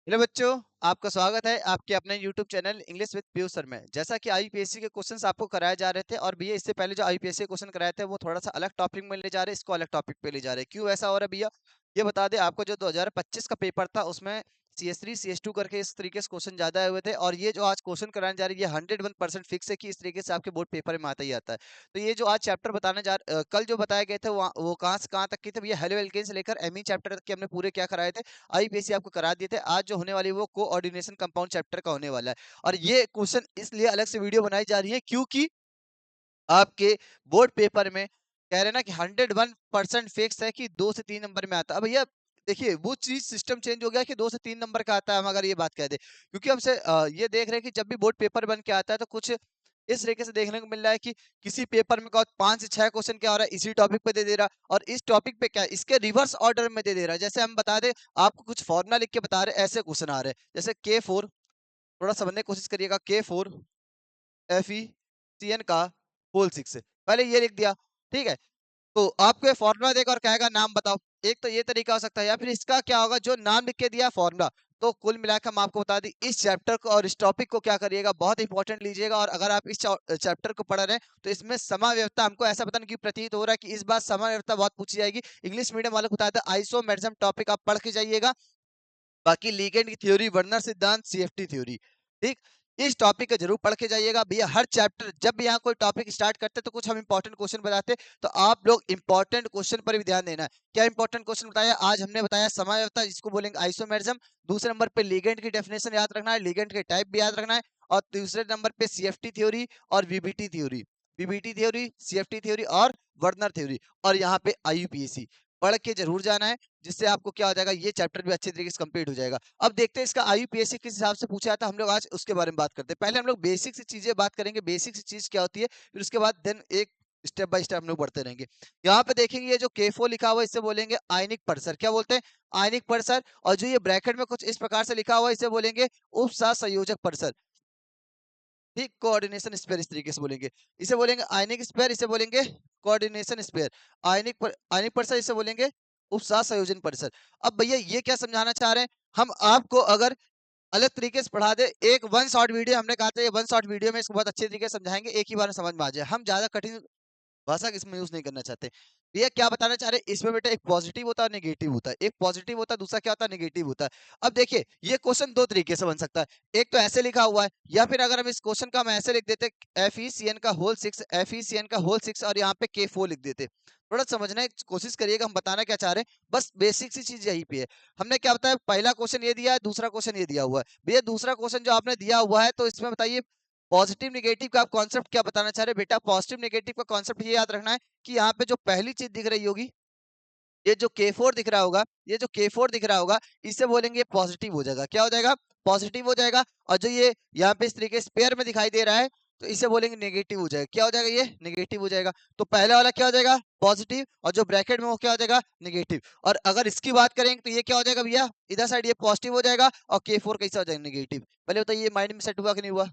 Hello बच्चों, आपका स्वागत है आपके अपने YouTube channel English with Piyush sir में। जैसा कि आईपीएससी के क्वेश्चंस आपको कराए जा रहे थे और भैया इससे पहले जो आईपीएससी क्वेश्चन कराए थे वो थोड़ा सा अलग टॉपिक में ले जा रहे हैं, इसको अलग टॉपिक पे ले जा रहे हैं। क्यों ऐसा हो रहा है भैया, ये बता दें आपको। जो 2025 का पेपर था उसमें CS3 CS2 करके इस तरीके से क्वेश्चन ज्यादा आए हुए थे, और ये जो आज क्वेश्चन कराने जा रही है ये 101% फिक्स है कि इस तरीके से आपके बोर्ड पेपर में आता ही आता है। तो ये जो आज चैप्टर बताने कल जो बताए गए थे वो कहाँ से कहाँ तक के थे भैया? हेलो एल्केन से लेकर एमी चैप्टर तक के हमने पूरे क्या कराए थे, आईपीएससी आपको करा दिए थे। आज जो होने वाली है वो कोऑर्डिनेशन कंपाउंड चैप्टर का होने वाला है। और ये क्वेश्चन इसलिए अलग से वीडियो बनाई जा रही है क्योंकि आपके बोर्ड पेपर में कह रहे हैं ना कि 101% फिक्स है कि 2 से 3 नंबर में आता है। अब भैया देखिए वो चीज सिस्टम चेंज हो गया कि 2 से 3 नंबर का आता है, हम अगर ये बात कह दे, क्योंकि हमसे ये देख रहे हैं कि जब भी बोर्ड पेपर बन के आता है तो कुछ इस तरीके से देखने को मिल रहा है कि किसी पेपर में 5 से 6 क्वेश्चन क्या हो रहा है इसी टॉपिक पे दे दे रहा, और इस टॉपिक पे क्या इसके रिवर्स ऑर्डर में दे दे रहा है। जैसे हम बता दे, आपको कुछ फॉर्मूला लिख के बता रहे ऐसे क्वेश्चन आ रहे हैं, जैसे K4, थोड़ा समझने की कोशिश करिएगा। K4 FeCN का होल 6 पहले ये लिख दिया, ठीक है। तो आपको ये फॉर्मूला देगा और कहेगा नाम बताओ। एक तो ये तरीका हो सकता है, या फिर इसका क्या होगा, जो नाम लिख के दिया फॉर्मूला। तो कुल मिलाकर हम आपको बता दें इस चैप्टर को और इस टॉपिक को क्या करिएगा, बहुत इंपॉर्टेंट लीजिएगा। और अगर आप इस चैप्टर को पढ़ रहे हैं तो इसमें समय व्यवस्था, हमको ऐसा पता नहीं क्यों प्रतीत हो रहा है कि इस बार समय व्यवस्था बहुत पूछी जाएगी। इंग्लिश मीडियम वालों को बता दें आइसोमेरिज्म टॉपिक आप पढ़ के जाइएगा, बाकी लीगेंड की थ्योरी, वर्नर सिद्धांत, सीएफटी थ्योरी, ठीक। इस टॉपिक को जरूर पढ़ के जाइएगा भैया। हर चैप्टर जब भी यहाँ कोई टॉपिक स्टार्ट करते तो कुछ हम इंपॉर्टेंट क्वेश्चन बताते, तो आप लोग इंपॉर्टेंट क्वेश्चन पर भी ध्यान देना है। क्या इंपॉर्टेंट क्वेश्चन बताया आज हमने? बताया समय व्यवस्था, जिसको बोलेंगे आइसोमेरिज्म। दूसरे नंबर पे लीगेंड की डेफिनेशन याद रखना है, लीगेंड के टाइप भी याद रखना है। और तीसरे नंबर पे सीएफटी थ्योरी और VBT theory, VBT theory, CFT theory और वर्नर थ्योरी। और यहाँ पे आईयूपीएसी पढ़ के जरूर जाना है, जिससे आपको क्या हो जाएगा, ये चैप्टर भी अच्छे तरीके से कंप्लीट हो जाएगा। अब देखते हैं इसका आईयूपीएससी किस हिसाब से पूछा जाता है, हम लोग आज उसके बारे में बात करते हैं। पहले हम लोग बेसिक सी चीजें बात करेंगे, बेसिक सी चीज क्या होती है, फिर उसके बाद देन एक स्टेप बाय स्टेप हम लोग बढ़ते रहेंगे। यहाँ पे देखेंगे ये जो K4 लिखा हुआ है इसे बोलेंगे आयनिक परिसर। क्या बोलते हैं? आयनिक परिसर। और जो ये ब्रैकेट में कुछ इस प्रकार से लिखा हुआ है इसे बोलेंगे उपसहसंयोजक परिसर, ठीक। कोऑर्डिनेशन स्पेयर इस तरीके से बोलेंगे। इसे बोलेंगे आयनिक स्पेयर, इसे बोलेंगे कोऑर्डिनेशन स्पेयर। आयनिक परिसर इसे बोलेंगे उपसाह संयोजन परिसर। अब भैया ये क्या समझाना चाह रहे हैं, हम आपको अगर अलग तरीके से पढ़ा दे, एक वन शॉट वीडियो हमने कहा था, ये वन शॉट वीडियो में इसको बहुत अच्छे तरीके से समझाएंगे, एक ही बार में समझ में आ जाए। हम ज्यादा कठिन भाषा इसमें यूज नहीं करना चाहते। ये क्या बताना चाह रहे हैं, इसमें बेटा एक पॉजिटिव होता है और नेगेटिव होता है। एक पॉजिटिव होता है, दूसरा क्या होता है, नेगेटिव होता है। अब देखिए ये क्वेश्चन दो तरीके से बन सकता है, एक तो ऐसे लिखा हुआ है, या फिर अगर हम इस क्वेश्चन का हम ऐसे लिख देते FeCN का होल 6, FeCN का होल 6 और यहाँ पे K4 लिख देते। थोड़ा समझने की कोशिश करिएगा हम बताना क्या चाह रहे हैं, बस बेसिक सी चीज यही पे है। हमने क्या बताया, पहला क्वेश्चन ये दिया है, दूसरा क्वेश्चन ये दिया हुआ है। भैया दूसरा क्वेश्चन जो आपने दिया हुआ है तो इसमें बताइए पॉजिटिव नेगेटिव का आप कॉन्सेप्ट क्या बताना चाह रहे हैं। बेटा पॉजिटिव नेगेटिव का कॉन्सेप्ट ये याद रखना है कि यहाँ पे जो पहली चीज दिख रही होगी, ये जो K4 दिख रहा होगा, ये जो K4 दिख रहा होगा, इसे बोलेंगे पॉजिटिव हो जाएगा। क्या हो जाएगा? पॉजिटिव हो जाएगा। और जो ये यहाँ पे इस तरीके से पेयर में दिखाई दे रहा है तो इसे बोलेंगे नेगेटिव हो जाएगा। क्या हो जाएगा? ये नेगेटिव हो जाएगा। तो पहला वाला क्या हो जाएगा? पॉजिटिव, और जो ब्रैकेट में वो क्या हो जाएगा? नेगेटिव। और अगर इसकी बात करेंगे तो ये क्या हो जाएगा भैया, इधर साइड ये पॉजिटिव हो जाएगा और K4 कैसा हो जाएगा? नेगेटिव। पहले बताइए ये माइंड में सेट हुआ कि नहीं हुआ?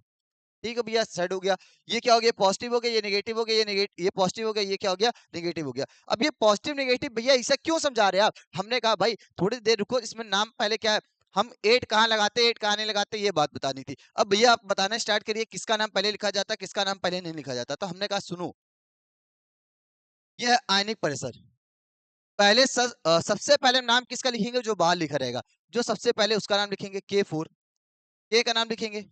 ठीक है भैया, सेट हो गया। ये क्या हो गया? पॉजिटिव हो गया, ये नेगेटिव हो गया, ये नेगेटिव, ये पॉजिटिव हो गया, ये क्या हो गया? नेगेटिव हो गया। अब ये पॉजिटिव नेगेटिव भैया ऐसा क्यों समझा रहे हैं आप? हमने कहा भाई थोड़ी देर रुको, इसमें नाम पहले क्या है, हम एट कहाँ लगाते एट कहाँ नहीं लगाते, ये बात बतानी थी। अब भैया आप बताना स्टार्ट करिए किसका नाम पहले लिखा जाता है, किसका नाम पहले नहीं लिखा जाता। तो हमने कहा सुनो, ये है आयनिक परिसर। पहले सबसे पहले नाम किसका लिखेंगे? जो बाहर लिखा रहेगा, जो सबसे पहले उसका नाम लिखेंगे K4, के का नाम लिखेंगे।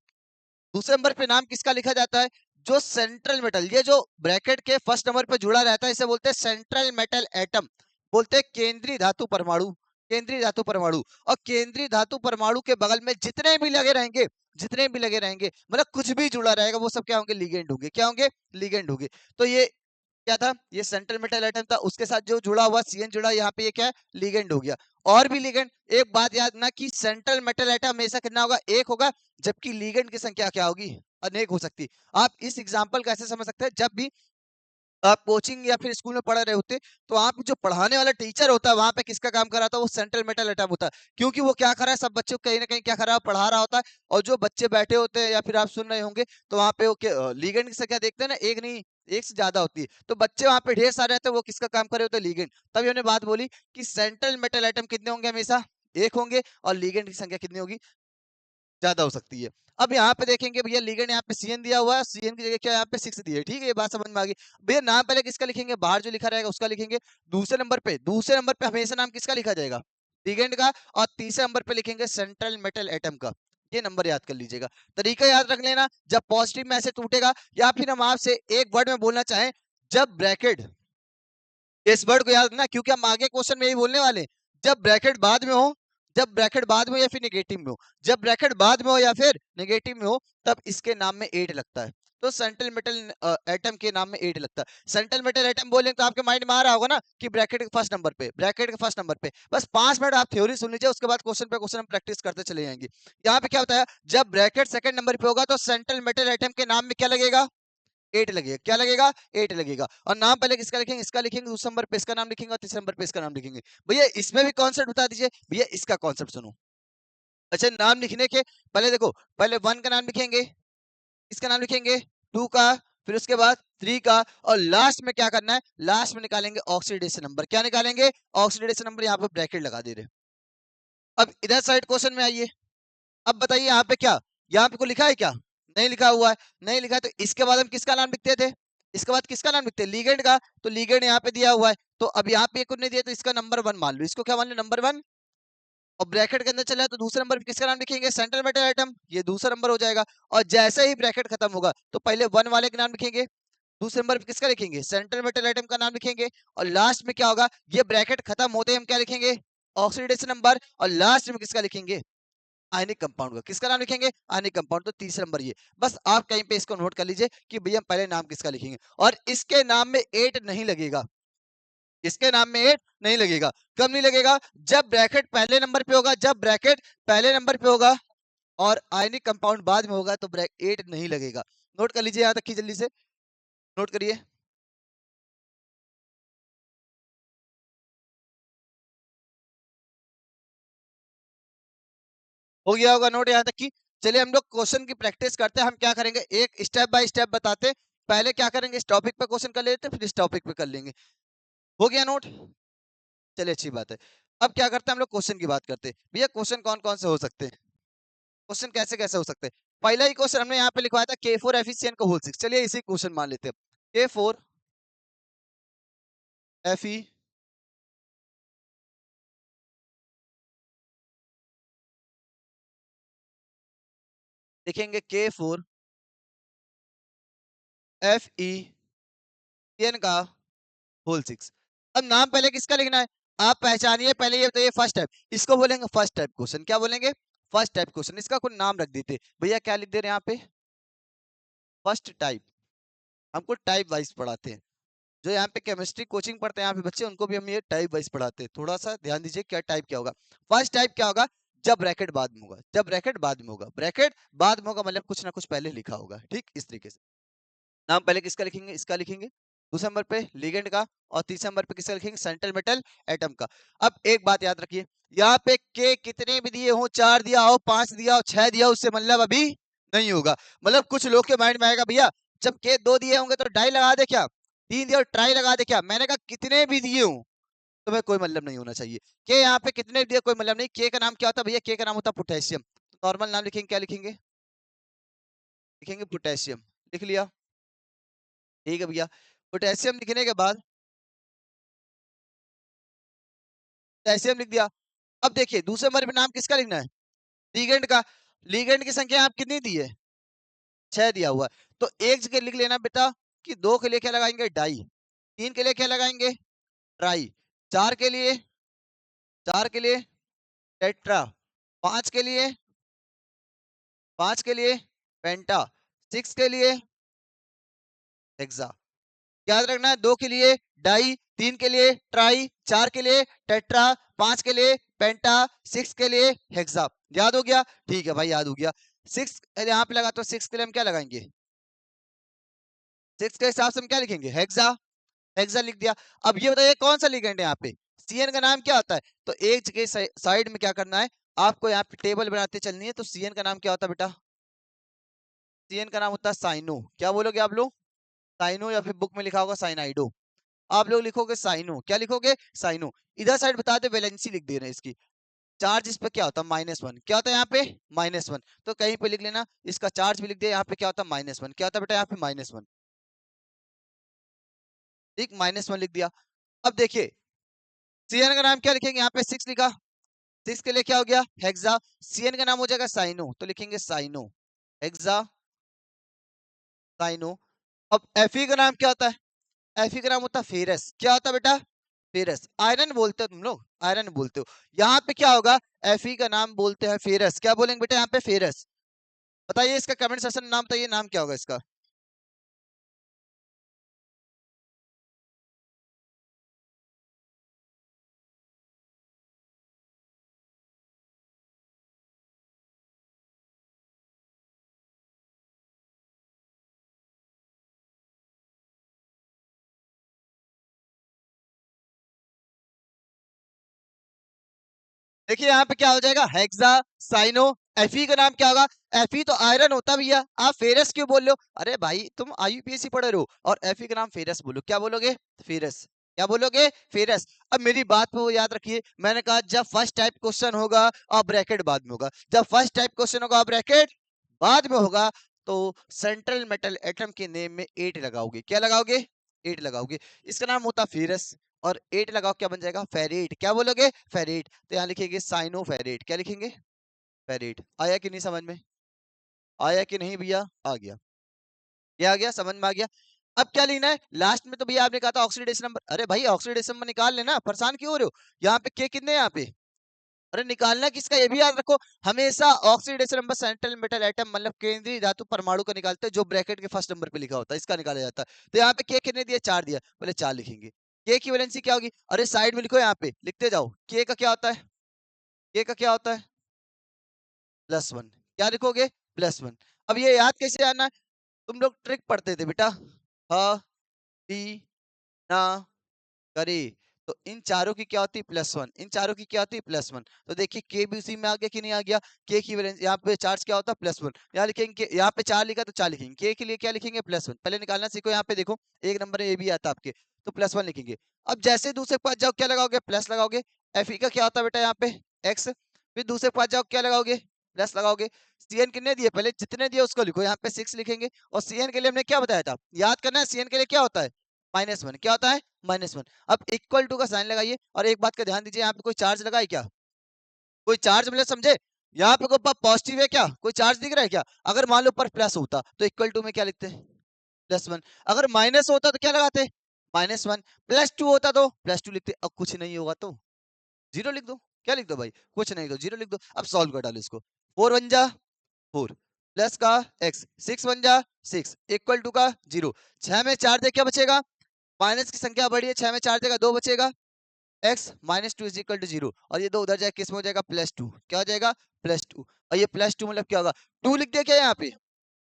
दूसरे नंबर पे नाम किसका लिखा जाता है? जो सेंट्रल मेटल, ये जो ब्रैकेट के फर्स्ट नंबर पे जुड़ा रहता है इसे बोलते हैं सेंट्रल मेटल एटम, बोलते हैं केंद्रीय धातु परमाणु। केंद्रीय धातु परमाणु। और केंद्रीय धातु परमाणु के बगल में जितने भी लगे रहेंगे, जितने भी लगे रहेंगे, मतलब कुछ भी जुड़ा रहेगा, वो सब क्या होंगे? लिगेंड होंगे। क्या होंगे? लिगेंड होंगे। तो ये क्या था? ये सेंट्रल मेटल एटम था, उसके साथ जो जुड़ा हुआ CN जुड़ा, यहाँ पे ये क्या है? लिगेंड हो गया। और भी लिगेंड, एक बात याद ना कि सेंट्रल मेटल एटम हमेशा कितना होगा? एक होगा, जबकि लिगेंड की संख्या क्या होगी? अनेक हो सकती है। आप इस एग्जांपल का ऐसे समझ सकते हैं, जब भी आप कोचिंग या फिर स्कूल में पढ़ रहे होते तो आप जो पढ़ाने वाला टीचर होता है वहां पे किसका काम कर रहा था? वो सेंट्रल मेटल एटम होता है। क्योंकि वो क्या कर रहा है? सब बच्चों को कहीं ना कहीं क्या कर रहा है? पढ़ा रहा होता है। और जो बच्चे बैठे होते हैं या फिर आप सुन रहे होंगे तो वहां पे वो लीगेंड की संख्या देखते हैं ना, एक नहीं एक से ज्यादा होती है। तो बच्चे वहां पे ढेर सारे रहते हैं, वो किसका काम कर रहे होते हैं? लीगेंड। तभी हमने बात बोली कि सेंट्रल मेटल एटम कितने होंगे हमेशा? एक होंगे और लिगेंड की संख्या कितनी होगी, ज्यादा हो सकती है। अब यहाँ पे देखेंगे भैया लिगेंड यहाँ पे सीएन दिया हुआ है, सीएन की जगह क्या यहाँ पे 6 दी है, ठीक है, ये बात समझ में आ गई। भैया नाम पहले किसका लिखेंगे, बाहर जो लिखा रहेगा उसका लिखेंगे। दूसरे नंबर पे हमेशा नाम किसका लिखा जाएगा, लिगेंड का। और तीसरे नंबर पे लिखेंगे सेंट्रल मेटल एटम का। ये नंबर याद कर लीजिएगा, तरीका याद रख लेना। जब पॉजिटिव में ऐसे टूटेगा, या फिर हम आपसे एक वर्ड में बोलना चाहें, जब ब्रैकेट, इस वर्ड को याद रखना क्योंकि हम आगे क्वेश्चन में यही बोलने वाले हैं। जब ब्रैकेट बाद में हो, जब ब्रैकेट बाद में या फिर नेगेटिव में हो, जब ब्रैकेट बाद में हो या फिर नेगेटिव में हो, तब इसके नाम में 8 लगता है। तो सेंट्रल मेटल एटम के नाम में 8 लगता है। सेंट्रल मेटल एटम बोलेंगे तो आपके माइंड में आ रहा होगा ना कि ब्रैकेट के फर्स्ट नंबर पे, ब्रैकेट के फर्स्ट नंबर पे। बस 5 मिनट आप थ्योरी सुन लीजिए, उसके बाद क्वेश्चन पे क्वेश्चन हम प्रैक्टिस करते चले जाएंगे। यहाँ पे क्या बताया, जब ब्रैकेट सेकंड नंबर पे होगा तो सेंट्रल मेटल एटम के नाम में क्या लगेगा, 8 लगेगा। क्या लगेगा, 8 लगेगा। और नाम पहले किसका लिखेंगे, इसका लिखेंगे, दूसरे नंबर पे इसका नाम लिखेंगे और तीसरे नंबर पे इसका नाम लिखेंगे। भैया इसमें भी कॉन्सेप्ट बता दीजिए, भैया इसका कॉन्सेप्ट सुनो। अच्छा, नाम लिखने के पहले देखो, पहले 1 का नाम लिखेंगे, इसका नाम लिखेंगे, 2 का, फिर उसके बाद 3 का, और लास्ट में क्या करना है, लास्ट में निकालेंगे ऑक्सीडेशन नंबर। क्या निकालेंगे, ऑक्सीडेशन नंबर। यहाँ पे ब्रैकेट लगा दे रहे। अब इधर साइड क्वेश्चन में आइए। अब बताइए यहाँ पे क्या, यहाँ पे कोई लिखा है क्या, नहीं लिखा हुआ है। नहीं लिखा है तो इसके बाद हम किसका नाम लिखते थे, इसके बाद किसका नाम लिखते हैं, लीगेंड का। तो लीगेंड यहाँ पे दिया हुआ है, तो अब यहाँ पे एक नहीं दिया तो इसका नंबर 1 मान लो, इसको क्या मान लो, नंबर 1। और ब्रैकेट के अंदर चला है तो दूसरे नंबर पे किसका नाम लिखेंगे, सेंट्रल मेटल एटम, ये दूसरा नंबर हो जाएगा। और जैसे ही ब्रैकेट खत्म होगा तो पहले 1 वाले के नाम लिखेंगे, दूसरे नंबर पे किसका लिखेंगे, सेंट्रल मेटल एटम का नाम लिखेंगे। और लास्ट में क्या होगा, ये ब्रैकेट खत्म होते ही हम क्या लिखेंगे, ऑक्सीडेशन नंबर। और लास्ट में किसका लिखेंगे, आयनिक कंपाउंड का। किसका नाम लिखेंगे, आयनिक कंपाउंड। तो तीसरा नंबर ये। बस आप कहीं पे इसको नोट कर लीजिए कि भैया पहले नाम किसका लिखेंगे। और इसके नाम में 8 नहीं लगेगा, इसके नाम में 8 नहीं लगेगा। कब नहीं लगेगा, जब ब्रैकेट पहले नंबर पे होगा, जब ब्रैकेट पहले नंबर पे होगा और आयनिक कंपाउंड बाद में होगा तो 8 नहीं लगेगा। नोट कर लीजिए, यहां तक की जल्दी से नोट करिए। हो गया होगा नोट यहाँ तक की। चलिए हम लोग क्वेश्चन की प्रैक्टिस करते हैं। हम क्या करेंगे, एक स्टेप बाय स्टेप बताते। पहले क्या करेंगे, इस टॉपिक पे क्वेश्चन कर लेते, फिर इस टॉपिक पे कर लेंगे। हो गया नोट, चलिए अच्छी बात है। अब क्या करते हैं, हम लोग क्वेश्चन की बात करते हैं। भैया क्वेश्चन कौन कौन से हो सकते हैं, क्वेश्चन कैसे कैसे हो सकते हैं। पहला ही क्वेश्चन हमने यहाँ पे लिखवाया था K4 एफिशिएंट का होल 6। चलिए इसी क्वेश्चन मान लेते हैं, K4 Fe, लिखेंगे K4 FeCN का होल 6। अब नाम पहले किसका लिखना है, आप पहचानिए। पहले ये बताइए, फर्स्ट टाइप, इसको बोलेंगे फर्स्ट टाइप क्वेश्चन। क्या बोलेंगे, फर्स्ट टाइप क्वेश्चन। इसका कोई नाम रख देते भैया, क्या लिख दे रहे हैं यहाँ पे, फर्स्ट टाइप। हमको टाइप वाइज पढ़ाते हैं, जो यहाँ पे केमिस्ट्री कोचिंग पढ़ते हैं यहाँ पे बच्चे, उनको भी हम ये टाइप वाइज पढ़ाते हैं। थोड़ा सा ध्यान दीजिए, क्या टाइप क्या होगा। फर्स्ट टाइप क्या होगा, जब ब्रैकेट बाद में होगा, जब ब्रैकेट बाद में होगा, ब्रैकेट बाद में होगा मतलब कुछ ना कुछ पहले लिखा होगा, ठीक इस तरीके से। नाम पहले किसका लिखेंगे, इसका लिखेंगे, दूसरे नंबर पे लिगेंड का, और तीसरे नंबर पे किसका लिखेंगे, सेंट्रल मेटल एटम का। अब एक बात याद रखिए, यहाँ पे के कितने भी दिए हो, 4 दिया हो, 5 दिया हो, 6 दिया हो, उससे मतलब अभी नहीं होगा। मतलब कुछ लोग के माइंड में आएगा, भैया जब के 2 दिए होंगे तो डाई लगा दे क्या, 3 दिए और ट्राई लगा दे क्या। मैंने कहा कितने भी दिए हो तुम्हें कोई मतलब नहीं होना चाहिए। के यहाँ पे कितने दिए कोई मतलब नहीं। के का नाम क्या होता है भैया, के का नाम होता है पोटेशियम। नॉर्मल नाम लिखेंगे, क्या लिखेंगे, लिखेंगे पोटेशियम। लिख लिया, ठीक है भैया। पोटेशियम लिखने के बाद पोटेशियम लिख दिया। अब देखिए दूसरे नंबर पे नाम किसका लिखना है, लीगेंड का। लीगेंड की संख्या आप कितनी दी है, 6 दिया हुआ है। तो एक जगह लिख लेना बेटा कि 2 के लिए क्या लगाएंगे, डाई, 3 के लिए क्या लगाएंगे, ट्राई, 4 के लिए, 4 के लिए टेट्रा, 5 के लिए, 5 के लिए पेंटा, 6 के लिए हेक्सा। याद रखना है, 2 के लिए डाई, 3 के लिए ट्राई, 4 के लिए टेट्रा, 5 के लिए पेंटा, 6 के लिए हेक्सा। याद हो गया, ठीक है भाई, याद हो गया। 6 यहाँ पे लगा तो 6 के लिए हम क्या लगाएंगे, 6 के हिसाब से हम क्या लिखेंगे, हेक्सा। हेक्सा लिख दिया। अब ये बताइए कौन सा लिगेंड है यहाँ पे, सीएन का नाम क्या होता है। तो एक जगह साइड में क्या करना है, आपको यहाँ पे टेबल बनाते चलनी है। तो सीएन का नाम क्या होता है बेटा, सीएन का नाम होता है साइनो। क्या बोलोगे आप लोग, साइनो, या फिर बुक में लिखा होगा साइनाइडो। आप लोग लिखोगे साइनो, क्या लिखोगे, साइनो। इधर साइड बताते वैलेंसी लिख दे रहे हैं इसकी। चार्ज इस पे क्या होता है -1, क्या होता है यहाँ पे -1, तो कहीं पे लिख लेना इसका चार्ज भी लिख दिया, यहाँ पे क्या होता है -1, क्या होता है बेटा यहाँ पे -1, ठीक, -1 लिख दिया। अब देखिए सीएन का नाम क्या लिखेंगे, यहाँ पे 6 लिखा, 6 के लिए क्या हो गया हेक्सा, सीएन का नाम हो जाएगा साइनो, तो लिखेंगे साइनो, हेक्सा साइनो। अब एफई का नाम क्या होता है, एफई का नाम होता है फेरस, क्या होता है बेटा फेरस, आयरन बोलते हो तुम लोग, आयरन बोलते हो, यहाँ पे क्या होगा एफई का नाम बोलते हैं फेरस, क्या बोलेंगे बेटा यहाँ पे फेरस। बताइए इसका कमेंट सेक्शन में नाम बताइए, नाम क्या होगा इसका। देखिए यहाँ पे क्या हो जाएगा हेक्सा साइनो, एफई का नाम क्या होगा, एफई तो आयरन होता भैया, आप फेरस क्यों बोल रहे हो, अरे भाई तुम आईयूपीएससी पढ़ रहे हो और एफई का नाम फेरस बोलो, क्या बोलोगे फेरस, क्या बोलोगे फेरस। अब मेरी बात को याद रखिए, मैंने कहा जब फर्स्ट टाइप क्वेश्चन होगा और ब्रैकेट बाद में होगा, जब फर्स्ट टाइप क्वेश्चन होगा ब्रैकेट बाद में होगा, तो सेंट्रल मेटल एटम के नेम में 8 लगाओगे, क्या लगाओगे 8 लगाओगे, इसका नाम होता फेरस, और 8 लगाओ क्या बन जाएगा फेरेट, क्या बोलोगे फेरेट, तो यहाँ लिखेंगे साइनो फेरेट, क्या लिखेंगे फेरेट। आया कि नहीं समझ में, आया कि नहीं भैया, आ गया, क्या आ गया समझ में आ गया। अब क्या लेना है लास्ट में, तो भैया आपने कहा था ऑक्सीडेशन नंबर, अरे भाई ऑक्सीडेशन नंबर निकाल लेना, परेशान क्यों हो रहे हो, यहाँ पे के कितने हैं यहाँ पे, अरे निकालना किसका ये भी याद रखो, हमेशा oxidation number central metal atom मतलब केंद्रीय धातु परमाणु का निकालते हैं जो ब्रैकेट के फर्स्ट नंबर पे लिखा होता है, इसका निकाला जाता है। तो यहाँ पे के कितने दिए 4 दिया, पहले 4 लिखेंगे। के की वैलेंसी क्या होगी, अरे साइड में लिखो, यहाँ पे लिखते जाओ, के का क्या होता है, के का क्या होता है +1, क्या लिखोगे +1। अब ये याद कैसे आना है, तुम लोग ट्रिक पढ़ते थे बेटा, ह टी ना करे, तो इन चारों की क्या होती है +1, इन चारों की क्या होती है +1, तो देखिए के भी उसी में आ गया कि नहीं आ गया, के की वैलेंस यहाँ पे चार्ज क्या होता है +1, यहाँ लिखेंगे, यहाँ पे 4 लिखा तो 4 लिखेंगे, के के लिए क्या लिखेंगे +1, पहले निकालना सीखो, यहाँ पे देखो एक नंबर ये भी आता है आपके, तो +1 लिखेंगे। अब जैसे दूसरे के पास जाओ क्या लगाओगे प्लस लगाओगे, एफ का क्या होता है बेटा यहाँ पे x, फिर दूसरे के पास जाओ क्या लगाओगे प्लस लगाओगे, सीएन कितने दिए पहले जितने दिए उसको लिखो, यहाँ पे 6 लिखेंगे, और सीएन के लिए हमने क्या बताया था याद करना है, सीएन के लिए क्या होता है -1, क्या होता है -1। अब इक्वल टू का साइन लगाइए, और एक बात का ध्यान दीजिए, यहाँ पे कोई चार्ज लगा है क्या, कोई चार्ज मतलब समझे, यहाँ पे कोई पॉजिटिव है क्या, कोई चार्ज दिख रहा है क्या, अगर मान लो ऊपर प्लस होता तो इक्वल टू में क्या लिखते +1, अगर माइनस होता तो क्या लगाते -1, +2 होता तो +2 लिखते, अब कुछ नहीं होगा तो 0 लिख दो, क्या लिख दो भाई कुछ नहीं तो 0 लिख दो। अब सॉल्व कर डालो इसको, 4 1 जा 4 प्लस का x, 6 1 जा 6 इक्वल टू का 0, 6 में 4 दे क्या बचेगा, माइनस की संख्या बढ़ी है, 6 में 4 देगा 2 बचेगा, x -2 इज इक्वल टू 0, और ये 2 उधर जाए किस में हो जाएगा +2, क्या हो जाएगा +2, और ये +2 मतलब क्या होगा 2 लिख दिया क्या यहाँ पे,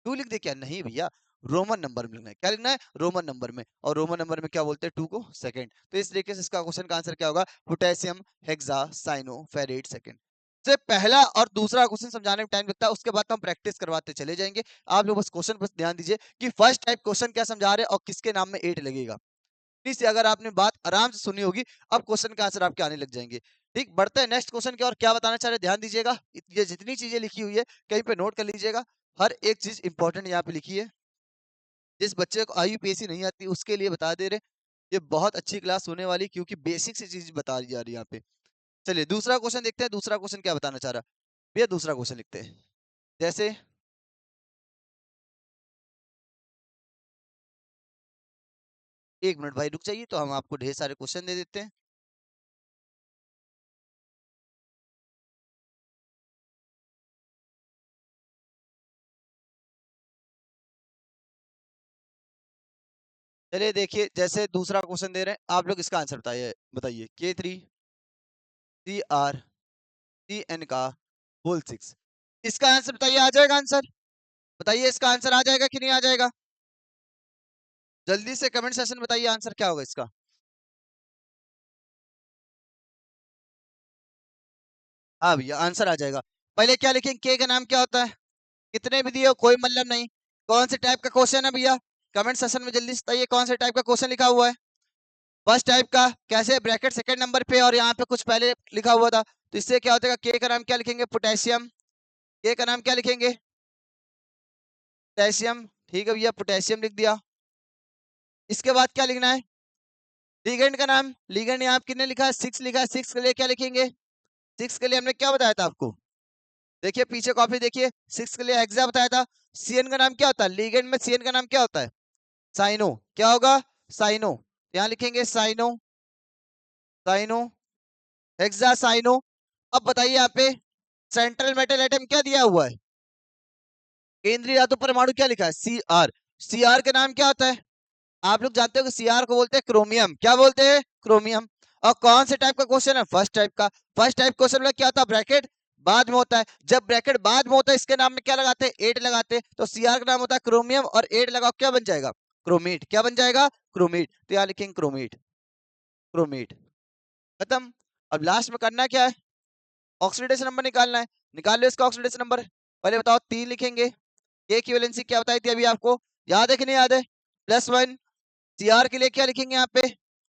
2 लिख दे क्या, नहीं भैया रोमन नंबर में लिखना है, क्या लिखना है रोमन नंबर में, और रोमन नंबर में क्या बोलते हैं 2 को सेकंड, तो इस तरीके से इसका क्वेश्चन का आंसर क्या होगा potassium hexa cyano ferrate second. से पहला और दूसरा क्वेश्चन समझाने में टाइम लगता है, उसके बाद तो हम प्रैक्टिस करवाते चले जाएंगे, आप लोग बस क्वेश्चन पर ध्यान दीजिए कि फर्स्ट टाइप क्वेश्चन क्या समझा रहे हैं और किसके नाम में 8 लगेगा, इतनी से अगर आपने बात आराम से सुनी होगी, अब क्वेश्चन का आंसर आपके आने लग जाएंगे। ठीक, बढ़ते हैं नेक्स्ट क्वेश्चन की और, क्या बताना चाह रहे हैं ध्यान दीजिएगा, ये जितनी चीजें लिखी हुई है कहीं पे नोट कर लीजिएगा, हर एक चीज इंपॉर्टेंट यहाँ पे लिखी है, जिस बच्चे को आईयूपीएससी नहीं आती उसके लिए बता दे रहे, ये बहुत अच्छी क्लास होने वाली क्योंकि बेसिक सी चीज बता दी जा रही है यहाँ पे। चलिए दूसरा क्वेश्चन देखते हैं, दूसरा क्वेश्चन क्या बताना चाह रहा है भैया, दूसरा क्वेश्चन लिखते हैं जैसे, 1 मिनट भाई रुक जाइए, तो हम आपको ढेर सारे क्वेश्चन दे देते हैं। चलिए देखिए जैसे दूसरा क्वेश्चन दे रहे हैं, आप लोग इसका आंसर बताइए, बताइए K3 CR CN का होल 6, इसका आंसर बताइए, आ जाएगा आंसर, बताइए इसका आंसर आ जाएगा कि नहीं आ जाएगा, जल्दी से कमेंट सेशन बताइए आंसर क्या होगा इसका। हाँ भैया आंसर आ जाएगा, पहले क्या लिखेंगे के का नाम क्या होता है, कितने भी दिए हो कोई मतलब नहीं, कौन से टाइप का क्वेश्चन है भैया, कमेंट सेशन में जल्दी से बताइए कौन से टाइप का क्वेश्चन लिखा हुआ है, फर्स्ट टाइप का कैसे ब्रैकेट सेकंड नंबर पे और यहाँ पे कुछ पहले लिखा हुआ था, तो इससे क्या हो जाएगा, के का नाम क्या लिखेंगे, पोटेशियम। के का नाम क्या लिखेंगे, पोटेशियम। ठीक है भैया, पोटेशियम लिख दिया। इसके बाद क्या लिखना है, लिगेंड का नाम। लिगेंड यहाँ कितने लिखा है, 6 लिखा है। 6 के लिए क्या लिखेंगे, 6 के लिए हमने क्या बताया था आपको, देखिए पीछे कॉपी देखिए, 6 के लिए हेक्सा बताया था। सीएन का नाम क्या होता है, लिगेंड में सीएन का नाम क्या होता है, साइनो। क्या होगा, साइनो। यहाँ लिखेंगे साइनो, साइनो, हेक्सा साइनो। अब बताइए यहाँ पे सेंट्रल मेटल एटम क्या दिया हुआ है, केंद्रीय धातु परमाणु क्या लिखा है, सीआर। सीआर के नाम क्या होता है, आप लोग जानते हो कि सीआर को बोलते हैं क्रोमियम। क्या बोलते हैं, क्रोमियम। और कौन से टाइप का क्वेश्चन है, फर्स्ट टाइप का। फर्स्ट टाइप क्वेश्चन में क्या होता है, ब्रैकेट बाद में होता है। जब ब्रैकेट बाद में होता है, इसके नाम में क्या लगाते हैं, 8 लगाते हैं। तो सीआर का नाम होता है क्रोमियम, और 8 लगाओ क्या बन जाएगा, क्रोमेट। क्या बन जाएगा, क्रोमेट। तो यहाँ लिखेंगे क्रोमेट, क्रोमेट। खत्म। अब लास्ट में करना क्या है, ऑक्सीडेशन नंबर निकालना है। निकाल लो इसका ऑक्सीडेशन नंबर। पहले बताओ 3 लिखेंगे। के की वैलेंसी क्या बताई थी अभी आपको, याद है कि नहीं याद है, +1। सीआर के लिए क्या लिखेंगे यहाँ पे,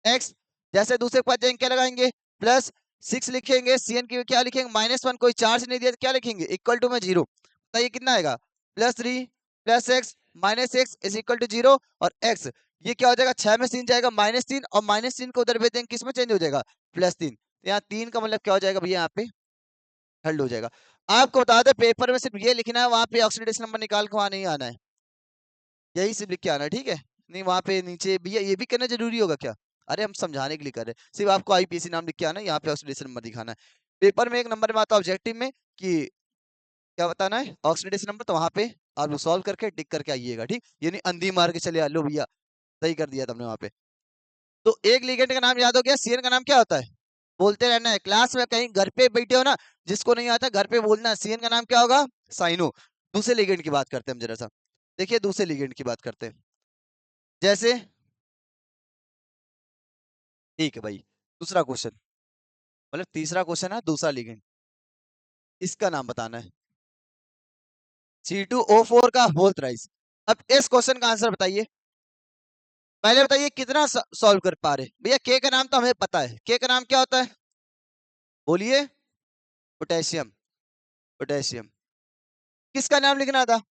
एक्स। जैसे दूसरे के पास जाएंगे क्या लगाएंगे, +6 लिखेंगे। सीएन की क्या लिखेंगे, -1। कोई चार्ज नहीं दिया तो क्या लिखेंगे, इक्वल टू में 0। बताइए कितना आएगा, +3 +x -x is equal to 0। और x ये क्या हो जाएगा, 6 में 3 जाएगा -3, और -3 को उधर भेज देंगे, किस में चेंज हो जाएगा, +3। तो यहाँ 3 का मतलब क्या हो जाएगा भैया, यहाँ पे हल हो जाएगा। आपको बता दें पेपर में सिर्फ ये लिखना है, वहां पे ऑक्सीडेशन नंबर निकाल के वहां नहीं आना है, यही सिर्फ लिख के आना है, ठीक है। नहीं वहां पे नीचे भैया ये भी करना जरूरी होगा क्या, अरे हम समझाने के लिए कर रहे हैं, सिर्फ आपको आईपीएससी नाम लिख के आना है, यहाँ पे ऑक्सीडेशन नंबर दिखाना है। पेपर में 1 नंबर में आता है ऑब्जेक्टिव में कि क्या बताना है, ऑक्सीडेशन नंबर। तो वहां पे आप सॉल्व करके टिक करके आइएगा, ठीक। ये नहीं अंधी मार के चले आ लो भैया, सही कर दिया तुमने वहां पे। तो एक लिगेंड का नाम याद हो गया, सीएन का नाम क्या होता है, बोलते रहना है क्लास में, कहीं घर पे बैठे हो ना, जिसको नहीं आता घर पे बोलना, सीएन का नाम क्या होगा, साइनो। दूसरे लिगेंड की बात करते हैं हम जरा सा, देखिए दूसरे लिगेंड की बात करते हैं। जैसे ठीक है भाई, दूसरा क्वेश्चन, मतलब तीसरा क्वेश्चन है, दूसरा लिगेंड, इसका नाम बताना है, C2O4 का होल थ्राइस। अब इस क्वेश्चन का आंसर बताइए। पहले बताइए कितना सॉल्व कर पा रहे भैया, के का नाम तो हमें पता है, के का नाम क्या होता है, बोलिए, पोटेशियम, पोटेशियम। किसका नाम लिखना था,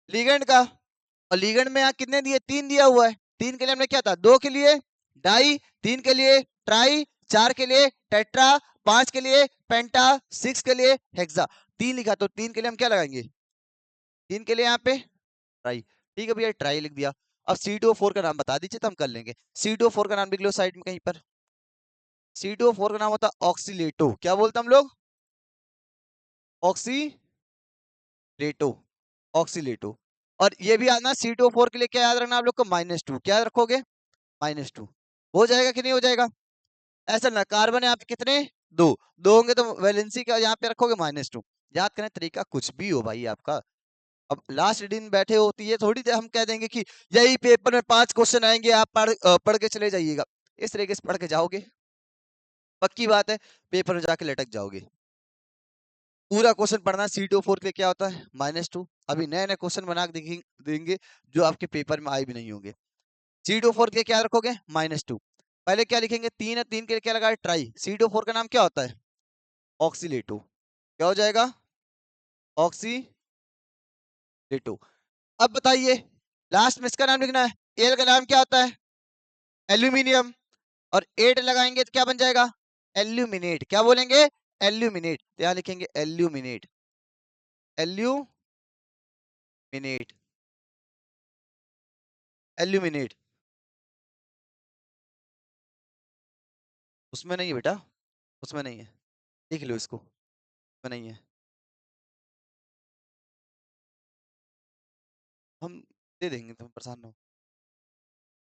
लिगेंड का। और लिगेंड में यहाँ कितने दिए, 3 दिया हुआ है। 3 के लिए हमने क्या था, 2 के लिए डाई, 3 के लिए ट्राई, 4 के लिए टेट्रा, 5 के लिए पेंटा, 6 के लिए हेक्सा। 3 लिखा तो 3 के लिए हम क्या लगाएंगे, 3 के लिए यहाँ पे ट्राई। ठीक है भैया, ट्राई लिख दिया। अब C2O4 का नाम बता दीजिए तो हम कर लेंगे। C2O4 का नाम लिख लो साइड में कहीं पर। C2O4 का नाम होता है ऑक्सीलेटो। क्या बोलते हम लोग, ऑक्सीलेटो, ऑक्सीलेटो। और ये भी आना C2O4 के लिए क्या याद रखना आप लोग को, -2। क्या याद रखोगे, -2। हो जाएगा कि नहीं हो जाएगा, ऐसा ना, कार्बन यहाँ पे कितने, 2। 2 होंगे तो वैलेंसी का यहाँ पे रखोगे -2। याद करने तरीका कुछ भी हो भाई आपका। अब लास्ट दिन बैठे होती है थोड़ी देर हम कह देंगे कि यही पेपर में 5 क्वेश्चन आएंगे, आप पढ़ के चले जाइएगा, इस तरीके से पढ़ के जाओगे, पक्की बात है पेपर में जाके लटक जाओगे। पूरा क्वेश्चन पढ़ना, C2O4 के लिए क्या होता है, -2। अभी नए नए क्वेश्चन बना के देंगे जो आपके पेपर में आए भी नहीं होंगे। C2O4 के लिए क्या रखोगे, -2। पहले क्या लिखेंगे, 3 है, 3 के लिए क्या लगा, ट्राई। C2O4 का नाम क्या होता है, ऑक्सीलेटो। क्या हो जाएगा, ऑक्सीलेटो। अब बताइए लास्ट में इसका नाम लिखना है। एल का नाम क्या होता है, एल्यूमिनियम। और 8 लगाएंगे तो क्या बन जाएगा, एल्यूमिनेट। क्या बोलेंगे, एल्यूमिनेट। तो यहाँ लिखेंगे एल्यूमिनेट, एल्यूमिनेट, एल्यूमिनेट। उसमें नहीं है बेटा, उसमें नहीं है, लिख लो इसको, उसमें नहीं है, हम दे देंगे, तुम परेशान ना हो।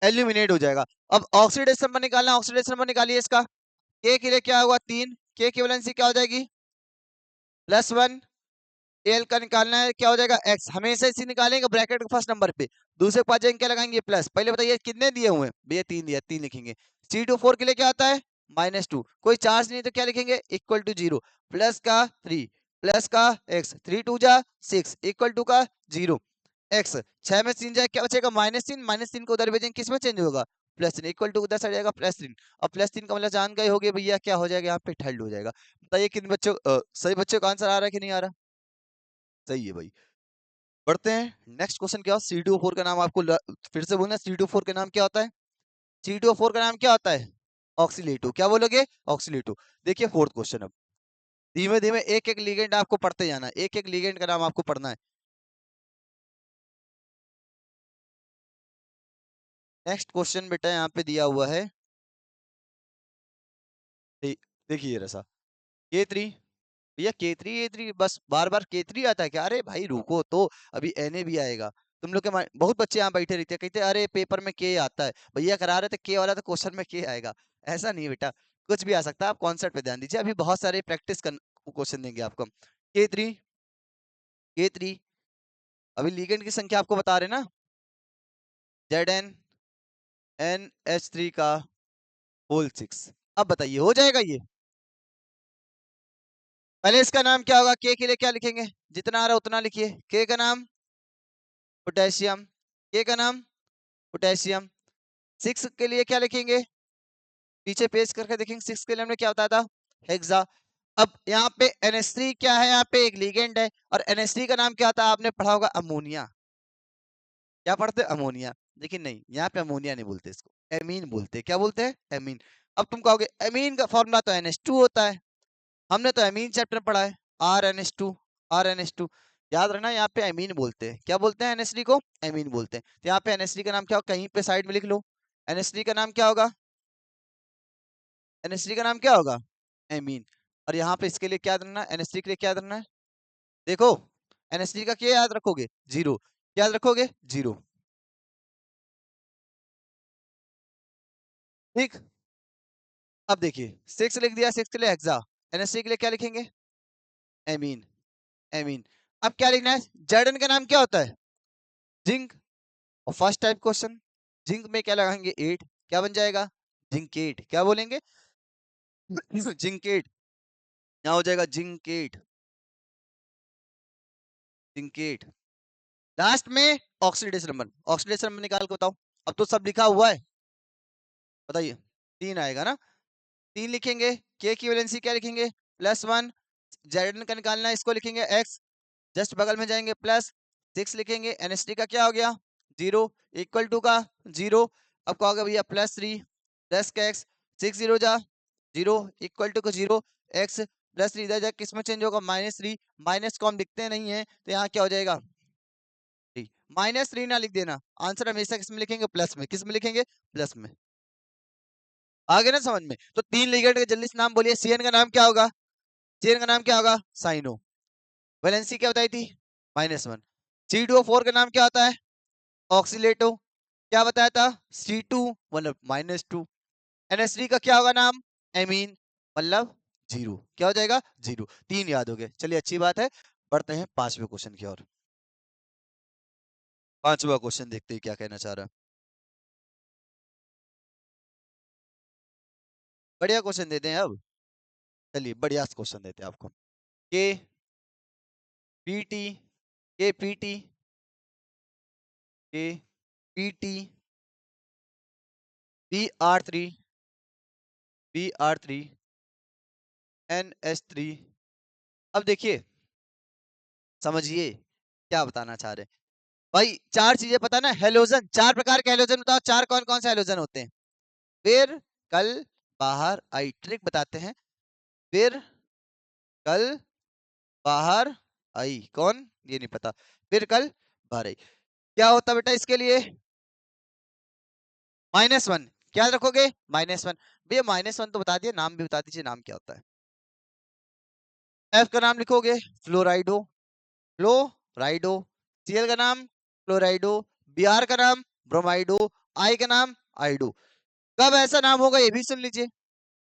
एल्यूमिनेट हो जाएगा। अब ऑक्सीडेशन नंबर निकालना, ऑक्सीडेशन नंबर निकालिए इसका। के के लिए क्या होगा, 3। के की वैलेंसी क्या हो जाएगी, +1। एल का निकालना है, क्या हो जाएगा, एक्स। हमेशा इसी निकालेंगे ब्रैकेट के फर्स्ट नंबर पे, दूसरे के पास जाएंगे क्या लगाएंगे, प्लस। पहले बताइए कितने दिए हुए हैं भैया, 3 दिया, 3 लिखेंगे। C2O4 के लिए क्या आता है, -2। कोई चार्ज नहीं तो क्या लिखेंगे, इक्वल टू 0। प्लस का 3, प्लस का x, 3 2 जा 6, इक्वल टू का 0। x 6 में 3 जाए क्या बचेगा, -3। -3 को उधर भेजेंगे, किस में चेंज होगा, प्लस 3 इक्वल टू उधर से आ जाएगा प्लस 3। अब प्लस 3 का मतलब जान गए होगे भैया क्या हो जाएगा यहाँ पे ठल्ड हो जाएगा। बताइए किन बच्चों सही बच्चों का आंसर आ रहा है कि नहीं आ रहा? सही है भाई। बढ़ते हैं नेक्स्ट क्वेश्चन क्या C2O4 का नाम आपको फिर से बोलना C2O4 का नाम क्या होता है? C2O4 का नाम क्या होता है? ऑक्सीलेटो। क्या बोलोगे? ऑक्सीलेटो। देखिए फोर्थ क्वेश्चन अब धीमे धीमे एक एक लिगेंड आपको पढ़ते जाना है, एक एक लिगेंड का नाम आपको पढ़ना है। नेक्स्ट क्वेश्चन बेटा यहाँ पे दिया हुआ है, देखिए रसा K3 भैया K3 बस बार बार K3 आता है क्या? अरे भाई रुको तो अभी Na भी आएगा। तुम लोग के बहुत बच्चे यहाँ बैठे रहते हैं कहते हैं अरे पेपर में K आता है, भैया करा रहे थे K वाला तो क्वेश्चन में K आएगा। ऐसा नहीं है बेटा, कुछ भी आ सकता है। आप कॉन्सेप्ट पे ध्यान दीजिए, अभी बहुत सारे प्रैक्टिस क्वेश्चन देंगे आपको। K3 K3 अभी लिगेंड की संख्या आपको बता रहे ना, ZnNH3 का होल 6। अब बताइए हो जाएगा ये? पहले इसका नाम क्या होगा? के लिए क्या लिखेंगे? जितना आ रहा है उतना लिखिए। के का नाम पोटेशियम, के का नाम पोटेशियम। 6 के लिए क्या लिखेंगे? पीछे पेज करके देखेंगे 6 के लिए हमने क्या बताया था? हेक्सा। अब यहाँ पे NH3 क्या है? यहाँ पे एक लिगेंड है और NH3 का नाम क्या होता है? आपने पढ़ा होगा अमोनिया। क्या पढ़ते? अमोनिया। लेकिन नहीं, यहाँ पे अमोनिया नहीं बोलते, इसको एमीन बोलते हैं। क्या बोलते हैं? एमीन। अब तुम कहोगे एमीन का फॉर्मूला तो NH2 होता है, हमने तो एमीन चैप्टर पढ़ा है, RNH2 RNH2। याद रखना यहाँ पे एमीन बोलते हैं। क्या बोलते हैं? NH3 को एमीन बोलते हैं। तो यहाँ पे NH3 का नाम क्या होगा? कहीं पे साइड में लिख लो। NH3 का नाम क्या होगा? NH3 का नाम क्या होगा? एमीन। और यहाँ पे इसके लिए क्या रखना है? NH3 के लिए क्या रखना है? देखो NH3 का क्या याद रखोगे? 0। क्या याद रखोगे? 0। ठीक। अब देखिए 6 लिख दिया, 6 के लिए हेक्सा। NH3 के लिए क्या लिखेंगे? एमीन। एमीन। अब क्या लिखना है? जर्डन का नाम क्या होता है? जिंक। और फर्स्ट टाइप क्वेश्चन, जिंक में क्या लगाएंगे? 8। क्या बन जाएगा? जिंकेट। क्या बोलेंगे? जिंकेट। यहाँ हो जाएगा जिंकेट। जिंकेट। लास्ट में ऑक्सीडेशन नंबर, ऑक्सीडेशन नंबर निकाल के बताओ। अब तो सब लिखा हुआ है, बताइए। 3 आएगा ना? 3 लिखेंगे। के की वैलेंसी क्या लिखेंगे? +1। जेड का निकालना है, इसको लिखेंगे x। जस्ट बगल में जाएंगे प्लस 6 लिखेंगे। NH3 का क्या हो गया? 0 इक्वल टू का 0। अब क्या होगा भैया? +3 10 का x। 6 0 जा 0 इक्वल टू का 0 x +3 इधर जा किस में चेंज होगा? -3। माइनस को हम लिखते नहीं है तो यहाँ क्या हो जाएगा? -3 ना लिख देना, आंसर हमेशा किस में लिखेंगे? प्लस में। किस में लिखेंगे? प्लस में। आगे ना समझ में? तो 3 लिगेंड के जल्दी से नाम बोलिए। CN का नाम क्या होगा? CN का नाम क्या होगा? साइनो। वैलेंसी क्या बताई थी? -1। C2O4 का नाम क्या होता है? ऑक्सीलेटो। क्या बताया था? C2 मतलब -2। NH3 का क्या होगा नाम? एमीन मतलब 0। क्या हो जाएगा? 0। 3 याद हो गए, चलिए अच्छी बात है। बढ़ते हैं 5वें क्वेश्चन की ओर। 5वां क्वेश्चन देखते हैं क्या कहना चाह रहा है। बढ़िया क्वेश्चन देते हैं अब। चलिए बढ़िया क्वेश्चन देते हैं आपको। के पीटी के पीटी के पीटी BR3 BR3 NH3। अब देखिए समझिए क्या बताना चाह रहे हैं भाई। 4 चीजें पता ना, हेलोजन, 4 प्रकार के हेलोजन बताओ। 4 कौन कौन से हेलोजन होते हैं? फिर कल बाहर आई, ट्रिक बताते हैं। फिर कल बाहर आई कौन? ये नहीं पता। फिर कल बाहर आई क्या होता बेटा इसके लिए? -1। क्या रखोगे? -1। भैया -1 तो बता दिए, नाम भी बता दीजिए, नाम क्या होता है? एफ का नाम लिखोगे फ्लोराइडो, फ्लोराइडो। Cl का नाम फ्लोराइडो, Br का नाम ब्रोमाइडो, I का नाम आइडो। कब ऐसा नाम होगा ये भी सुन लीजिए।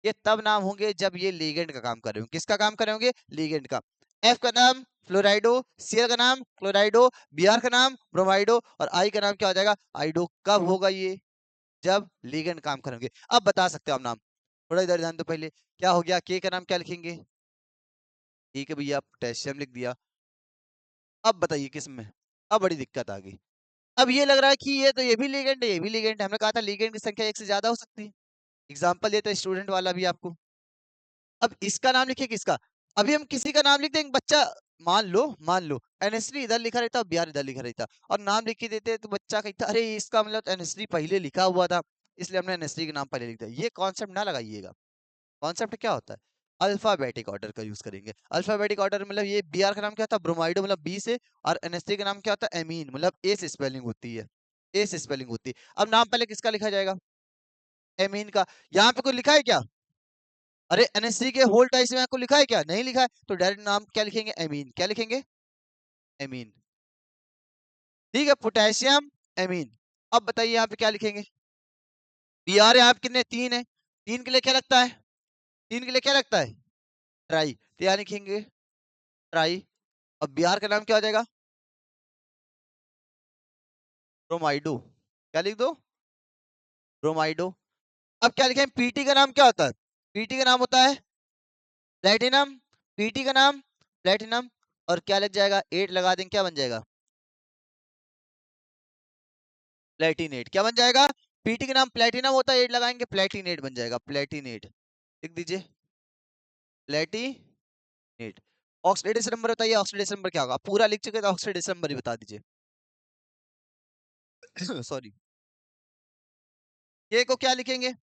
ये तब नाम होंगे जब ये लिगेंड का काम कर रहे होंगे। किसका काम कर रहे होंगे? लिगेंड का। F का नाम फ्लोराइडो, Cl का नाम क्लोराइडो, Br का नाम ब्रोमाइडो और I का नाम क्या हो जाएगा? आइडो। कब होगा ये? जब लिगेंड काम करेंगे। अब बता सकते हो आप नाम। थोड़ा इधर ध्यान दो पहले। क्या हो गया? के का नाम क्या लिखेंगे? ठीक है भैया पोटेशियम लिख दिया। अब बताइए किस में? अब बड़ी दिक्कत आ गई। अब ये लग रहा है कि ये तो ये भी लिगेंड है, ये भी लिगेंड है। हमने कहा था लिगेंड की संख्या एक से ज्यादा हो सकती है। एग्जाम्पल देते हैं स्टूडेंट वाला भी आपको। अब इसका नाम लिखिए किसका, अभी हम किसी का नाम लिख देंगे बच्चा, मान लो एनएसडी इधर लिखा रहता, बिहार इधर लिखा रहता, और नाम लिख के देते तो बच्चा कहता अरे इसका मतलब एनएसडी पहले लिखा हुआ था, इसलिए हमने एनएसडी के नाम पहले लिख दिया। ये कॉन्सेप्ट ना लगाइएगा। कॉन्सेप्ट क्या होता है, अल्फाबेटिक ऑर्डर का यूज करेंगे। अल्फाबेटिक ऑर्डर मतलब ये बीआर का नाम क्या था, ब्रोमाइडो मतलब बी से, और एनएसडी का नाम क्या होता है, एमीन मतलब ए से स्पेलिंग होती है, ए से स्पेलिंग होती है। अब नाम पहले किसका लिखा जाएगा, एमीन का। यहाँ पे कोई लिखा है क्या, अरे एनएससी के होल टाइस में आपको लिखा है क्या, नहीं लिखा है, तो डायरेक्ट नाम क्या लिखेंगे, एमीन। क्या लिखेंगे, एमीन। ठीक है, पोटेशियम एमीन। अब बताइए यहाँ पे क्या लिखेंगे, बीआर यहाँ पे कितने, तीन है, तीन के लिए क्या लगता है, तीन के लिए क्या लगता है, ट्राई, तो यहाँ लिखेंगे ट्राई। अब बीआर का नाम क्या हो जाएगा, ब्रोमाइडो। क्या लिख दो, ब्रोमाइडो। अब क्या लिखें, पीटी का नाम क्या होता है, पीटी का नाम होता है प्लेटिनम, पीटी का नाम प्लेटिनम। और क्या लग जाएगा, 8 लगा देंगे, क्या बन जाएगा, प्लेटिनेट। क्या बन जाएगा, पीटी के नाम प्लेटिनम होता है, 8 लगाएंगे प्लेटिनेट बन जाएगा, प्लेटिनेट। लिख दीजिए प्लेटिनेट। ऑक्सीडेशन नंबर बताइए, ऑक्सीडेशन नंबर क्या होगा, पूरा लिख चुके तो ऑक्सीडेशन नंबर ही बता दीजिए। सॉरी, के को क्या लिखेंगे,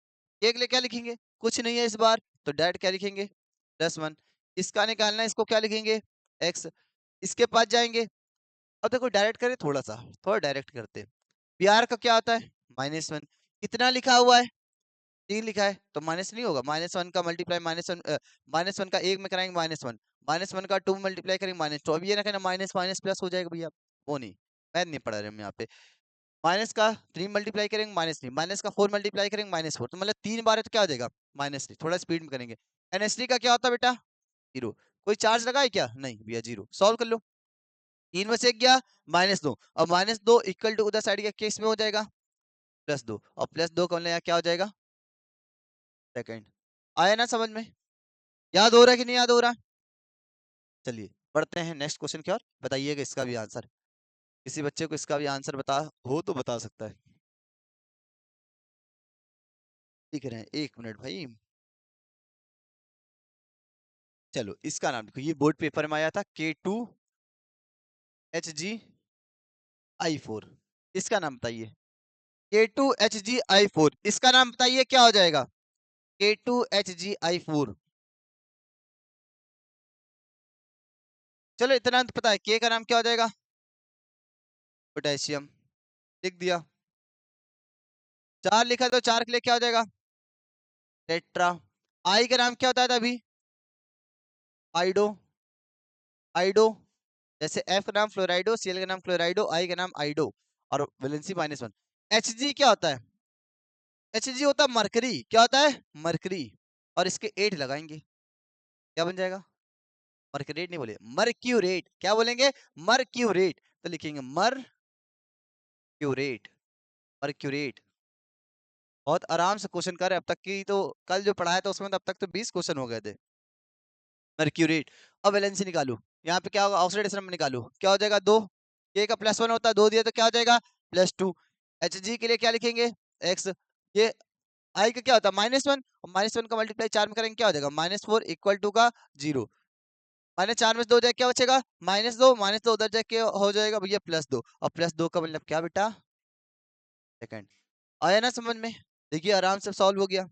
के के लिए क्या लिखेंगे, कुछ नहीं है इस बार, तो डायरेक्ट क्या लिखेंगे, +1। इसका निकालना है, इसको क्या लिखेंगे, x। इसके पास जाएंगे, अब देखो डायरेक्ट करें, थोड़ा सा थोड़ा डायरेक्ट करते हैं। प्यार का क्या आता है, -1। कितना लिखा हुआ है, 3 लिखा है, तो माइनस नहीं होगा, -1 का मल्टीप्लाई -1, -1 का एक में कराएंगे -1, -1 का 2 मल्टीप्लाई करेंगे -2। अब ये ना कहना माइनस माइनस प्लस हो जाएगा भैया, वो नहीं, मैथ नहीं पढ़ा रहे हम यहाँ पे। माइनस का 3 मल्टीप्लाई करेंगे -3, माइनस का 4 मल्टीप्लाई करेंगे -4, तो मतलब 3 बार है तो क्या हो जाएगा, -3। थोड़ा स्पीड में करेंगे। NH3 का क्या होता है बेटा, 0। कोई चार्ज लगा है क्या, नहीं भैया 0। सॉल्व कर लो, 3 में से एक गया, -2, और -2 इक्वल टू उधर साइड का केस में हो जाएगा +2, और +2 का मतलब क्या हो जाएगा, सेकंड। आया ना समझ में, याद हो रहा है कि नहीं याद हो रहा, चलिए पढ़ते हैं नेक्स्ट क्वेश्चन की ओर। बताइएगा इसका भी आंसर, किसी बच्चे को इसका भी आंसर बता हो तो बता सकता है। लिख रहे हैं, 1 मिनट भाई। चलो इसका नाम देखो, ये बोर्ड पेपर में आया था, K2HgI4। इसका नाम बताइए, K2HgI4, इसका नाम बताइए क्या हो जाएगा, K2HgI4। चलो इतना तो पता है, K का नाम क्या हो जाएगा, पोटेशियम। लिख दिया, 4 लिखा तो 4 के लिए क्या हो जाएगा, टेट्रा। I का नाम क्या होता है अभी, आइडो, आइडो। जैसे F का नाम फ्लोराइडो, Cl का नाम क्लोराइडो, I का नाम आइडो, और वैलेंसी -1। Hg क्या होता है, Hg होता है मरकरी। क्या होता है, मरकरी। और इसके 8 लगाएंगे, क्या बन जाएगा, मर्क्यूरेट नहीं बोले, मर्क्यूरेट। क्या बोलेंगे, मर्क्यूरेट। तो लिखेंगे मर्क्यूरेट, मर्क्यूरेट। बहुत आराम से क्वेश्चन कर रहे हैं अब तक की, तो कल जो पढ़ाया था उसमें तो अब तक तो 20 क्वेश्चन हो गए थे। मर्क्यूरेट। अब वैलेंसी निकालू, यहाँ पे क्या होगा, ऑक्सीडेशन नंबर निकालू, क्या हो जाएगा 2। के का +1 होता है, 2 दिया तो क्या हो जाएगा, +2। Hg के लिए क्या लिखेंगे, x। ये I का क्या होता है, -1, और -1 का मल्टीप्लाई 4 में करेंगे क्या हो जाएगा, -4 इक्वल टू का 0। -4 में से 2 जाए क्या बचेगा, -2, -2 उधर जाके हो जाएगा भैया +2, और +2 का मतलब क्या बेटा, सेकंड। आया ना समझ में, देखिए आराम से सॉल्व हो गया।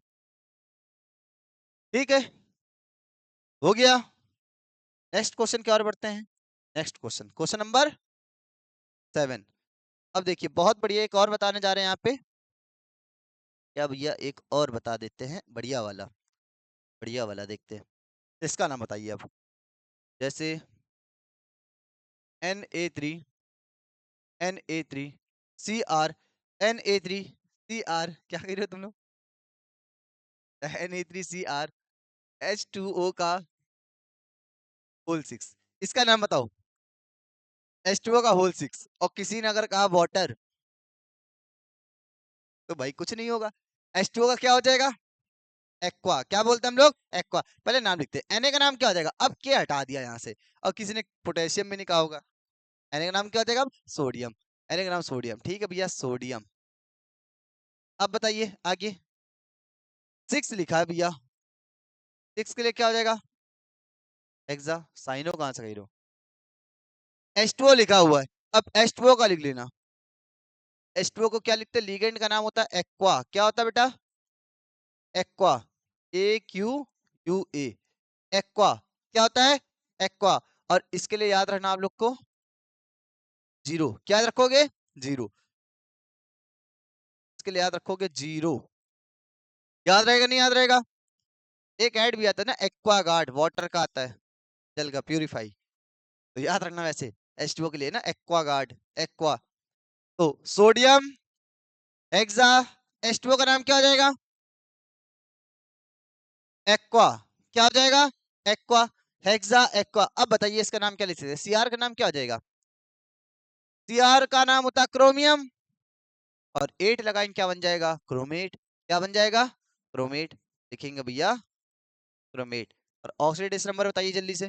ठीक है, हो गया। नेक्स्ट क्वेश्चन की ओर बढ़ते हैं। Next question, question number 7। अब देखिए बहुत बढ़िया, एक और बताने जा रहे हैं यहाँ पे, क्या भैया एक और बता देते हैं, बढ़िया वाला, बढ़िया वाला देखते हैं। इसका नाम बताइए अब, जैसे Na3 Na3 Cr, Na3 Cr, क्या कह रहे हो तुम लोग, Na3Cr H2O का होल 6। इसका नाम बताओ, H2O का होल 6, और किसी ने अगर कहा वाटर, तो भाई कुछ नहीं होगा। H2O का क्या हो जाएगा, एक्वा। क्या बोलते हैं हम लोग, एक्वा। पहले नाम लिखते हैं, Na का नाम क्या हो जाएगा, अब के हटा दिया यहाँ से, और किसी ने पोटेशियम भी नहीं कहा होगा, Na का नाम क्या हो जाएगा अब, सोडियम। Na का नाम सोडियम, ठीक है भैया, सोडियम। अब बताइए आगे, 6 लिखा है भैया, 6 के लिए क्या हो जाएगा? हेक्सा, साइनो कहां से गई? H2O लिखा हुआ है, अब H2O का लिख लेना। H2O को क्या लिखते हैं? लिगेंड का नाम होता है एक्वा। क्या होता है बेटा? Aqua, AQUA, aqua. क्या होता है? एक्वा। और इसके लिए याद रखना आप लोग को जीरो। क्या याद रखोगे? जीरो। इसके लिए याद रखोगे जीरो। याद रहेगा नहीं याद रहेगा? एक ऐड भी आता है ना, एक्वा गार्ड, वाटर का आता है, जल का प्यूरिफाई, तो याद रखना वैसे H2O के लिए ना, एक्वा गार्ड, एक्वा। तो सोडियम हेक्सा, H2O का नाम क्या हो जाएगा? एक्वा। क्या हो जाएगा? Aqua, hexa aqua. अब बताइए इसका नाम क्या लिख सकते हैं? Cr का नाम क्या हो जाएगा? Cr का नाम होता है क्रोमियम, और 8 लगाएंगे क्या बन जाएगा? क्रोमेट। क्या बन जाएगा? क्रोमेट। लिखेंगे भैया क्रोमेट। और ऑक्सीडेशन नंबर बताइए जल्दी से।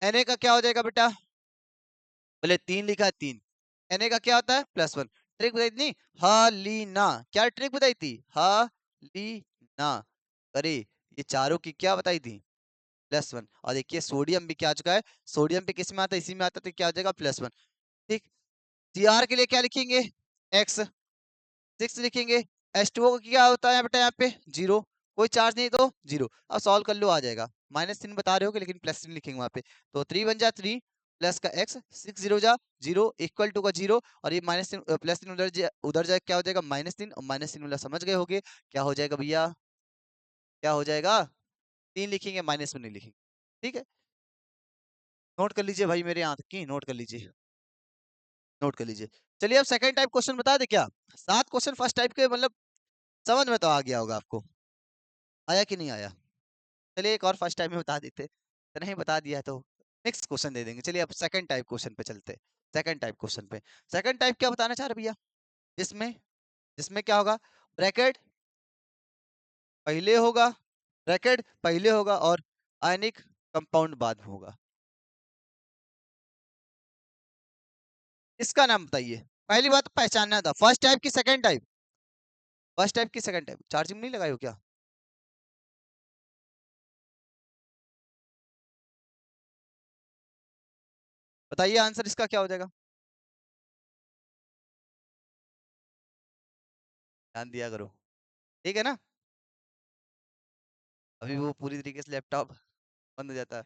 Na का क्या हो जाएगा बेटा? बोले 3 लिखा है, 3। Na का क्या होता है? +1। ट्रिक बताई थी नहीं? हालीना। क्या ट्रिक बताई थी? हालीना। अरे ये चारों की क्या बताई थी? +1। और देखिए सोडियम भी क्या आ चुका है? सोडियम पे किस में आता है? इसी में आता है, तो क्या हो जाएगा? +1। ठीक। Cr के लिए क्या लिखेंगे? X, 6 लिखेंगे। H2O का क्या होता है बेटा? यहाँ पे जीरो, कोई चार्ज नहीं तो जीरो। अब सॉल्व कर लो, आ जाएगा। -3 बता रहे हो लेकिन +3 लिखेंगे वहां पे, तो 3 बन जा 3 प्लस का x, 6 जीरो जा जीरो, इक्वल टू का जीरो, और ये -3 +3 उधर जाए क्या हो जाएगा? -3, और -3 वाला समझ गए होगे क्या हो जाएगा भैया? क्या हो जाएगा? 3 लिखेंगे, माइनस में नहीं लिखेंगे। ठीक है, नोट कर लीजिए भाई, मेरे यहाँ तक की नोट कर लीजिए, नोट कर लीजिए। चलिए अब सेकंड टाइप क्वेश्चन बता दे क्या? 7 क्वेश्चन फर्स्ट टाइप के, मतलब समझ में तो आ गया होगा आपको, आया कि नहीं आया? चलिए एक और फर्स्ट टाइप में बता देते, तो नहीं बता दिया तो नेक्स्ट क्वेश्चन दे देंगे। चलिए अब सेकंड टाइप क्वेश्चन पे चलते हैं। सेकंड टाइप क्वेश्चन पे, सेकंड टाइप क्या बताना चाह रहे भैया? इसमें, इसमें क्या होगा? ब्रैकेट पहले होगा, ब्रैकेट पहले होगा, और आयनिक कंपाउंड बाद में होगा। इसका नाम बताइए। पहली बात पहचानना था, फर्स्ट टाइप की सेकंड टाइप, फर्स्ट टाइप की सेकंड टाइप। चार्जिंग नहीं लगाई हो क्या? बताइए आंसर इसका क्या हो जाएगा? ध्यान दिया करो, ठीक है ना? अभी वो पूरी तरीके से लैपटॉप बंद हो जाता है,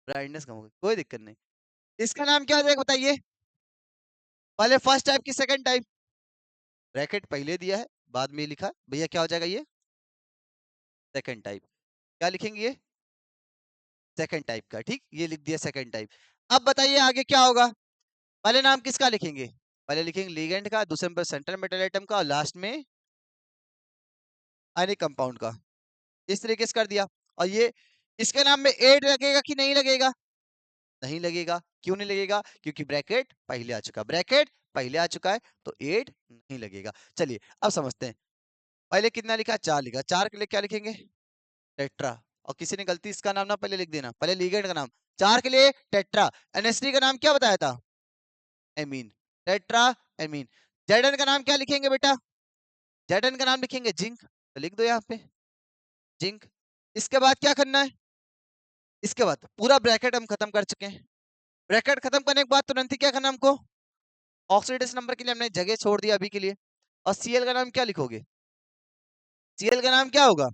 ब्राइटनेस कम हो गई, कोई दिक्कत नहीं। इसका नाम क्या हो जाएगा बताइए? पहले फर्स्ट टाइप की सेकंड टाइप, ब्रैकेट पहले दिया है, बाद में लिखा भैया, क्या हो जाएगा ये? Second type. क्या लिखेंगे ये? सेकंड टाइप का, ठीक, ये लिख दिया सेकंड टाइप। अब बताइए आगे क्या होगा? पहले नाम किसका लिखेंगे? पहले लिखेंगे लिगेंड का, दूसरे नंबर सेंट्रल मेटल एटम का, और लास्ट में आयनिक कंपाउंड का। इस तरीके से कर दिया। और ये इसके नाम में एड लगेगा कि नहीं लगेगा? नहीं लगेगा। क्यों नहीं लगेगा? क्योंकि ब्रैकेट पहले आ चुका, ब्रैकेट पहले आ चुका है, तो एड नहीं लगेगा। चलिए अब समझते हैं। पहले कितना लिखा? 4 लिखा। 4 के लिए क्या लिखेंगे? टेट्रा। और किसी ने गलती इसका नाम ना पहले लिख देना, पहले लिगेंड का नाम। 4 के लिए टेट्रा। NH3 का नाम क्या बताया था? Amine, tetra amine. Zn का नाम क्या लिखेंगे बेटा? Zn का नाम लिखेंगे जिंक, तो लिख दो यहाँ पे जिंक। इसके बाद क्या करना है? इसके बाद पूरा ब्रैकेट हम खत्म कर चुके हैं। ब्रैकेट खत्म करने के बाद तुरंत ही क्या करना हमको? ऑक्सीडेशन नंबर के लिए हमने जगह छोड़ दिया अभी के लिए। और Cl का नाम क्या लिखोगे? Cl का नाम क्या होगा?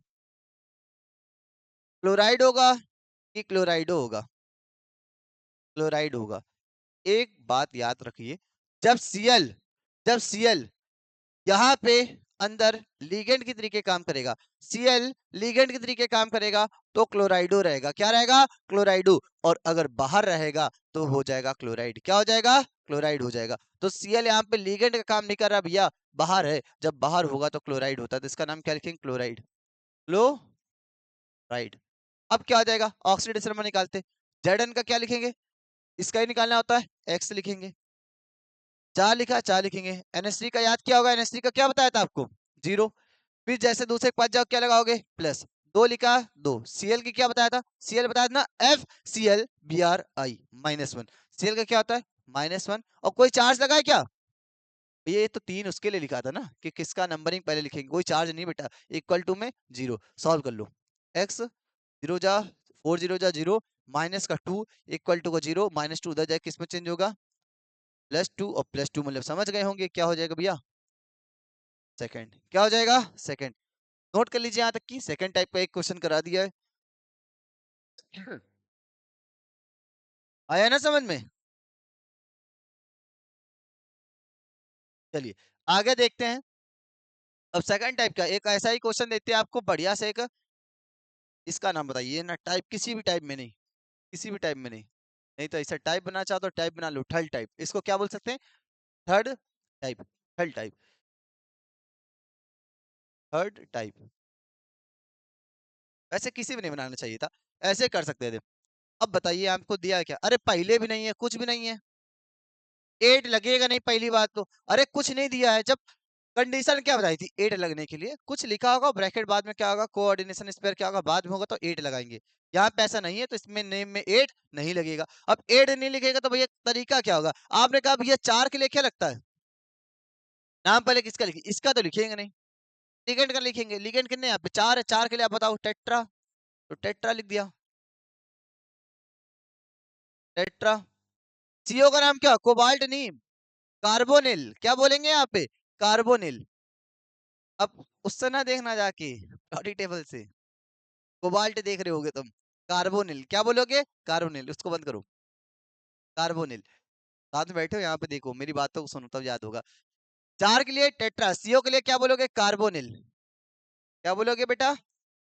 क्लोराइड होगा कि क्लोराइडो होगा? क्लोराइड होगा। एक बात याद रखिए, जब Cl, जब Cl यहाँ पे अंदर लीगेंड की तरीके काम करेगा, Cl लीगेंड की तरीके काम करेगा, तो क्लोराइडो रहेगा। क्या रहेगा? क्लोराइडो। और अगर बाहर रहेगा तो हो जाएगा क्लोराइड। क्या हो जाएगा? क्लोराइड हो जाएगा। तो Cl यहाँ पे लीगेंड का काम नहीं कर रहा भैया, बाहर है, जब बाहर होगा तो क्लोराइड होता है, तो इसका नाम क्या लिखेंगे? Chloride, chloride. अब क्या हो जाएगा? ऑक्सीडेशन नंबर निकालते, Zn का क्या लिखेंगे? इसका ही निकालना होता है, X लिखेंगे। 4 लिखा, 4 लिखेंगे। NH3 का याद किया होगा, NH3 का क्या बताया था आपको? जीरो। फिर जैसे दूसरे के पास जाओ क्या लगाओगे? प्लस। 2 लिखा, 2। Cl की क्या बताया था? Cl बताया था ना, FCl Br I -1। Cl का क्या होता है? -1 और कोई चार्ज लगा है क्या? ये तो 3 उसके लिए लिखा था ना कि किसका नंबरिंग पहले लिखेंगे, कोई चार्ज नहीं बेटा। इक्वल टू में 0 सॉल्व कर लो। x 0 जा 4 0 जा 0 माइनस का 2 इक्वल टू का 0 -2 उधर जाए किस में चेंज होगा +2 और +2 मतलब समझ गए होंगे क्या हो जाएगा भैया सेकंड। क्या हो जाएगा सेकंड। नोट कर लीजिए यहाँ तक कि सेकंड टाइप का एक क्वेश्चन करा दिया है। आया ना समझ में। चलिए आगे देखते हैं। अब सेकंड टाइप का एक ऐसा ही क्वेश्चन देते हैं आपको बढ़िया से एक। इसका नाम बताइए ना टाइप किसी भी टाइप में नहीं, किसी भी टाइप में नहीं। नहीं तो ऐसा टाइप बना चाहो तो टाइप बना लो थर्ड टाइप। इसको क्या बोल सकते हैं third type. Third type third type. वैसे किसी भी नहीं बनाना चाहिए था, ऐसे कर सकते थे। अब बताइए आपको दिया है क्या, अरे पहले भी नहीं है कुछ भी नहीं है। 8 लगेगा नहीं पहली बात तो। अरे कुछ नहीं दिया है जब कंडीशन क्या बताई थी 8 लगने के लिए, कुछ लिखा होगा ब्रैकेट बाद में क्या होगा कोऑर्डिनेशन स्क्वायर क्या होगा बाद में होगा तो 8 लगाएंगे। यहाँ पे ऐसा नहीं है तो इसमें नेम में 8 नहीं लगेगा। अब 8 नहीं लिखेगा तो भैया तरीका क्या होगा। आपने कहा भैया 4 के लिए क्या लगता है नाम पहले किसका लिखिए, इसका तो लिखेंगे नहीं। लिगेंड का लिखेंगे, लिगेंड कितने यहाँ पे 4 है, 4 के लिए आप बताओ टेट्रा, तो टेट्रा लिख दिया टेट्रा। सीओ का नाम क्या कोबाल्ट नहीं कार्बोनिल, क्या बोलेंगे यहाँ पे कार्बोनिल। अब उससे ना देखना जाके पीरियोडिक टेबल से, कोबाल्ट देख रहे होगे तुम। कार्बोनिल क्या बोलोगे कार्बोनिल, उसको बंद करो कार्बोनिल। साथ में बैठे हो यहाँ पे देखो मेरी बातों को सुनो तब याद होगा। 4 के लिए टेट्रा, सीओ के लिए क्या बोलोगे कार्बोनिल, क्या बोलोगे बेटा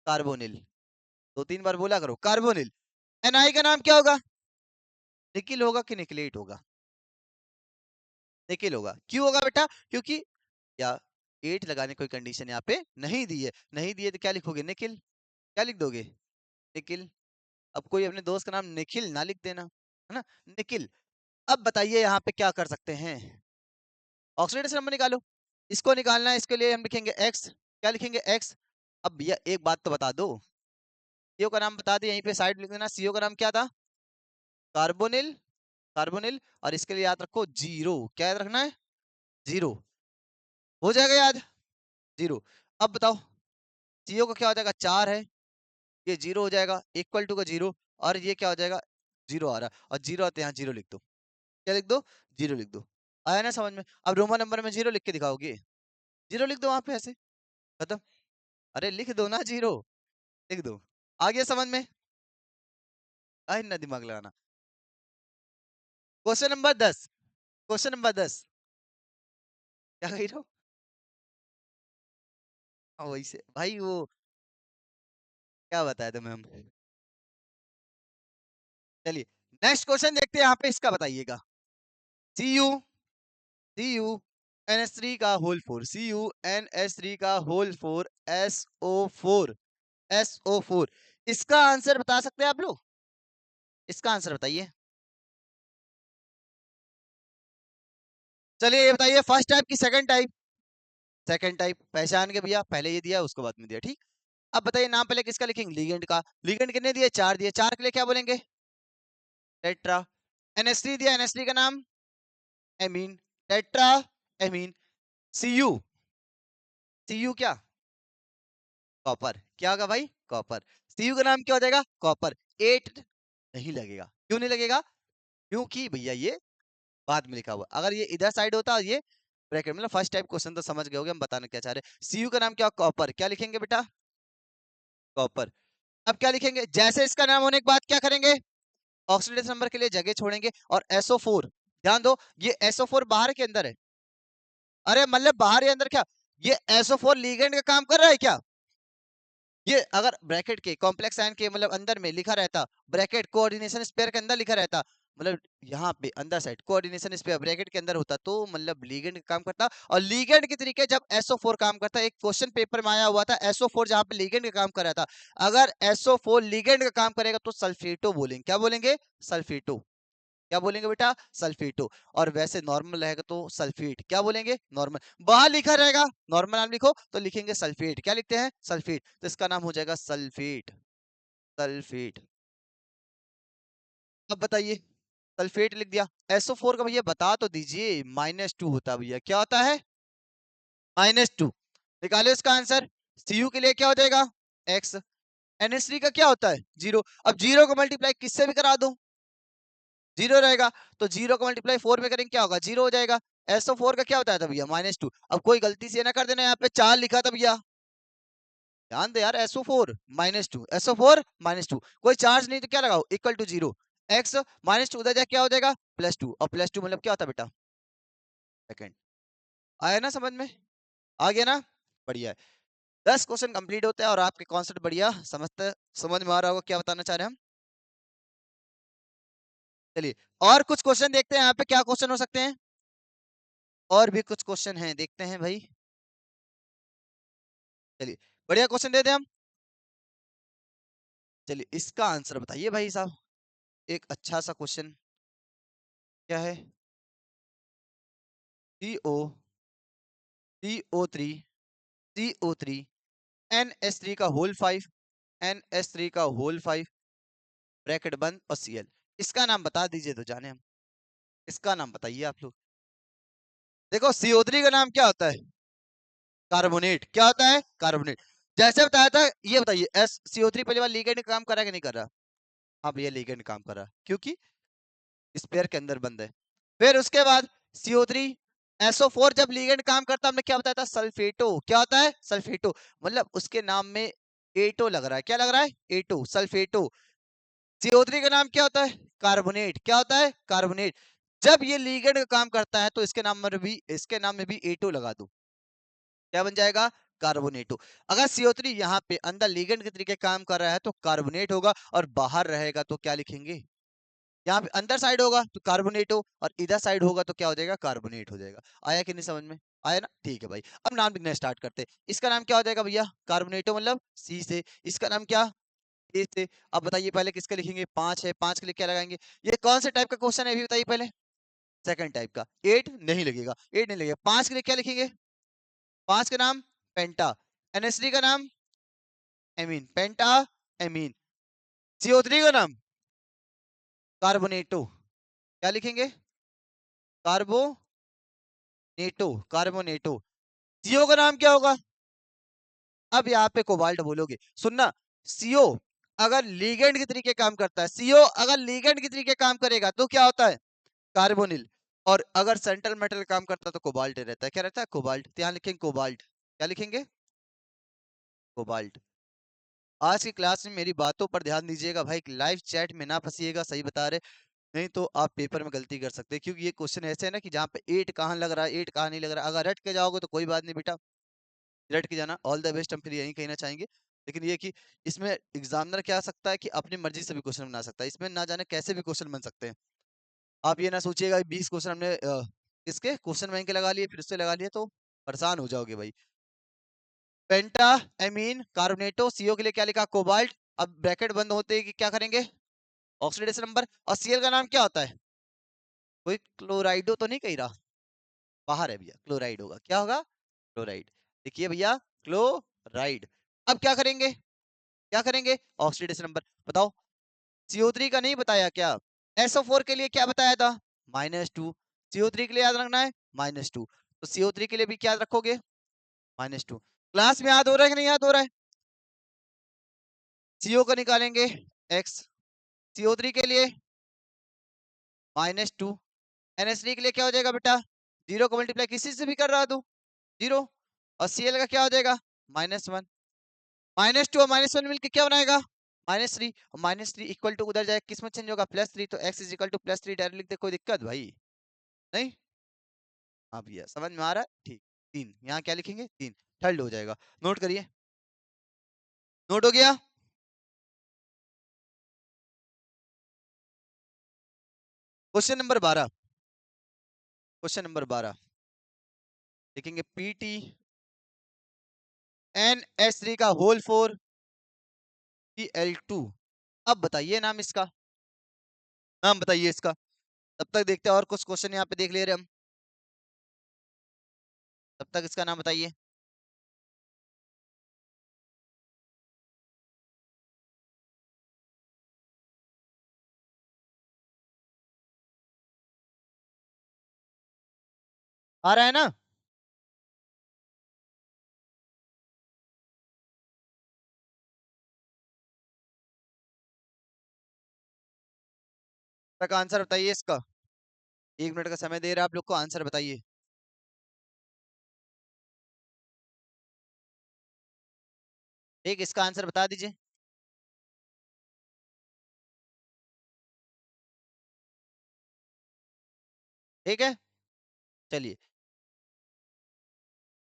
कार्बोनिल। 2-3 बार बोला करो कार्बोनिल। एनआई का नाम क्या होगा निकिल होगा कि निकलेट होगा, निकिल होगा। क्यों होगा बेटा क्योंकि या 8 लगाने कोई कंडीशन यहाँ पे नहीं दी है, नहीं दी है तो क्या लिखोगे निकिल, क्या लिख दोगे निकिल। अब कोई अपने दोस्त का नाम निखिल ना लिख देना है ना निकिल। अब बताइए यहाँ पे क्या कर सकते हैं ऑक्सीडेशन नंबर निकालो। इसको निकालना है इसके लिए हम लिखेंगे एक्स, क्या लिखेंगे एक्स। अब भैया एक बात तो बता दो, सीओ का नाम बता दे यहीं पे साइड लिख देना। सीओ का नाम क्या था कार्बोनिल, कार्बोनिल। और इसके लिए याद रखो जीरो, क्या याद रखना है जीरो। हो जाएगा याद जीरो। अब बताओ सीओ का क्या हो जाएगा 4 है, ये जीरो हो जाएगा इक्वल टू का जीरो। और ये क्या हो जाएगा जीरो आ रहा है और जीरो आते यहाँ जीरो लिख दो, क्या लिख दो जीरो लिख दो। आया ना समझ में। अब रोमन नंबर में जीरो लिख के दिखाओगे, जीरो लिख दो वहां पे ऐसे खत्म। अरे लिख दो ना जीरो, लिख दो। आ गया समझ में। आई ना दिमाग लगाना। क्वेश्चन नंबर 10, क्वेश्चन नंबर 10 क्या कही रहो। हाँ, वही से भाई वो क्या बताया तुम्हें हम। चलिए नेक्स्ट क्वेश्चन देखते हैं यहाँ पे इसका बताइएगा। सी यू, सी यू NH3 का होल 4, सी यू NH3 का होल 4 SO4, SO4। इसका आंसर बता सकते हैं आप लोग, इसका आंसर बताइए। चलिए ये बताइए फर्स्ट टाइप की सेकंड टाइप। सेकंड टाइप पहचान के भैया पहले ये दिया उसको बाद में दिया ठीक। अब बताइए नाम पहले किसका लिखेंगे लिगेंड का। लिगेंड कितने दिए 4 दिए, 4 के लिए क्या बोलेंगे टेट्रा। NH3 दिया NH3 का नाम amine, tetra amine. C U, C U क्या कॉपर, क्या होगा भाई कॉपर। सीयू का नाम क्या हो जाएगा कॉपर। 8 नहीं लगेगा, क्यों नहीं लगेगा क्योंकि भैया ये बाद में लिखा हुआ, अगर ये इधर साइड होता ये ब्रैकेट मतलब फर्स्ट टाइप क्वेश्चन तो समझ गए होगे हम बताना क्या चाह रहे हैं। सीयू का नाम क्या कॉपर, क्या लिखेंगे बेटा कॉपर। अब क्या लिखेंगे जैसे इसका नाम होने के बाद क्या करेंगे ऑक्सीडेशन नंबर के लिए जगह छोड़ेंगे और SO4। ध्यान दो ये SO4 बाहर के अंदर है, अरे मतलब बाहर या अंदर क्या, ये SO4 लीगेंड का काम कर रहा है क्या। ये अगर ब्रैकेट के कॉम्प्लेक्स आयन के मतलब अंदर में लिखा रहता ब्रैकेट कोऑर्डिनेशन स्पेयर के अंदर लिखा रहता मतलब यहाँ पे अंदर साइड कोऑर्डिनेशन स्पेयर ब्रैकेट के अंदर होता तो मतलब लीगेंड का काम करता। और लीगेंड के तरीके जब SO4 काम करता, एक क्वेश्चन पेपर में आया हुआ था SO4 जहाँ पे लीगेंड का काम कर रहा था, अगर SO4 लीगेंड का काम करेगा तो सल्फेटो बोलेंगे, क्या बोलेंगे सल्फेटो, क्या बोलेंगे बेटा सल्फेटो। और वैसे नॉर्मल रहेगा तो सल्फेट, क्या बोलेंगे नॉर्मल। बाहर लिखा रहेगा नॉर्मल नाम लिखो तो लिखेंगे सल्फेट, क्या लिखते हैं सल्फेट, तो इसका नाम हो जाएगा सल्फेट, सल्फेट। अब बताइए सल्फेट लिख दिया। SO4 का भैया बता तो दीजिए, -2 होता है भैया, क्या होता है? -2। निकालो इसका आंसर। Cu के लिए क्या हो जाएगा? X। NH3 का क्या होता है? 0। अब 0 को मल्टीप्लाई किससे भी करा दो, 0 रहेगा। तो 0 को मल्टीप्लाई 4 में करेंगे क्या होगा? 0 हो जाएगा। SO4 का क्या बताया था भैया? -2। अब कोई गलती से ना कर देना, यहाँ पे 4 लिखा था भैया, ध्यान दे यार। SO4 -2, SO4 -2, कोई चार्ज नहीं तो क्या लगाओ? Equal to 0। X -2 उधर जाए क्या हो जाएगा? +2। और +2 मतलब क्या होता है बेटा? सेकंड। आया ना समझ में? आ गया ना? बढ़िया है। 10 क्वेश्चन कंप्लीट होते हैं और आपके कॉन्सेप्ट बढ़िया समझते, समझ में आ रहा होगा क्या बताना चाह रहे हैं हम। चलिए और कुछ क्वेश्चन देखते हैं, यहाँ पे क्या क्वेश्चन हो सकते हैं। और भी कुछ क्वेश्चन हैं, देखते हैं भाई। चलिए बढ़िया क्वेश्चन दे दें हम। चलिए इसका आंसर बताइए भाई साहब, एक अच्छा सा क्वेश्चन। क्या है? CO, CO3, CO3, NH3 का होल 5, NH3 का होल 5, ब्रैकेट बंद और Cl। इसका नाम बता दीजिए तो जाने हम। इसका नाम बताइए आप लोग। देखो CO3 का नाम क्या होता है? कार्बोनेट। क्या होता है? कार्बोनेट। जैसे बताया था, ये बताइए SCO3 पहली बार लिगेंड काम कर रहा है कि नहीं कर रहा? हाँ भैया लिगेंड काम कर रहा है, क्योंकि स्पेयर के अंदर बंद है। फिर उसके बाद CO3, SO4 जब लिगेंड काम करता है, हमने क्या बताया था? सल्फेटो। क्या होता है? सल्फेटो। मतलब उसके नाम में एटो लग रहा है। क्या लग रहा है? एटो, सल्फेटो। CO3 का नाम क्या होता है? कार्बोनेट। क्या होता है? कार्बोनेट। जब ये लिगेंड का काम करता है तो इसके नाम में भी एटो लगा दो, क्या बन जाएगा? कार्बोनेटो। अगर CO3 यहाँ पे अंदर लिगेंड के तरीके काम कर रहा है तो कार्बोनेट होगा, और बाहर रहेगा तो क्या लिखेंगे? यहाँ पे अंदर साइड होगा तो कार्बोनेटो, और इधर साइड होगा तो क्या हो जाएगा? कार्बोनेट हो जाएगा। आया कि नहीं समझ में? आया ना? ठीक है भाई। अब नाम लिखना स्टार्ट करते हैं। इसका नाम क्या हो जाएगा भैया? कार्बोनेटो, मतलब C से। इसका नाम क्या? A से। अब बताइए पहले किसका लिखेंगे? 5 है, 5 के लिए क्या लगाएंगे? ये कौन से टाइप का क्वेश्चन है अभी बताइए पहले? सेकंड टाइप का। 8 नहीं लगेगा, 8 नहीं लगेगा। 5 के लिए क्या लिखेंगे? 5 का नाम पेंटा। NH3 का नाम एमीन, पेंटा एमीन। CO3 का नाम कार्बोनेटो। क्या लिखेंगे? कार्बोनेटो, कार्बोनेटो। CO का नाम क्या होगा? अब यहाँ पे कोबाल्ट बोलोगे, सुनना। CO अगर लीगेंड के तरीके काम करता है, CO अगर लीगेंड के तरीके काम करेगा तो क्या होता है? कार्बोनिल। और अगर सेंट्रल मेटल काम करता है तो कोबाल्ट रहता है। क्या रहता है? कोबाल्ट। तो यहाँ लिखेंगे कोबाल्ट। क्या लिखेंगे? कोबाल्ट। आज की क्लास में मेरी बातों पर ध्यान दीजिएगा भाई, लाइव चैट में ना फंसिएगा, सही बता रहे, नहीं तो आप पेपर में गलती कर सकते हैं। क्योंकि ये क्वेश्चन ऐसे है ना कि जहाँ पे 8 कहाँ लग रहा है, 8 कहाँ नहीं लग रहा है। अगर रट के जाओगे तो कोई बात नहीं बेटा, रट के जाना, ऑल द बेस्ट, हम फिर यही कहना चाहेंगे। लेकिन ये कि इसमें एग्जामिनर क्या सकता है कि अपनी मर्जी से भी क्वेश्चन बना सकता है, इसमें ना जाने कैसे भी क्वेश्चन बन सकते हैं। आप ये ना सोचिएगा 20 क्वेश्चन हमने इसके क्वेश्चन बैंक के लगा लिए फिर उससे लगा लिए, तो परेशान हो जाओगे भाई। पेंटा एमीन कार्बोनेटो, सीओ के लिए क्या लिखा? कोबाल्ट। अब ब्रैकेट बंद होते ही क्या करेंगे? Oxidation number. और Cl का नाम क्या होता है? कोई क्लोराइडो तो नहीं कह रहा? बाहर है भैया, क्लोराइड होगा। क्या होगा? क्लोराइड। देखिए भैया, क्लोराइड। अब क्या करेंगे? क्या करेंगे? ऑक्सीडेशन नंबर बताओ। CO3 का नहीं बताया क्या? SO4 के लिए क्या बताया था? -2। CO3 के लिए याद रखना है -2, तो CO3 के लिए भी क्या रखोगे? -2। क्लास में याद हो रहा है कि नहीं याद हो रहा है? CO का निकालेंगे X, CO3 के लिए -2, NH3 के लिए क्या हो जाएगा बेटा? 0 को मल्टीप्लाई किसी से भी कर रहा दो, 0। और Cl का क्या हो जाएगा? -1। -2 और -1 मिलके क्या बनाएगा? -3। और -3 इक्वल टू उधर जाए किस में चेंज होगा? +3। तो x is equal to +3 direct लिख दे, कोई दिक्कत भाई? नहीं? हाँ भैया समझ में आ रहा है, ठीक। 3 यहाँ क्या लिखेंगे? 3 थर्ड हो जाएगा। नोट करिए, नोट हो गया। क्वेश्चन नंबर 12, क्वेश्चन नंबर 12 लिखेंगे PT NH3 का होल 4 Cl2। अब बताइए नाम इसका, नाम बताइए इसका। तब तक देखते हैं और कुछ क्वेश्चन यहाँ पे देख ले रहे हम, तब तक इसका नाम बताइए। आ रहा है ना? तक आंसर बताइए इसका। 1 मिनट का समय दे रहा है आप लोग को, आंसर बताइए। ठीक, इसका आंसर बता दीजिए। ठीक है, चलिए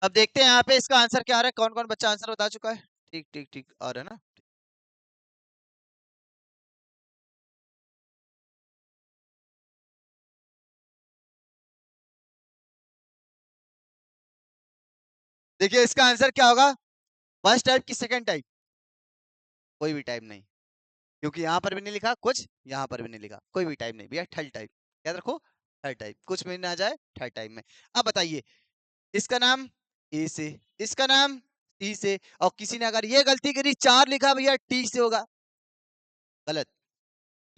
अब देखते हैं यहाँ पे इसका आंसर क्या आ रहा है, कौन कौन बच्चा आंसर बता चुका है। ठीक ठीक ठीक आ रहा है ना? देखिए इसका आंसर क्या होगा। फर्स्ट टाइप की सेकंड टाइप? कोई भी टाइप नहीं, क्योंकि यहाँ पर भी नहीं लिखा कुछ, यहाँ पर भी नहीं लिखा, कोई भी टाइप नहीं भैया, थर्ड टाइप याद रखो। थर्ड टाइप, कुछ में ना जाए थर्ड टाइप में। अब बताइए, इसका नाम ए से, इसका नाम टी से, और किसी ने अगर ये गलती करी 4 लिखा भैया टी से होगा, गलत।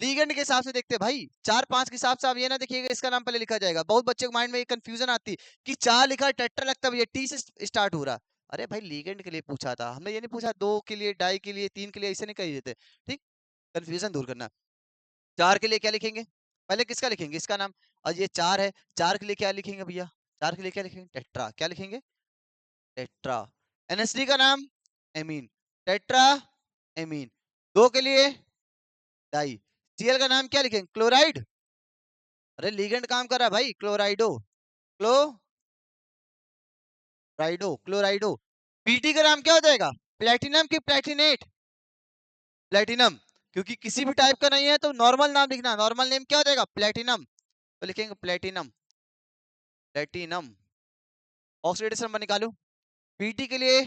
लीगेंड के हिसाब से देखते हैं भाई, 4 5 के हिसाब से आप ये ना देखिएगा इसका नाम पहले लिखा जाएगा। बहुत बच्चे के माइंड में ये कंफ्यूजन आती है कि 4 लिखा टेट्रा लगता है, ये टी से स्टार्ट हो रहा। अरे भाई लीगेंड के लिए पूछा था हमने, ये नहीं पूछा 2 के लिए, डाई के लिए, 3 के लिए, ऐसे नहीं कही देते। ठीक, कंफ्यूजन दूर करना। 4 के लिए क्या लिखेंगे, पहले किसका लिखेंगे इसका नाम, और ये 4 है, 4 के लिए क्या लिखेंगे भैया, 4 के लिए क्या लिखेंगे, टेट्रा, क्या लिखेंगे, टेट्रा। एनएसडी का नाम एमीन, टेट्रा एमीन। 2 के लिए डाई, सीएल का नाम क्या लिखेंगे, क्लोराइड। अरे लीगेंड काम कर रहा है भाई, क्लोराइडो, क्लोराइडो। पीटी का नाम क्या हो जाएगा, प्लेटिनम की प्लेटिनेट, प्लेटिनम। क्योंकि किसी भी टाइप का नहीं है तो नॉर्मल नाम लिखना, नॉर्मल नेम क्या हो जाएगा, प्लेटिनम, तो लिखेंगे प्लेटिनम, प्लेटिनम। ऑक्सीडेशन नंबर निकालो। पीटी के लिए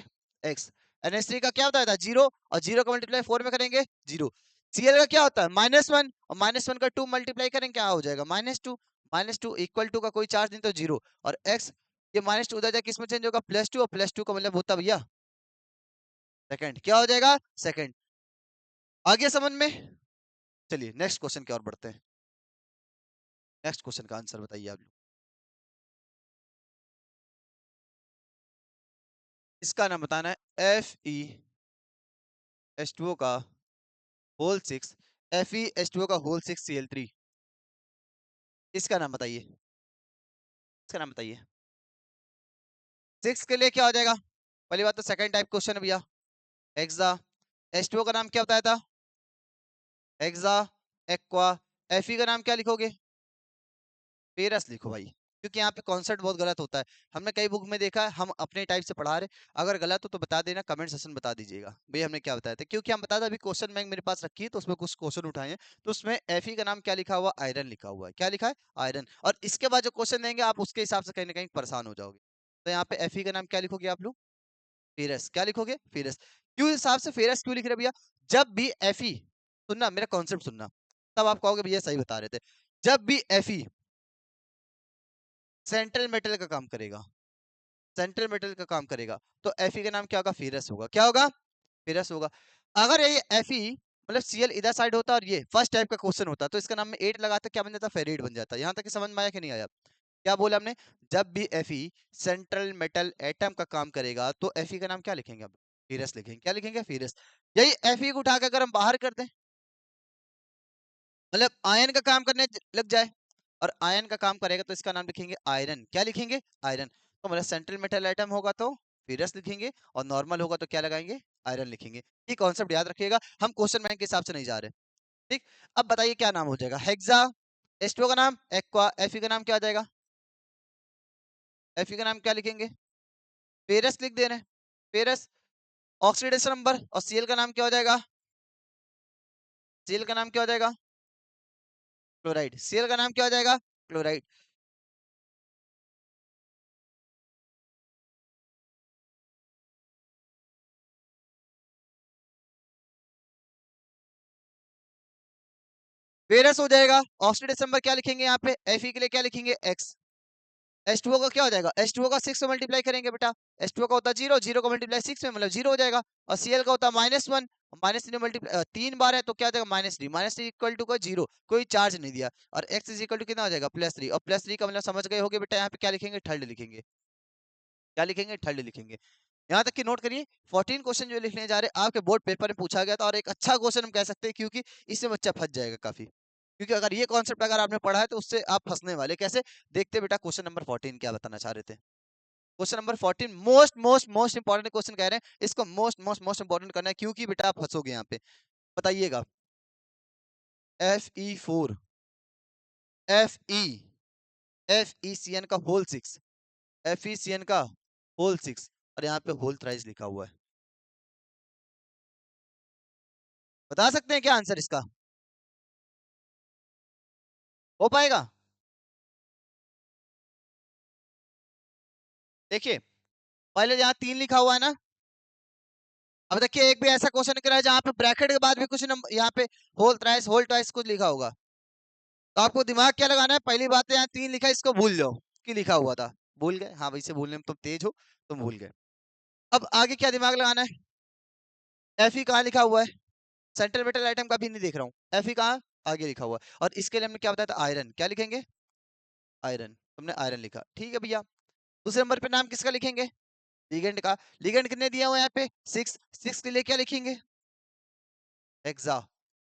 एक्स, एनएस3 का क्या होता है जीरो, और जीरो का मल्टीप्लाई 4 में करेंगे जीरो। सीएल का क्या होता है -1, और -1 का 2 मल्टीप्लाई करेंगे क्या हो जाएगा, -2, -2 इक्वल टू का कोई चार्ज नहीं तो जीरो, और एक्स ये -2 उधर जाके किसमें चेंज होगा, +2, और +2 का मतलब होता भैया सेकंड, क्या हो जाएगा सेकंड। आगे समझ में। चलिए नेक्स्ट क्वेश्चन की ओर बढ़ते हैं। नेक्स्ट क्वेश्चन का आंसर बताइए आप लोग। इसका नाम बताना है, Fe H2O का होल 6, Fe H2O का होल 6Cl3। इसका नाम बताइए, इसका नाम बताइए। 6 के लिए क्या हो जाएगा, पहली बात तो सेकंड टाइप क्वेश्चन है भैया, हेक्सा। H2O का नाम क्या बताया था, हेक्सा एक्वा। Fe का नाम क्या लिखोगे, पेरस लिखो भाई, क्योंकि यहाँ पे कॉन्सेप्ट बहुत गलत होता है। हमने कई बुक में देखा है, हम अपने टाइप से पढ़ा रहे। अगर गलत हो तो बता देना, कमेंट सेक्शन बता दीजिएगा भाई हमने क्या बताया था, क्योंकि हम बता दें अभी क्वेश्चन बैंक मेरे पास रखी है तो उसमें कुछ क्वेश्चन उठाए हैं, तो उसमें Fe का नाम क्या लिखा हुआ, आयरन लिखा हुआ है, क्या लिखा है, आयरन। और इसके बाद जो क्वेश्चन देंगे आप उसके हिसाब से कहीं ना कहीं परेशान हो जाओगे। तो यहाँ पे Fe का नाम क्या लिखोगे आप लोग, फेरस, क्या लिखोगे, फेरस। क्यों हिसाब से फेरस क्यों लिख रहे भैया, जब भी Fe, सुनना मेरा कॉन्सेप्ट सुनना, तब आप कहोगे भैया सही बता रहे थे। जब भी Fe सेंट्रल मेटल का काम करेगा, सेंट्रल मेटल का काम करेगा, तो Fe का नाम क्या होगा, फेरस होगा, क्या होगा, फेरस होगा। अगर ये Fe मतलब Cl इधर साइड होता और ये फर्स्ट टाइप का क्वेश्चन होता तो इसका नाम में 8 लगाता, क्या बन जाता, फेराइड बन जाता। यहाँ तक कि समझ में आया कि नहीं आया, क्या बोला हमने, जब भी Fe सेंट्रल मेटल एटम का काम करेगा तो Fe का नाम क्या लिखेंगे, अब फेरस लिखेंगे, क्या लिखेंगे, फेरस। यही Fe को उठा के अगर हम बाहर कर दें, मतलब आयन का काम करने लग जाए, और आयन का काम करेगा तो इसका नाम लिखेंगे आयरन, क्या लिखेंगे, आयरन। तो मतलब सेंट्रल मेटल एटम होगा तो फेरस लिखेंगे, और नॉर्मल होगा तो क्या लगाएंगे, आयरन लिखेंगे। ये कॉन्सेप्ट याद रखिएगा, हम क्वेश्चन बैंक के हिसाब से नहीं जा रहे। ठीक, अब बताइए क्या नाम हो जाएगा, हेक्सा। H2O का नाम एक्वा, Fe का नाम क्या आ जाएगा, Fe का नाम क्या लिखेंगे, फेरस लिख दे रहे हैं, फेरस। ऑक्सीडेशन नंबर, और Cl का नाम क्या हो जाएगा, Cl का नाम क्या हो जाएगा, क्लोराइड। Cl का नाम क्या हो जाएगा, क्लोराइड। फेरस हो जाएगा। ऑक्सीडेशन नंबर क्या लिखेंगे यहाँ पे, Fe के लिए क्या लिखेंगे, X। H2O का क्या हो जाएगा, H2O का 6 से मल्टीप्लाई करेंगे बेटा, H2O का होता है 0, 0 का मल्टीप्लाई 6 में मतलब 0 हो जाएगा, और Cl का होता है -1, -3 मल्टीप्लाई 3 बार है तो क्या हो जाएगा -3 इक्वल टू कोई 0, कोई चार्ज नहीं दिया, और x इज इक्वल टू कितना हो जाएगा +3, और +3 का मतलब समझ गए होगे बेटा, यहाँ पे क्या लिखेंगे, थर्ड लिखेंगे, क्या लिखेंगे, थर्ड लिखेंगे। यहाँ तक कि नोट करिए 14 क्वेश्चन जो लिखने जा रहे हैं आपके बोर्ड पेपर में पूछा गया था, और एक अच्छा क्वेश्चन हम कह सकते हैं, क्योंकि इससे बच्चा फंस जाएगा काफी, क्योंकि अगर ये कॉन्सेप्ट अगर आपने पढ़ा है तो उससे आप फंसने वाले कैसे। देखते बेटा क्वेश्चन नंबर 14 क्या बताना चाह रहे थे। Question number 14 most most most important question कह रहे हैं, इसको मोस्ट मोस्ट मोस्ट इंपॉर्टेंट करना है, क्योंकि बेटा आप फंसोगे यहाँ पे। बताइएगा, Fe4 FeCN का होल 6, FeCN का होल 6, और यहाँ पे होल थ्राइस लिखा हुआ है। बता सकते हैं क्या आंसर इसका, हो पाएगा? देखिए पहले यहाँ 3 लिखा हुआ है ना, अब देखिए एक भी ऐसा क्वेश्चन करा है जहाँ पे ब्रैकेट के बाद भी कुछ नंबर, यहाँ पे होल ट्राइस कुछ लिखा होगा, तो आपको दिमाग क्या लगाना है, पहली बात है यहाँ 3 लिखा है, इसको भूल जाओ कि लिखा हुआ था, भूल गए, हाँ वैसे भूलने में तुम तेज हो, तुम भूल गए। अब आगे क्या दिमाग लगाना है, Fe कहाँ लिखा हुआ है, सेंट्रल मेटल आइटम का भी नहीं देख रहा हूँ, Fe कहाँ आगे लिखा हुआ है, और इसके लिए हमने क्या बताया था, आयरन, क्या लिखेंगे, आयरन, तुमने आयरन लिखा, ठीक है भैया। दूसरे नंबर पे नाम किसका लिखेंगे, लिगेंड का, लिगेंड कितने दिया हुआ है यहाँ पे 6, 6 के लिए क्या लिखेंगे, हेक्सा,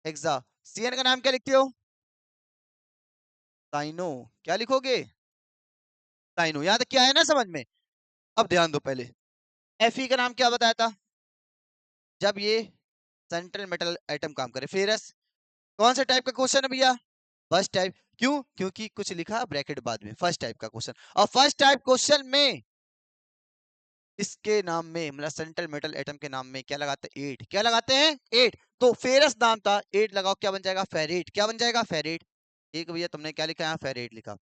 हेक्सा। सीएन का नाम क्या लिखते हो, साइनो, क्या लिखोगे, साइनो, यहाँ तक क्या है ना समझ में। अब ध्यान दो पहले, Fe का नाम क्या बताया था, जब ये सेंट्रल मेटल आइटम काम करे, फेरस, कौन से टाइप का क्वेश्चन है भैया, फर्स्ट टाइप, क्यों, क्योंकि कुछ लिखा ब्रैकेट बाद में, फर्स्ट टाइप का क्वेश्चन, और फर्स्ट टाइप क्वेश्चन में इसके नाम में मतलब सेंट्रल मेटल एटम के नाम में क्या लगाते हैं, 8, क्या लगाते हैं 8, तो फेरस नाम था, 8 लगाओ क्या बन जाएगा, फेरेट, क्या बन जाएगा, फेरेट। ठीक भैया, तुमने क्या लिखा यहाँ, फेरेट लिखा।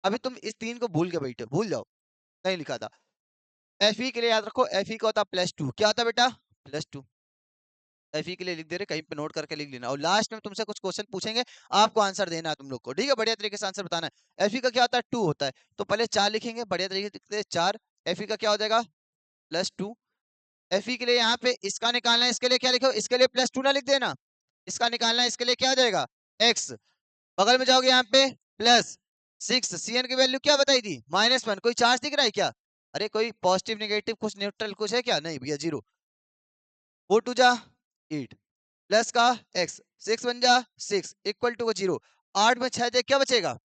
अभी तुम इस 3 को भूल के बैठे, भूल जाओ, नहीं लिखा था। Fe के लिए याद रखो, Fe का होता +2, क्या होता बेटा, +2। Fe के लिए लिख दे रहे, कहीं पे नोट करके लिख लेना, और लास्ट में तुमसे कुछ क्वेश्चन पूछेंगे, आपको आंसर देना है तुम लोग को, ठीक है, बढ़िया तरीके से आंसर बताना है। Fe का क्या होता है, 2 होता है, तो पहले 4 लिखेंगे, बढ़िया तरीके से 4, Fe का क्या हो जाएगा +2। Fe के लिए यहाँ पे इसका निकालना है, इसके लिए क्या लिखो, इसके लिए +2 ना लिख देना, इसका निकालना है, इसके लिए क्या हो जाएगा x, बगल में जाओगे यहाँ पे +6, Cn की वैल्यू क्या बताई थी, -1, कोई चार्ज दिख रहा है क्या, अरे कोई पॉजिटिव नेगेटिव कुछ न्यूट्रल कुछ है क्या, नहीं भैया 0, 4 2 जा 8, प्लस का x, 6 1 जा 6 इक्वल टू 0, 8 में 6 क्या बचेगा,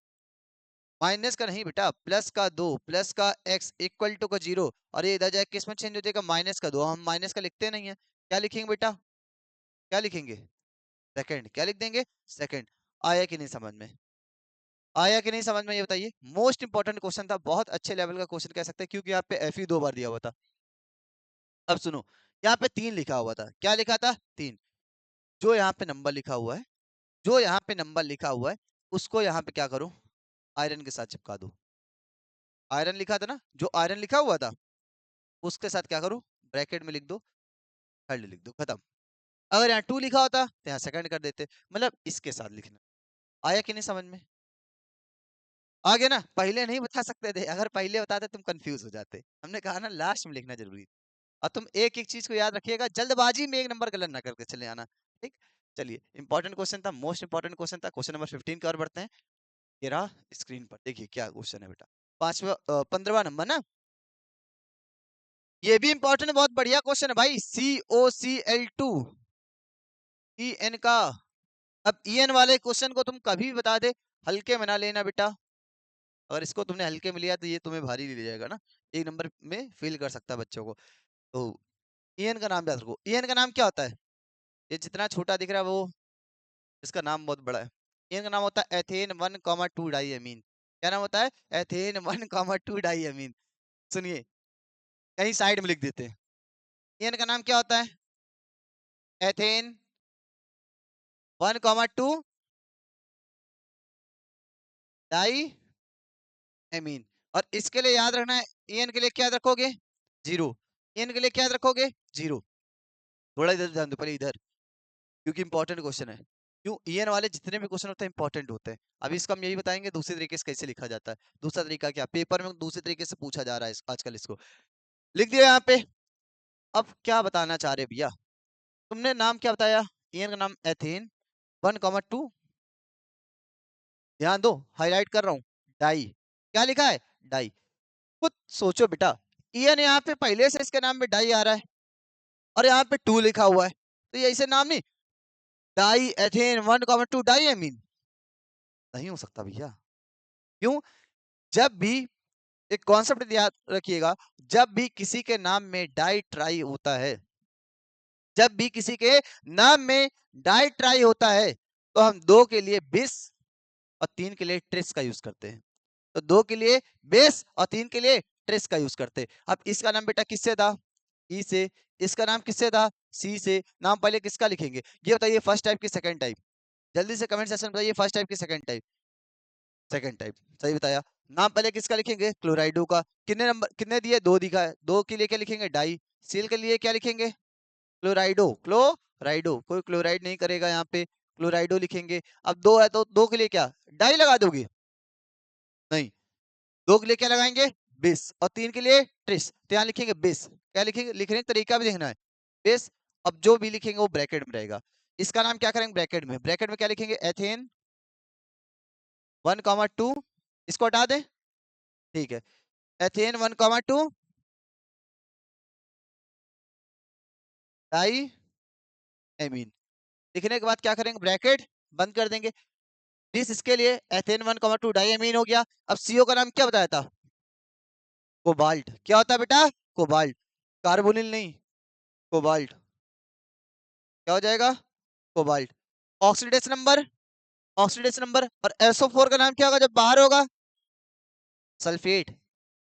माइनस का नहीं बेटा, प्लस का 2 प्लस का x इक्वल टू का 0, और ये इधर जाए किस में चेंज हो जाएगा, -2, हम माइनस का लिखते नहीं है, क्या लिखेंगे बेटा, क्या लिखेंगे, सेकंड, क्या लिख देंगे, सेकंड। आया कि नहीं समझ में, आया कि नहीं समझ में, ये बताइए, मोस्ट इंपॉर्टेंट क्वेश्चन था, बहुत अच्छे लेवल का क्वेश्चन कह सकते हैं, क्योंकि यहाँ पे Fe 2 बार दिया हुआ था। अब सुनो, यहाँ पे 3 लिखा हुआ था, क्या लिखा था, 3, जो यहाँ पे नंबर लिखा हुआ है, जो यहाँ पे नंबर लिखा हुआ है, उसको यहाँ पे क्या करूं, आयरन के साथ चिपका दो, आयरन लिखा था ना, जो आयरन लिखा हुआ था उसके साथ क्या करूं, ब्रैकेट में लिख दो, थर्ड लिख दो, खत्म। अगर यहाँ 2 लिखा होता तो यहाँ सेकंड कर देते, मतलब इसके साथ लिखना। आया कि नहीं समझ में, आ गया ना, पहले नहीं बता सकते थे, अगर पहले बताते तुम कंफ्यूज हो जाते, हमने कहा ना लास्ट में लिखना जरूरी। और तुम एक एक चीज को याद रखिएगा, जल्दबाजी में एक नंबर गलत ना करके चले आना, ठीक। चलिए, इंपॉर्टेंट क्वेश्चन था, मोस्ट इंपॉर्टेंट क्वेश्चन था, क्वेश्चन नंबर 15 की ओर बढ़ते हैं। ये रहा स्क्रीन पर, देखिए क्या क्वेश्चन है बेटा, 15वां नंबर ना, ये भी इंपॉर्टेंट, बहुत बढ़िया क्वेश्चन है भाई, COCl2 EN का। अब EN वाले क्वेश्चन को तुम कभी भी बता दे, हल्के में ना लेना बेटा, अगर इसको तुमने हल्के में लिया तो ये तुम्हें भारी ले जाएगा ना, एक नंबर में फेल कर सकता है बच्चों को। तो EN का नाम याद रखो, EN का नाम क्या होता है, ये जितना छोटा दिख रहा है वो, इसका नाम बहुत बड़ा है। EN का नाम होता है एथेन 1,2 डाई अमीन, क्या नाम होता है, एथेन 1,2 डाई अमीन। सुनिए, कहीं साइड में लिख देते हैं, EN का नाम क्या होता है, एथेन 1,2 डाई एमीन, और इसके लिए याद रखना है, EN के लिए क्या याद रखोगे, 0, EN के लिए क्या याद रखोगे, 0। थोड़ा इधर ध्यान दो पहले, इधर, क्योंकि इंपॉर्टेंट क्वेश्चन है, क्यों EN वाले जितने भी क्वेश्चन होते हैं इंपॉर्टेंट होते हैं। अभी इसको हम यही बताएंगे दूसरे तरीके से कैसे लिखा जाता है, दूसरा तरीका क्या, पेपर में दूसरे तरीके से पूछा जा रहा है आजकल, इसको लिख दिया यहाँ पे। अब क्या बताना चाह रहे भैया, तुमने नाम क्या बताया? ईएन का नाम एथेन 1,2। ध्यान दो, हाईलाइट कर रहा हूँ। डाई, क्या लिखा है? डाई। खुद सोचो बेटा, ईएन यहाँ पे पहले से इसके नाम में डाई आ रहा है और यहाँ पे 2 लिखा हुआ है, तो ये ऐसे नाम नहीं। डाई एथेन 1,2 डाई एमीन नहीं हो सकता भैया। क्यों? जब भी एक कॉन्सेप्ट याद रखिएगा, जब भी किसी के नाम में डाई ट्राई होता है, जब भी किसी के नाम में डाई ट्राई होता है, तो हम 2 के लिए बिस और 3 के लिए ट्रिस का यूज करते हैं। तो 2 के लिए बेस और 3 के लिए ट्रेस का यूज करते। अब इसका नाम बेटा किससे था? ई से। इसका नाम किससे था? सी से। नाम पहले किसका लिखेंगे? ये बताइए, फर्स्ट टाइप की सेकंड टाइप? जल्दी से कमेंट सेक्शन में बताइए, फर्स्ट टाइप की सेकंड टाइप? सेकंड टाइप, सही बताया। नाम पहले किसका लिखेंगे? क्लोराइडो का। कितने नंबर, कितने दिए? 2 दिखा है। 2 के लिए क्या लिखेंगे? डाई। सील के लिए क्या लिखेंगे? क्लोराइडो। क्लोराइडो, कोई क्लोराइड नहीं करेगा यहाँ पे, क्लोराइडो लिखेंगे। अब 2 है तो 2 के लिए क्या डाई लगा दोगे? नहीं, 2 के लिए क्या लगाएंगे? बेस। और 3 के लिए ट्रिस, तो यहाँ लिखेंगे बेस। क्या लिखेंगे? लिखने का तरीका भी देखना है, बेस। अब जो भी लिखेंगे वो ब्रैकेट में रहेगा। इसका नाम क्या करेंगे? ब्रैकेट में। ब्रैकेट में क्या लिखेंगे? एथेन 1,2। इसको हटा दें, ठीक है। Ethane 1,2 di amine. लिखने के बाद क्या करेंगे? ब्रैकेट बंद कर देंगे। दिस इसके लिए एथेन 1,2 डाई एमीन हो गया। अब सीओ का नाम क्या बताया था? कोबाल्ट। क्या होता है बेटा? कोबाल्ट। कार्बोनिल नहीं, कोबाल्ट। क्या हो जाएगा? Cobalt. Oxidation number, oxidation number. और SO4 का नाम क्या होगा जब बाहर होगा? सल्फेट।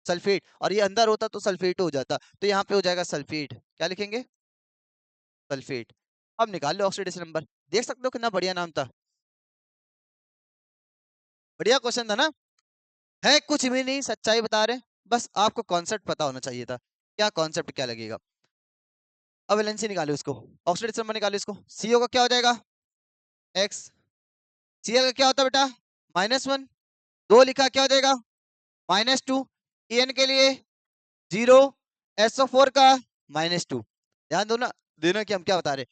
सल्फेट। और ये अंदर होता तो सल्फेट हो जाता, तो यहाँ पे हो जाएगा सल्फेट। क्या लिखेंगे? सल्फेट। अब निकाल लो ऑक्सीडेशन नंबर। देख सकते हो कितना बढ़िया नाम था, बढ़िया क्वेश्चन था ना? है कुछ भी नहीं, सच्चाई बता रहे हैं। बस आपको कॉन्सेप्ट पता होना चाहिए था, क्या कॉन्सेप्ट क्या लगेगा। अब वैलेंसी निकालो इसको, ऑक्सीडेशन नंबर निकालो इसको। सीओ का क्या हो जाएगा? एक्स। सीएल का क्या होता है बेटा? -1। 2 लिखा, क्या हो जाएगा? -2। EN के लिए 0। SO4 का -2। ध्यान दो ना, देना कि हम क्या बता रहे।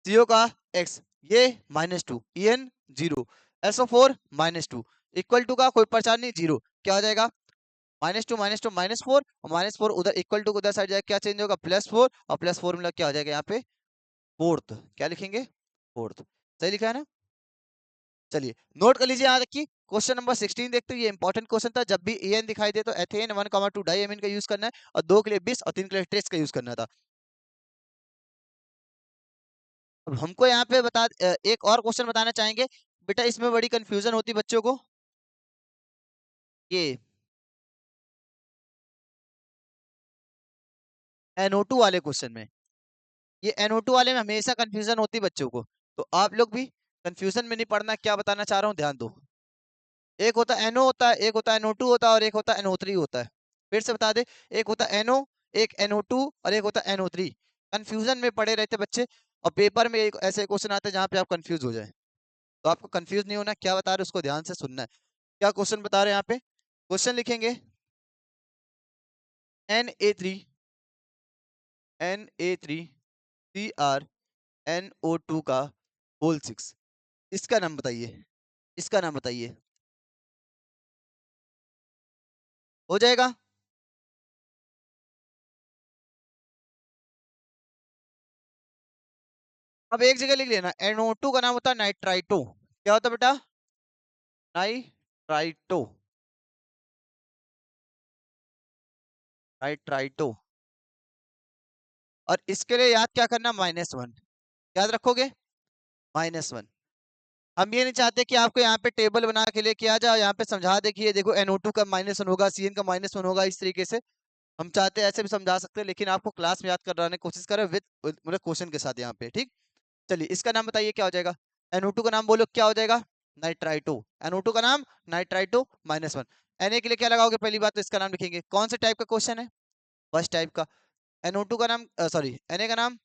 CO का x, ये -2, EN 0, SO4 -2, इक्वल टू का कोई परेशान नहीं, 0। क्या हो जाएगा? -2 -2 -4, और -4 उधर इक्वल टू उधर साइड जाएगा, क्या चेंज होगा? +4, और +4 मतलब क्या हो जाएगा यहाँ पे? फोर्थ। क्या लिखेंगे? फोर्थ। सही लिखा है ना? चलिए नोट कर लीजिए, यहाँ तक की क्वेश्चन नंबर 16 देखते हैं। ये इंपॉर्टेंट क्वेश्चन था। जब भी एन दिखाई दे तो एथेन 1,2 डाइएमीन का यूज करना है, और 2 के लिए बिस और 3 के लिए ट्रेस का यूज करना था। अब हमको यहाँ पे एक और क्वेश्चन बताना चाहेंगे बेटा, इसमें बड़ी कंफ्यूजन होती है बच्चों को। ये NO2 वाले क्वेश्चन में, ये NO2 वाले में हमेशा कंफ्यूजन होती है बच्चों को। तो आप लोग भी कंफ्यूजन में नहीं पड़ना, क्या बताना चाह रहा हूँ ध्यान दो। एक होता है NO होता है, एक होता है NO2 होता है, और एक होता है NO3 होता है। फिर से बता दे, एक होता है NO, एक NO2, और एक होता है NO3। कंफ्यूजन में पड़े रहते बच्चे, और पेपर में एक ऐसे क्वेश्चन आते हैं जहाँ पे आप कंफ्यूज हो जाए। तो आपको कंफ्यूज नहीं होना, क्या बता रहे उसको ध्यान से सुनना है। क्या क्वेश्चन बता रहे हैं यहाँ पे? क्वेश्चन लिखेंगे Na3 Na3 CrNO2 का होल 6। इसका नाम बताइए, इसका नाम बताइए। हो जाएगा? अब एक जगह लिख लेना, NO2 का नाम होता है नाइट्राइटो। क्या होता है बेटा? नाइट्राइटो। नाइट्राइटो। और इसके लिए याद क्या करना? -1 याद रखोगे, -1। हम ये नहीं चाहते कि आपको यहाँ पे टेबल बना के लेके आ जाओ, यहाँ पे समझा दे कि ये देखो NO2 का -1 होगा, CN का -1 होगा, इस तरीके से। हम चाहते हैं ऐसे भी समझा सकते हैं, लेकिन आपको क्लास में याद कराने की कोशिश करें विद मतलब क्वेश्चन के साथ यहाँ पे, ठीक। चलिए इसका नाम बताइए, क्या हो जाएगा? NO2 का नाम बोलो, क्या हो जाएगा? नाइट्राइटो। NO2 का नाम नाइट्राइटो -1। Na के लिए क्या लगाओगे? पहली बात तो इसका नाम लिखेंगे। कौन से टाइप का क्वेश्चन है? फर्स्ट टाइप का। NO2 का नाम सॉरी Na का नाम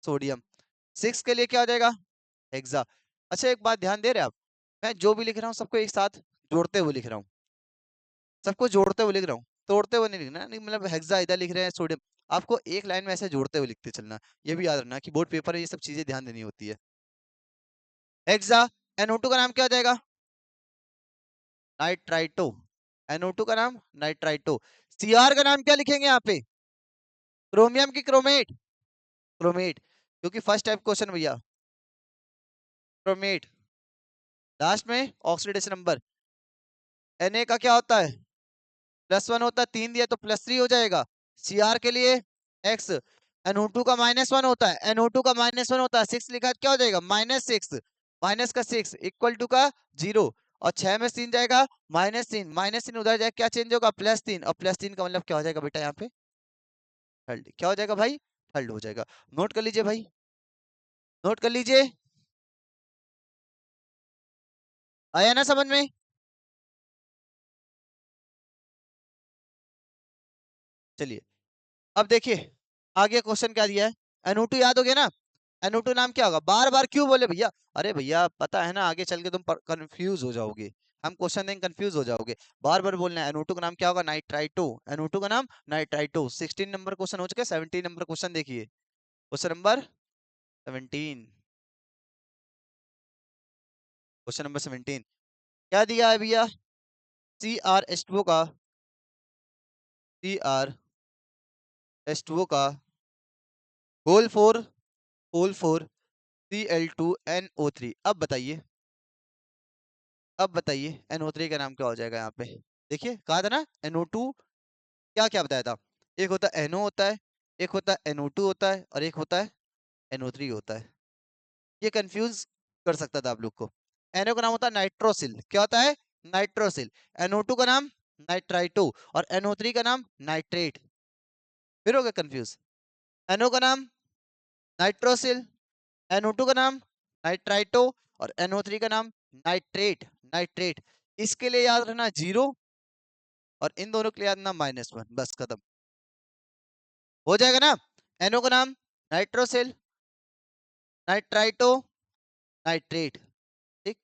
सोडियम। 6 के लिए क्या हो जाएगा? हेक्सा। अच्छा एक बात ध्यान दे रहे आप, मैं जो भी लिख रहा हूँ सबको एक साथ जोड़ते हुए लिख रहा हूँ, सबको जोड़ते हुए लिख रहा हूँ, तोड़ते हुए नहीं लिखना। नहीं मतलब हेक्सा इधर लिख रहे हैं, सोडियम आपको एक लाइन में ऐसे जोड़ते हुए लिखते चलना। ये भी याद रखना कि बोर्ड पेपर में ये सब चीजें ध्यान देनी होती है। हेक्सा, NO2 का नाम क्या हो जाएगा? नाइट्राइटो। NO2 का नाम नाइट्राइटो। Cr का नाम क्या लिखेंगे यहाँ पे? क्रोमियम की क्रोमेट? क्रोमेट, क्योंकि फर्स्ट टाइप क्वेश्चन भैया, क्रोमेट। लास्ट में ऑक्सीडेशन नंबर। Na का क्या होता है? +1 होता है, 3 दिया तो +3 हो जाएगा। Cr के लिए x। NO2 का -1 होता है, NO2 का -1 होता है, 6 लिखा है क्या हो जाएगा? -6, माइनस का 6 इक्वल टू का 0, और 6 में 3 जाएगा -3, -3 उधर जाएगा, क्या चेंज होगा? +3, और +3 का मतलब क्या हो जाएगा बेटा यहाँ पे? थर्ड। क्या हो जाएगा भाई? थर्ड हो जाएगा। नोट कर लीजिए भाई, नोट कर लीजिए। आया ना समझ में? चलिए अब देखिए आगे क्वेश्चन क्या दिया है। NO2 याद हो गया ना? NO2 नाम क्या होगा? बार बार क्यों बोले भैया? अरे भैया पता है ना, आगे चल के तुम कंफ्यूज हो जाओगे, हम क्वेश्चन देंगे कंफ्यूज हो जाओगे। बार बार बोलना है। NO2 का नाम क्या होगा? नाइट्राइटो। NO2 का नाम नाइट्राइटो। 16 नंबर क्वेश्चन हो चुके, 17 नंबर क्वेश्चन देखिए। क्वेश्चन नंबर 17, क्वेश्चन नंबर 17 क्या दिया है भैया? CrH2O का, CrH2O का होल 4 Cl2NO3। अब बताइए NO3 का नाम क्या हो जाएगा यहाँ पे? देखिए कहा था ना NO2 क्या क्या बताया था। एक होता है NO होता है, एक होता है NO2 होता है, और एक होता है NO3 होता है। ये कंफ्यूज कर सकता था आप लोग को। NO का नाम होता है नाइट्रोसिल। क्या होता है? नाइट्रोसिल। NO2 का नाम नाइट्राइटो, और NO3 का नाम नाइट्रेट। फिर हो गया कंफ्यूज। NO का नाम नाइट्रोसिल, NO2 का नाम नाइट्राइटो, और NO3 का नाम नाइट्रेट। नाइट्रेट, इसके लिए याद रखना 0, और इन दोनों के लिए याद रखना -1। बस खत्म हो जाएगा ना। NO का नाम नाइट्रोसिल, नाइट्राइटो, नाइट्रेट। ठीक,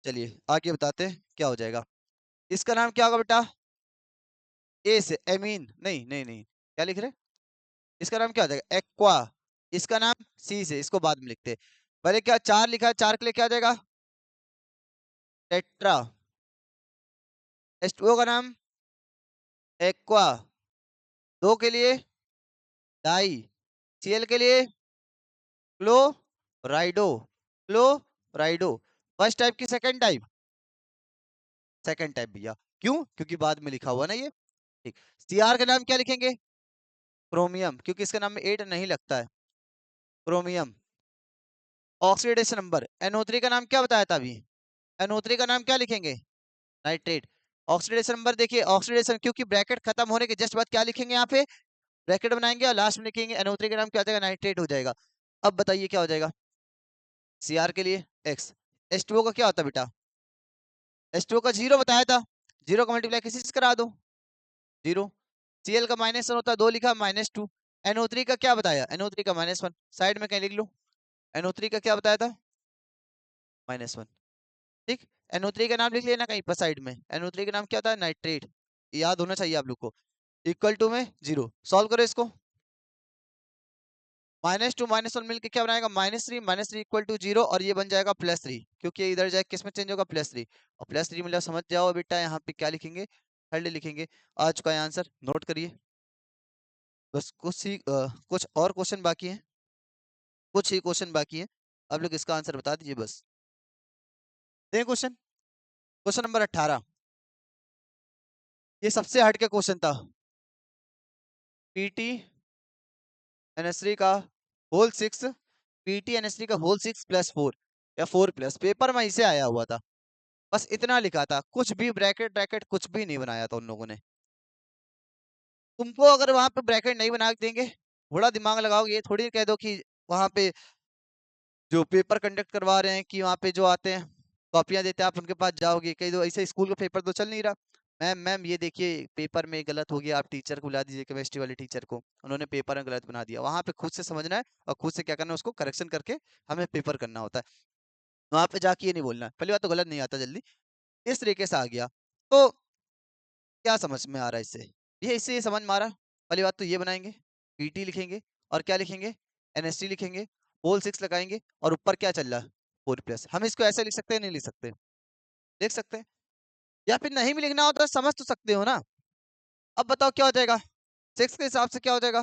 चलिए आगे बताते हैं क्या हो जाएगा। इसका नाम क्या होगा बेटा? ए से एमीन, नहीं नहीं नहीं, क्या लिख रहे हैं? इसका नाम क्या हो जाएगा? एक्वा। इसका नाम सी से, इसको बाद में लिखते हैं। पहले क्या 4 लिखा है, 4 के लिए क्या आ जाएगा? टेट्रा। H2O का नाम एक्वा। 2 के लिए डाई। Cl के लिए क्लोराइडो। क्लोराइडो। फर्स्ट टाइप की सेकंड टाइप? सेकंड टाइप भैया। क्यों? क्योंकि बाद में लिखा हुआ ना ये। ठीक। Cr का नाम क्या लिखेंगे? क्रोमियम, क्योंकि इसके नाम में 8 नहीं लगता है। क्रोमियम। ऑक्सीडेशन नंबर NO3 का नाम क्या बताया था अभी? NO3 का नाम क्या लिखेंगे? नाइट्रेट। ऑक्सीडेशन नंबर देखिए, ऑक्सीडेशन क्योंकि ब्रैकेट खत्म होने के जस्ट बाद क्या लिखेंगे यहाँ पे? ब्रैकेट बनाएंगे और लास्ट में लिखेंगे NO3 का नाम क्या हो जाएगा? नाइट्रेट हो जाएगा। अब बताइए क्या हो जाएगा? Cr के लिए x। H2O का क्या होता है बेटा? H2O का 0 बताया था, 0 का मल्टीप्लाई किसी से करा दो, 0। Cl का -1 होता है, 2 लिखा, -2। NO3 का क्या बताया? NO3 का -1, साइड में कहीं लिख लो। NO3 का क्या बताया था? -1। ठीक। NO3 का नाम लिख लेना कहीं पर साइड में। NO3 का नाम क्या होता है? नाइट्रेट। याद होना चाहिए आप लोग को। इक्वल टू में 0, सॉल्व करो इसको। -2 -1 मिलके क्या बनाएगा? -3, -3 इक्वल टू 0, और ये बन जाएगा +3, क्योंकि ये इधर जाए किस में चेंज होगा? +3। और +3 मतलब समझ जाओ बेटा यहाँ पे क्या लिखेंगे? थर्ड लिखेंगे। आ चुका है आंसर, नोट करिए। बस कुछ और क्वेश्चन बाकी है, कुछ ही क्वेश्चन बाकी है। आप लोग इसका आंसर बता दीजिए बस। दें क्वेश्चन, क्वेश्चन नंबर 18। ये सबसे हट के क्वेश्चन था। पीटी NH3 का होल 6, पीटी NH3 का होल 6 +4, या 4+, पेपर में इसे आया हुआ था। बस इतना लिखा था, कुछ भी ब्रैकेट ब्रैकेट कुछ भी नहीं बनाया था उन लोगों ने। तुमको अगर वहां पे ब्रैकेट नहीं बना के देंगे, थोड़ा दिमाग लगाओगे, ये थोड़ी कह दो कि वहां पे जो पेपर कंडक्ट करवा रहे हैं कि वहां पे जो आते हैं कॉपियां देते हैं, आप उनके पास जाओगे, कहीं दो ऐसे स्कूल का पेपर तो चल नहीं रहा। मैम मैम ये देखिए पेपर में गलत हो गया, आप टीचर को बुला दीजिए, केमिस्ट्री वाले टीचर को, उन्होंने पेपर में गलत बना दिया। वहां पे खुद से समझना है और खुद से क्या करना है, उसको करेक्शन करके हमें पेपर करना होता है। वहां पे जाके ये नहीं बोलना पहली बात तो गलत नहीं आता जल्दी। इस तरीके से आ गया तो क्या समझ में आ रहा है इससे? ये इससे ये समझ में आ रहा है। पहली बात तो ये बनाएंगे, पीटी लिखेंगे और क्या लिखेंगे, एनएसटी लिखेंगे, होल 6 लगाएंगे और ऊपर क्या चल रहा है 4 प्लस। हम इसको ऐसे लिख सकते हैं, नहीं लिख सकते? लिख सकते हैं। या फिर नहीं भी लिखना हो तो समझ तो सकते हो ना। अब बताओ क्या हो जाएगा, 6 के हिसाब से क्या हो जाएगा,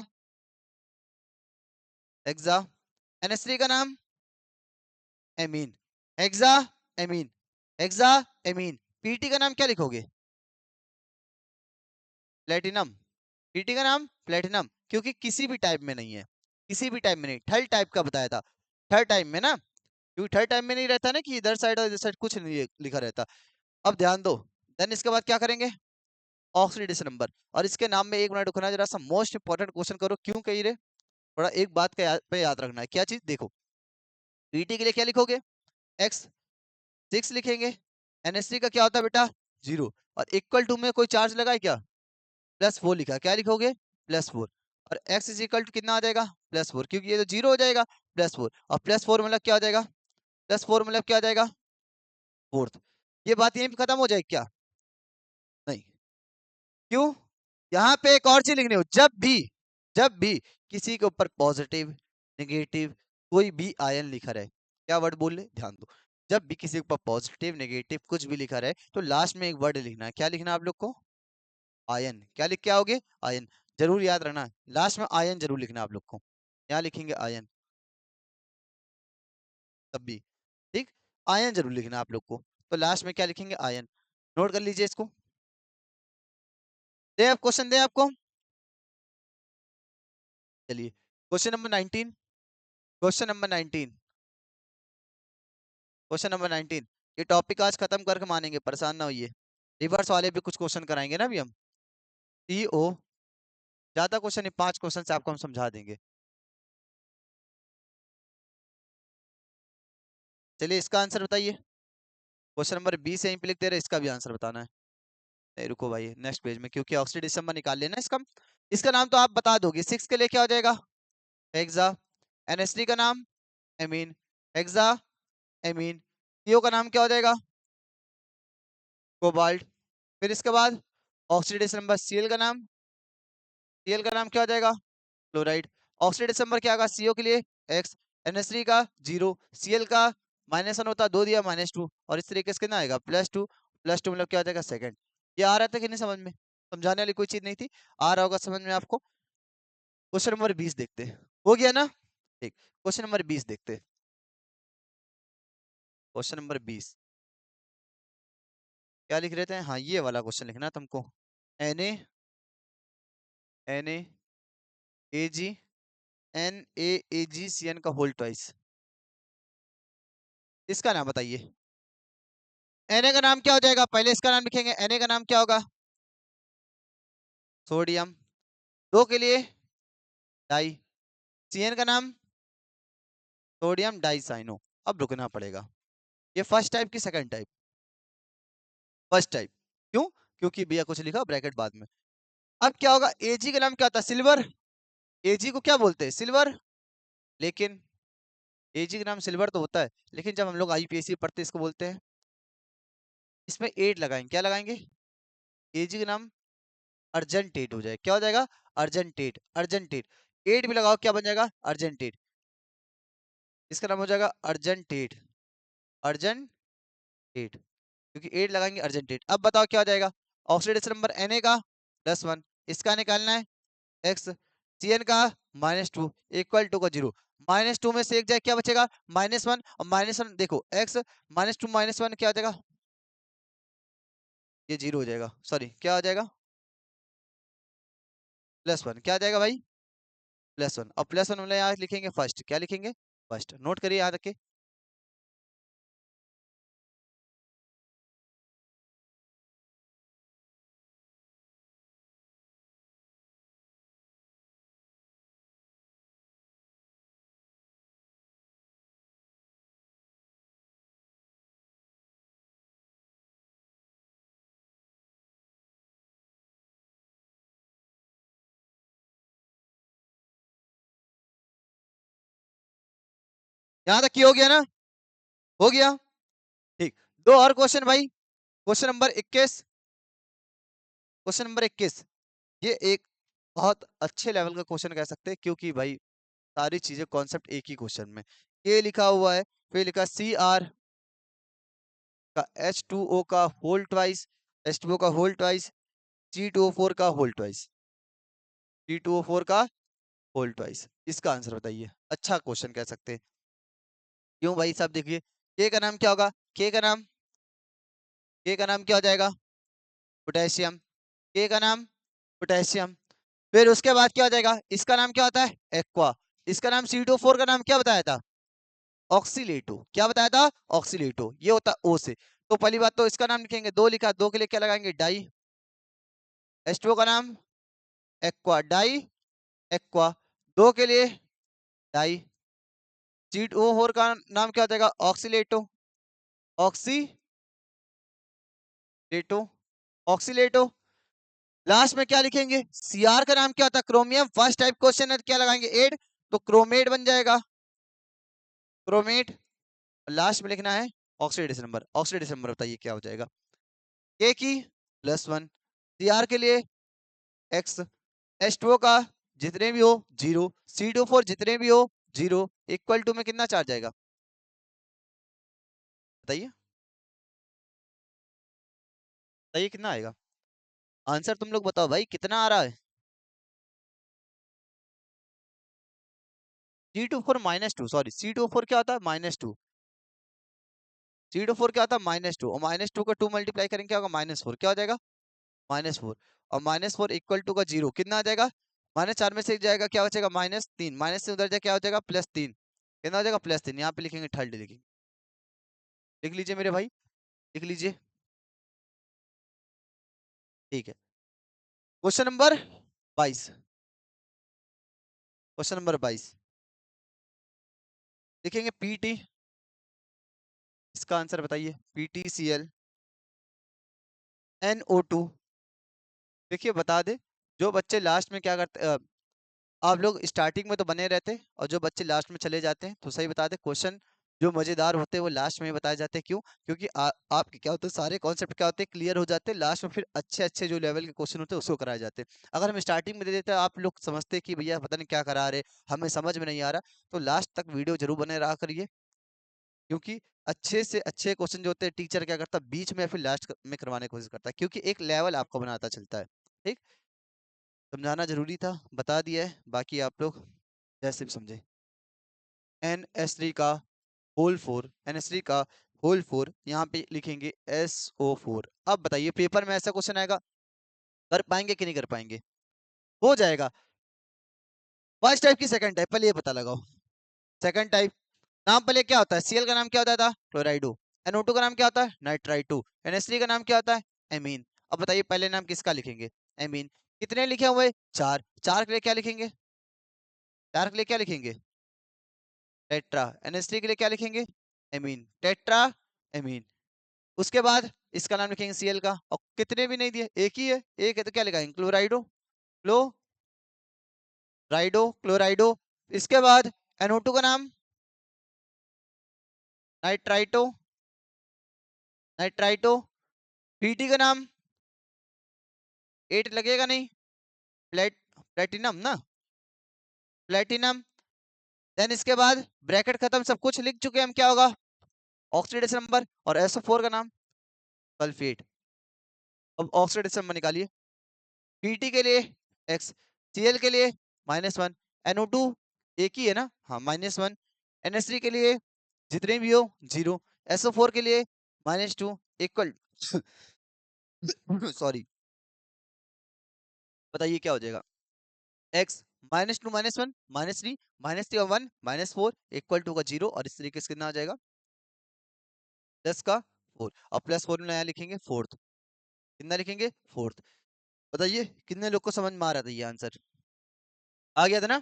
हेक्सा। एनएस3 का नाम amine, hexa amine, hexa amine. PT का नाम क्या लिखोगे, प्लेटिनम। पीटी का नाम प्लेटिनम, क्योंकि किसी भी टाइप में नहीं है, किसी भी टाइप में नहीं, थर्ड टाइप का बताया था, थर्ड टाइप में ना, क्योंकि थर्ड टाइप में नहीं रहता ना कि इधर साइड और इधर साइड कुछ नहीं लिखा रहता। अब ध्यान दो, देन इसके बाद क्या करेंगे, ऑक्सीडेशन नंबर। और इसके नाम में एक मिनट रुकना, जरा सा मोस्ट इंपॉर्टेंट क्वेश्चन करो, क्यों कही रे, थोड़ा एक बात का पे याद रखना है, क्या चीज देखो, पीटी के लिए क्या लिखोगे, एक्स 6 लिखेंगे, एनएससी का क्या होता है बेटा 0, और इक्वल टू में कोई चार्ज लगा है क्या, +4 लिखा है, क्या लिखोगे +4, और x इज इक्वल टू कितना आ जाएगा +4, क्योंकि ये तो 0 हो जाएगा, +4, और +4 मतलब क्या हो जाएगा, +4 मतलब क्या आ जाएगा फोर्थ। ये बात यहीं पे खत्म हो जाएगी क्या, नहीं, क्यों, यहाँ पे एक और चीज लिखनी हो, जब भी किसी के ऊपर पॉजिटिव नेगेटिव कोई भी आयन लिखा रहे, क्या वर्ड बोल ले, ध्यान दो, जब भी किसी के ऊपर पॉजिटिव नेगेटिव कुछ भी लिखा रहे तो लास्ट में एक वर्ड लिखना है, क्या लिखना है आप लोग को, आयन। क्या लिख के आओगे, आयन, जरूर याद रखना, लास्ट में आयन जरूर लिखना है आप लोग को, क्या लिखेंगे आयन, तब भी ठीक, आयन जरूर लिखना है आप लोग को, तो लास्ट में क्या लिखेंगे आयन, नोट कर लीजिए इसको। दे आप क्वेश्चन दे आपको, चलिए question number 19, question number 19, question number 19। ये टॉपिक आज खत्म करके मानेंगे, परेशान ना होइए, रिवर्स वाले भी कुछ क्वेश्चन कराएंगे ना अभी हम, टीओ, ज्यादा क्वेश्चन नहीं, 5 क्वेश्चन से आपको हम समझा देंगे। चलिए इसका आंसर बताइए, क्वेश्चन नंबर 20 यहीं पे लिख दे रहे, इसका भी आंसर बताना है। नहीं रुको भाई, नेक्स्ट पेज में, क्योंकि ऑक्सीडेशन में निकाल लेना इसका, इसका नाम तो आप बता दोगे, 6 के लिए क्या हो जाएगा हेक्सा, एनएसडी का नाम एमीन, हेक्सा एमीन, सीओ का नाम क्या हो जाएगा कोबाल्ट, फिर इसके बाद ऑक्सीडेशन नंबर सीएल का नाम, सीएल का नाम क्या हो जाएगा क्लोराइड, ऑक्सीडेशन नंबर क्या आएगा सीओ के लिए एक्स, एनएस3 का 0, सीएल का -1 होता, 2 दिया -2, और इस तरीके से कितना आएगा +2, +2 मतलब क्या हो जाएगा सेकंड। ये आ रहा था कि नहीं समझ में, समझाने वाली कोई चीज नहीं थी, आ रहा होगा समझ में आपको। क्वेश्चन नंबर 20 देखते हैं, हो गया ना, ठीक, क्वेश्चन नंबर 20 देखते हैं, क्वेश्चन नंबर 20 क्या लिख रहे थे, हाँ ये वाला क्वेश्चन लिखना है तुमको, Na NaAgCN का होल ट्वाइस, इसका नाम बताइए, Na का नाम क्या हो जाएगा, पहले इसका नाम लिखेंगे, Na का नाम क्या होगा सोडियम, 2 के लिए डाई, Cn का नाम सोडियम डाइसाइनो। अब रुकना पड़ेगा, ये फर्स्ट टाइप की सेकंड टाइप, फर्स्ट टाइप, क्यों, क्योंकि भैया कुछ लिखा ब्रैकेट बाद में। अब क्या होगा, Ag का नाम क्या था सिल्वर, Ag को क्या बोलते हैं सिल्वर, लेकिन Ag का नाम सिल्वर तो होता है, लेकिन जब हम लोग आईपीएससी पढ़ते हैं इसको बोलते हैं, इसमें 8 लगाएंगे, क्या लगाएंगे, Ag का नाम अर्जेंटेट हो जाए, क्या हो जाएगा अर्जेंटेट, अर्जेंटेट, 8 भी लगाओ क्या बन जाएगा अर्जेंटेट, इसका नाम हो जाएगा अर्जेंटेट, अर्जेंटेट, क्योंकि 8 लगाएंगे अर्जेंटेट। अब बताओ क्या हो जाएगा, ऑक्सीडेशन नंबर Na का +1, इसका निकालना है x, Cn का -2, इक्वल टू का 0, -2 में से एक जाए क्या बचेगा -1, और -1 देखो x -2 -1 क्या हो जाएगा, ये 0 हो जाएगा, सॉरी क्या हो जाएगा +1, क्या आ जाएगा भाई +1, और +1 मतलब यहाँ लिखेंगे फर्स्ट, क्या लिखेंगे फर्स्ट, नोट करिए यहाँ तक के। यहाँ तक की हो गया ना, हो गया, ठीक, 2 और क्वेश्चन भाई, क्वेश्चन नंबर 21, क्वेश्चन नंबर 21, ये एक बहुत अच्छे लेवल का क्वेश्चन कह सकते हैं, क्योंकि भाई सारी चीजें कॉन्सेप्ट एक ही क्वेश्चन में। ये लिखा हुआ है, फिर लिखा Cr का H2O का होल ट्वाइस, H2O का होल ट्वाइस, C2O4 का होल ट्वाइस, C2O4 का होल ट्वाइस। इसका आंसर बताइए। अच्छा क्वेश्चन कह सकते हैं। क्यों भाई साहब? देखिए के का नाम क्या होगा? के का नाम, के का नाम क्या हो जाएगा? पोटेशियम। के का नाम पोटेशियम। फिर उसके बाद क्या हो जाएगा? इसका नाम क्या होता है? एक्वा। इसका नाम C2O4 का नाम क्या बताया था? ऑक्सीलेटो। क्या बताया था? ऑक्सीलेटो। ये होता O से। तो पहली बात तो इसका नाम लिखेंगे, दो लिखा, दो के लिए क्या लगाएंगे? डाई। H2O का नाम एक्वा, डाई एक्वा। दो के लिए डाई। C2O4 का नाम क्या हो जाएगा? ऑक्सीलेटो, ऑक्सीलेटो, ऑक्सीलेटो। लास्ट में क्या लिखेंगे? Cr का नाम क्या होता है? क्रोमियम। फर्स्ट टाइप क्वेश्चन है, क्या लगाएंगे? एड, तो क्रोमेट बन जाएगा, क्रोमेट। लास्ट में लिखना है ऑक्सीडेशन नंबर। ऑक्सीडेशन नंबर बताइए क्या हो जाएगा? के की +1, Cr के लिए x, H2O का जितने भी हो 0, C2O4 जितने भी हो 0, इक्वल टू में कितना चार्ज आएगा? बताइए, बताइए कितना आएगा? आंसर तुम लोग बताओ भाई, कितना आ रहा है? C2O4 -2, सॉरी C2O4 क्या होता है? -2। C2O4 क्या होता है? -2, और -2 का 2 मल्टीप्लाई करेंगे क्या होगा? -4। क्या हो जाएगा? -4। और -4 इक्वल टू का 0 कितना आ जाएगा? -4 में से एक जाएगा, क्या बचेगा? -3। माइनस से उधर जाए क्या हो जाएगा? +3। कितना हो जाएगा? +3। यहाँ पे लिखेंगे थर्ड, लिखेंगे। लिख लीजिए मेरे भाई, लिख लीजिए। ठीक है। क्वेश्चन नंबर 22, क्वेश्चन नंबर 22 लिखेंगे पीटी। इसका आंसर बताइए। PTCl NO2। देखिए बता दे, जो बच्चे लास्ट में क्या करते, आप लोग स्टार्टिंग में तो बने रहते और जो बच्चे लास्ट में चले जाते हैं, तो सही बता दे, क्वेश्चन जो मजेदार होते हैं वो लास्ट में ही बताए जाते हैं। क्यों? क्योंकि आपके क्या होते हैं, सारे कॉन्सेप्ट क्या होते हैं, क्लियर हो जाते हैं लास्ट में, फिर अच्छे अच्छे जो लेवल के क्वेश्चन होते हैं उसको कराए जाते हैं। अगर हम स्टार्टिंग में दे देते हैं, आप लोग समझते हैं कि भैया पता नहीं क्या करा रहे, हमें समझ में नहीं आ रहा, तो लास्ट तक वीडियो जरूर बने रहा करिए। क्योंकि अच्छे से अच्छे क्वेश्चन जो होते हैं, टीचर क्या करता है, बीच में या फिर लास्ट में करवाने की कोशिश करता है, क्योंकि एक लेवल आपको बनाता चलता है। ठीक, समझाना जरूरी था, बता दिया है, बाकी आप लोग जैसे भी समझे। NH3 का होल 4, NH3 का होल 4, यहाँ पे लिखेंगे SO4। अब बताइए पेपर में ऐसा क्वेश्चन आएगा, कर पाएंगे कि नहीं कर पाएंगे? हो जाएगा। फर्स्ट टाइप की सेकंड टाइप, पहले ये पता लगाओ। सेकंड टाइप, नाम पहले क्या होता है? Cl का नाम क्या होता था? क्लोराइडो। NO2 का नाम क्या होता है? नाइट्राइटो। NH3 का नाम क्या होता है? एमीन। अब बताइए पहले नाम किसका लिखेंगे? एमीन। कितने लिखे हुए? चार। चार के लिए क्या लिखेंगे? चार के लिए क्या लिखेंगे? टेट्रा। NH3 के लिए क्या लिखेंगे? Amine, tetra amine. उसके बाद इसका नाम लिखेंगे Cl का, और कितने भी नहीं दिए, एक ही है, एक है तो क्या लिखाएंगे? क्लोराइडो, क्लोराइडो, क्लोराइडो। इसके बाद NO2 का नाम नाइट्राइटो, नाइट्राइटो। Pt का नाम 8 लगेगा नहीं, प्लेटिनम ना, प्लेटिनम। देन इसके बाद ब्रैकेट खत्म, सब कुछ लिख चुके हैं हम, क्या होगा? Oxidation number. और SO4 का नाम सल्फेट। अब ऑक्सीडेशन नंबर निकालिए। Pt के लिए x, Cl के लिए -1, NO2 एक ही है ना, हाँ -1, NH3 के लिए जितने भी हो 0, SO4 के लिए -2 इक्वल सॉरी, बताइए क्या हो जाएगा? x -2 -1 -3 -3 और 1 -4 इक्वल टू का 0, और इस तरीके से कितना आ जाएगा? 10 का 4, और +4 में नया लिखेंगे फोर्थ। कितना लिखेंगे? फोर्थ। बताइए कितने लोग को समझ में आ रहा था ये आंसर? आ गया था ना?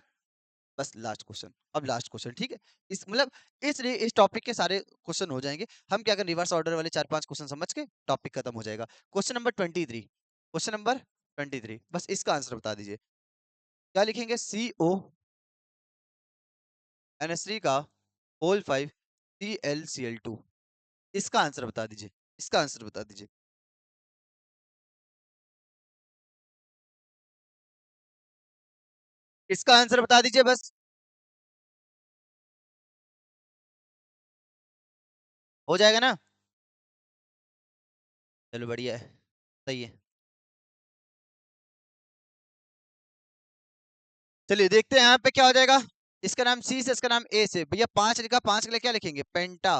बस लास्ट क्वेश्चन, अब लास्ट क्वेश्चन, ठीक है? इस मतलब इस टॉपिक के सारे क्वेश्चन हो जाएंगे। हम क्या करें, रिवर्स ऑर्डर वाले 4-5 क्वेश्चन समझ के टॉपिक खत्म हो जाएगा। क्वेश्चन नंबर 23, क्वेश्चन नंबर 23, बस इसका आंसर बता दीजिए। क्या लिखेंगे? CONH3 का होल 5 ClCl2। इसका आंसर बता दीजिए, इसका आंसर बता दीजिए। इसका आंसर बता दीजिए बस। हो जाएगा ना? चलो बढ़िया है, सही है। चलिए देखते हैं यहाँ पे क्या हो जाएगा। इसका नाम सी से, इसका नाम ए से। भैया 5 लिखा, 5 के लिए क्या लिखेंगे? पेंटा।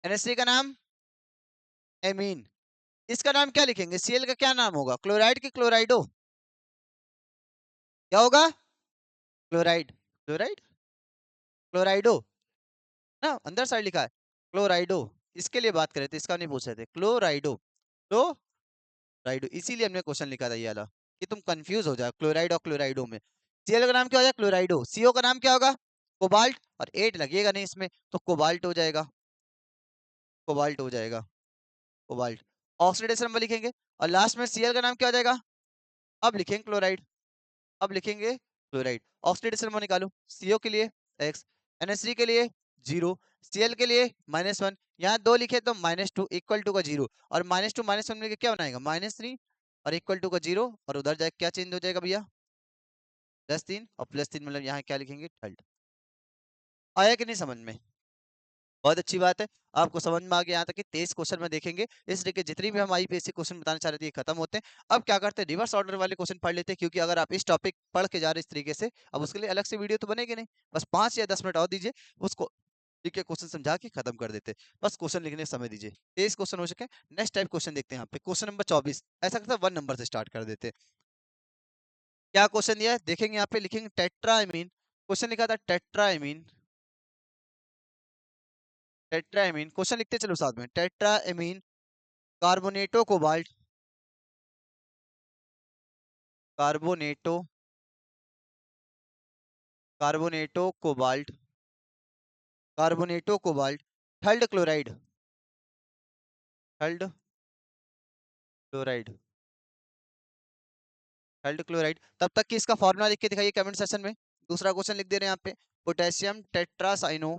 NH3 का नाम एमीन। इसका नाम क्या लिखेंगे? Cl का क्या नाम होगा? क्लोराइड की क्लोराइडो? क्या होगा? क्लोराइड। क्लोराइड, क्लोराइडो ना, अंदर साइड लिखा है क्लोराइडो। इसके लिए बात कर रहे थे, इसका नहीं पूछ रहे थे। क्लोराइडो, क्लोराइडो, इसीलिए हमने क्वेश्चन लिखा था ये वाला, कि तुम कंफ्यूज हो जाओ क्लोराइड और क्लोराइडो में। Cl का नाम क्या हो जाएगा? क्लोराइडो। CO का नाम क्या होगा? कोबाल्ट। और 8 लगेगा नहीं इसमें, तो कोबाल्ट हो जाएगा। कोबाल्ट हो जाएगा, कोबाल्ट। ऑक्सीडेशन नंबर लिखेंगे, और लास्ट में Cl का नाम क्या हो जाएगा? अब लिखेंगे क्लोराइड, अब लिखेंगे क्लोराइड। ऑक्सीडेशन नंबर निकालो। CO के लिए x, NH3 के लिए 0, Cl के लिए -1। यहाँ 2 लिखे तो -2 इक्वल टू का 0, और -2 -1 मिलकर क्या बनाएगा? -3, और इक्वल टू का 0, और उधर जाके क्या चेंज हो जाएगा भैया? +3, और +3 मतलब यहाँ क्या लिखेंगे? थर्ड। आया कि नहीं समझ में? बहुत अच्छी बात है, आपको समझ में आ गया। यहाँ तक कि 23 क्वेश्चन में देखेंगे इस तरीके जितनी भी हम IPSC क्वेश्चन बताना चाह रहे थे ये खत्म होते हैं। अब क्या करते हैं, रिवर्स ऑर्डर वाले क्वेश्चन पढ़ लेते हैं, क्योंकि अगर आप इस टॉपिक पढ़ के जा रहे हैं इस तरीके से, अब उसके लिए अलग से वीडियो तो बनेगी नहीं। बस 5 या 10 मिनट और दीजिए, उसको ठीक है क्वेश्चन समझा के खत्म कर देते हैं। बस क्वेश्चन लिखने का समय दीजिए। 23 क्वेश्चन हो चुके हैं। नेक्स्ट टाइप क्वेश्चन देखते हैं यहाँ पे, क्वेश्चन नंबर 24। ऐसा करते हैं 1 नंबर से स्टार्ट कर देते हैं। क्या क्वेश्चन दिया है देखेंगे, यहाँ पे लिखेंगे टेट्राएमीन। क्वेश्चन लिखा था टेट्राएमीन, टेट्राएमीन क्वेश्चन लिखते चलो साथ में। Tetraammine carbonato cobalt, carbonato, carbonato cobalt, carbonato cobalt, third chloride, third chloride, third chloride. तब तक कि इसका फॉर्मूला लिख के दिखाइए कमेंट सेक्शन में। दूसरा क्वेश्चन लिख दे रहे हैं यहाँ पे, potassium tetracyano,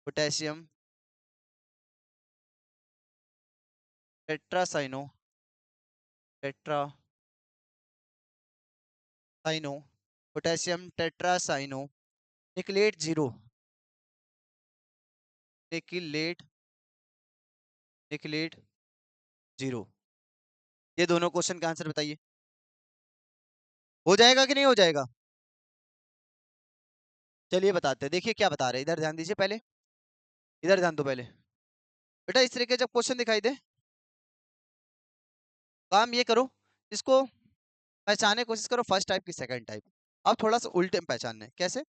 potassium tetracyano, tetracyano, potassium tetracyano, निकलेट zero, निकलेट, निकलेट zero. ये दोनों क्वेश्चन का आंसर बताइए। हो जाएगा कि नहीं हो जाएगा? चलिए बताते हैं, देखिए क्या बता रहे हैं, इधर ध्यान दीजिए पहले, इधर ध्यान दो पहले। बेटा इस तरीके जब क्वेश्चन दिखाई दे, काम ये करो, इसको पहचानने की कोशिश करो, फर्स्ट टाइप की सेकंड टाइप। अब थोड़ा सा उल्टे में पहचानना है, कैसे?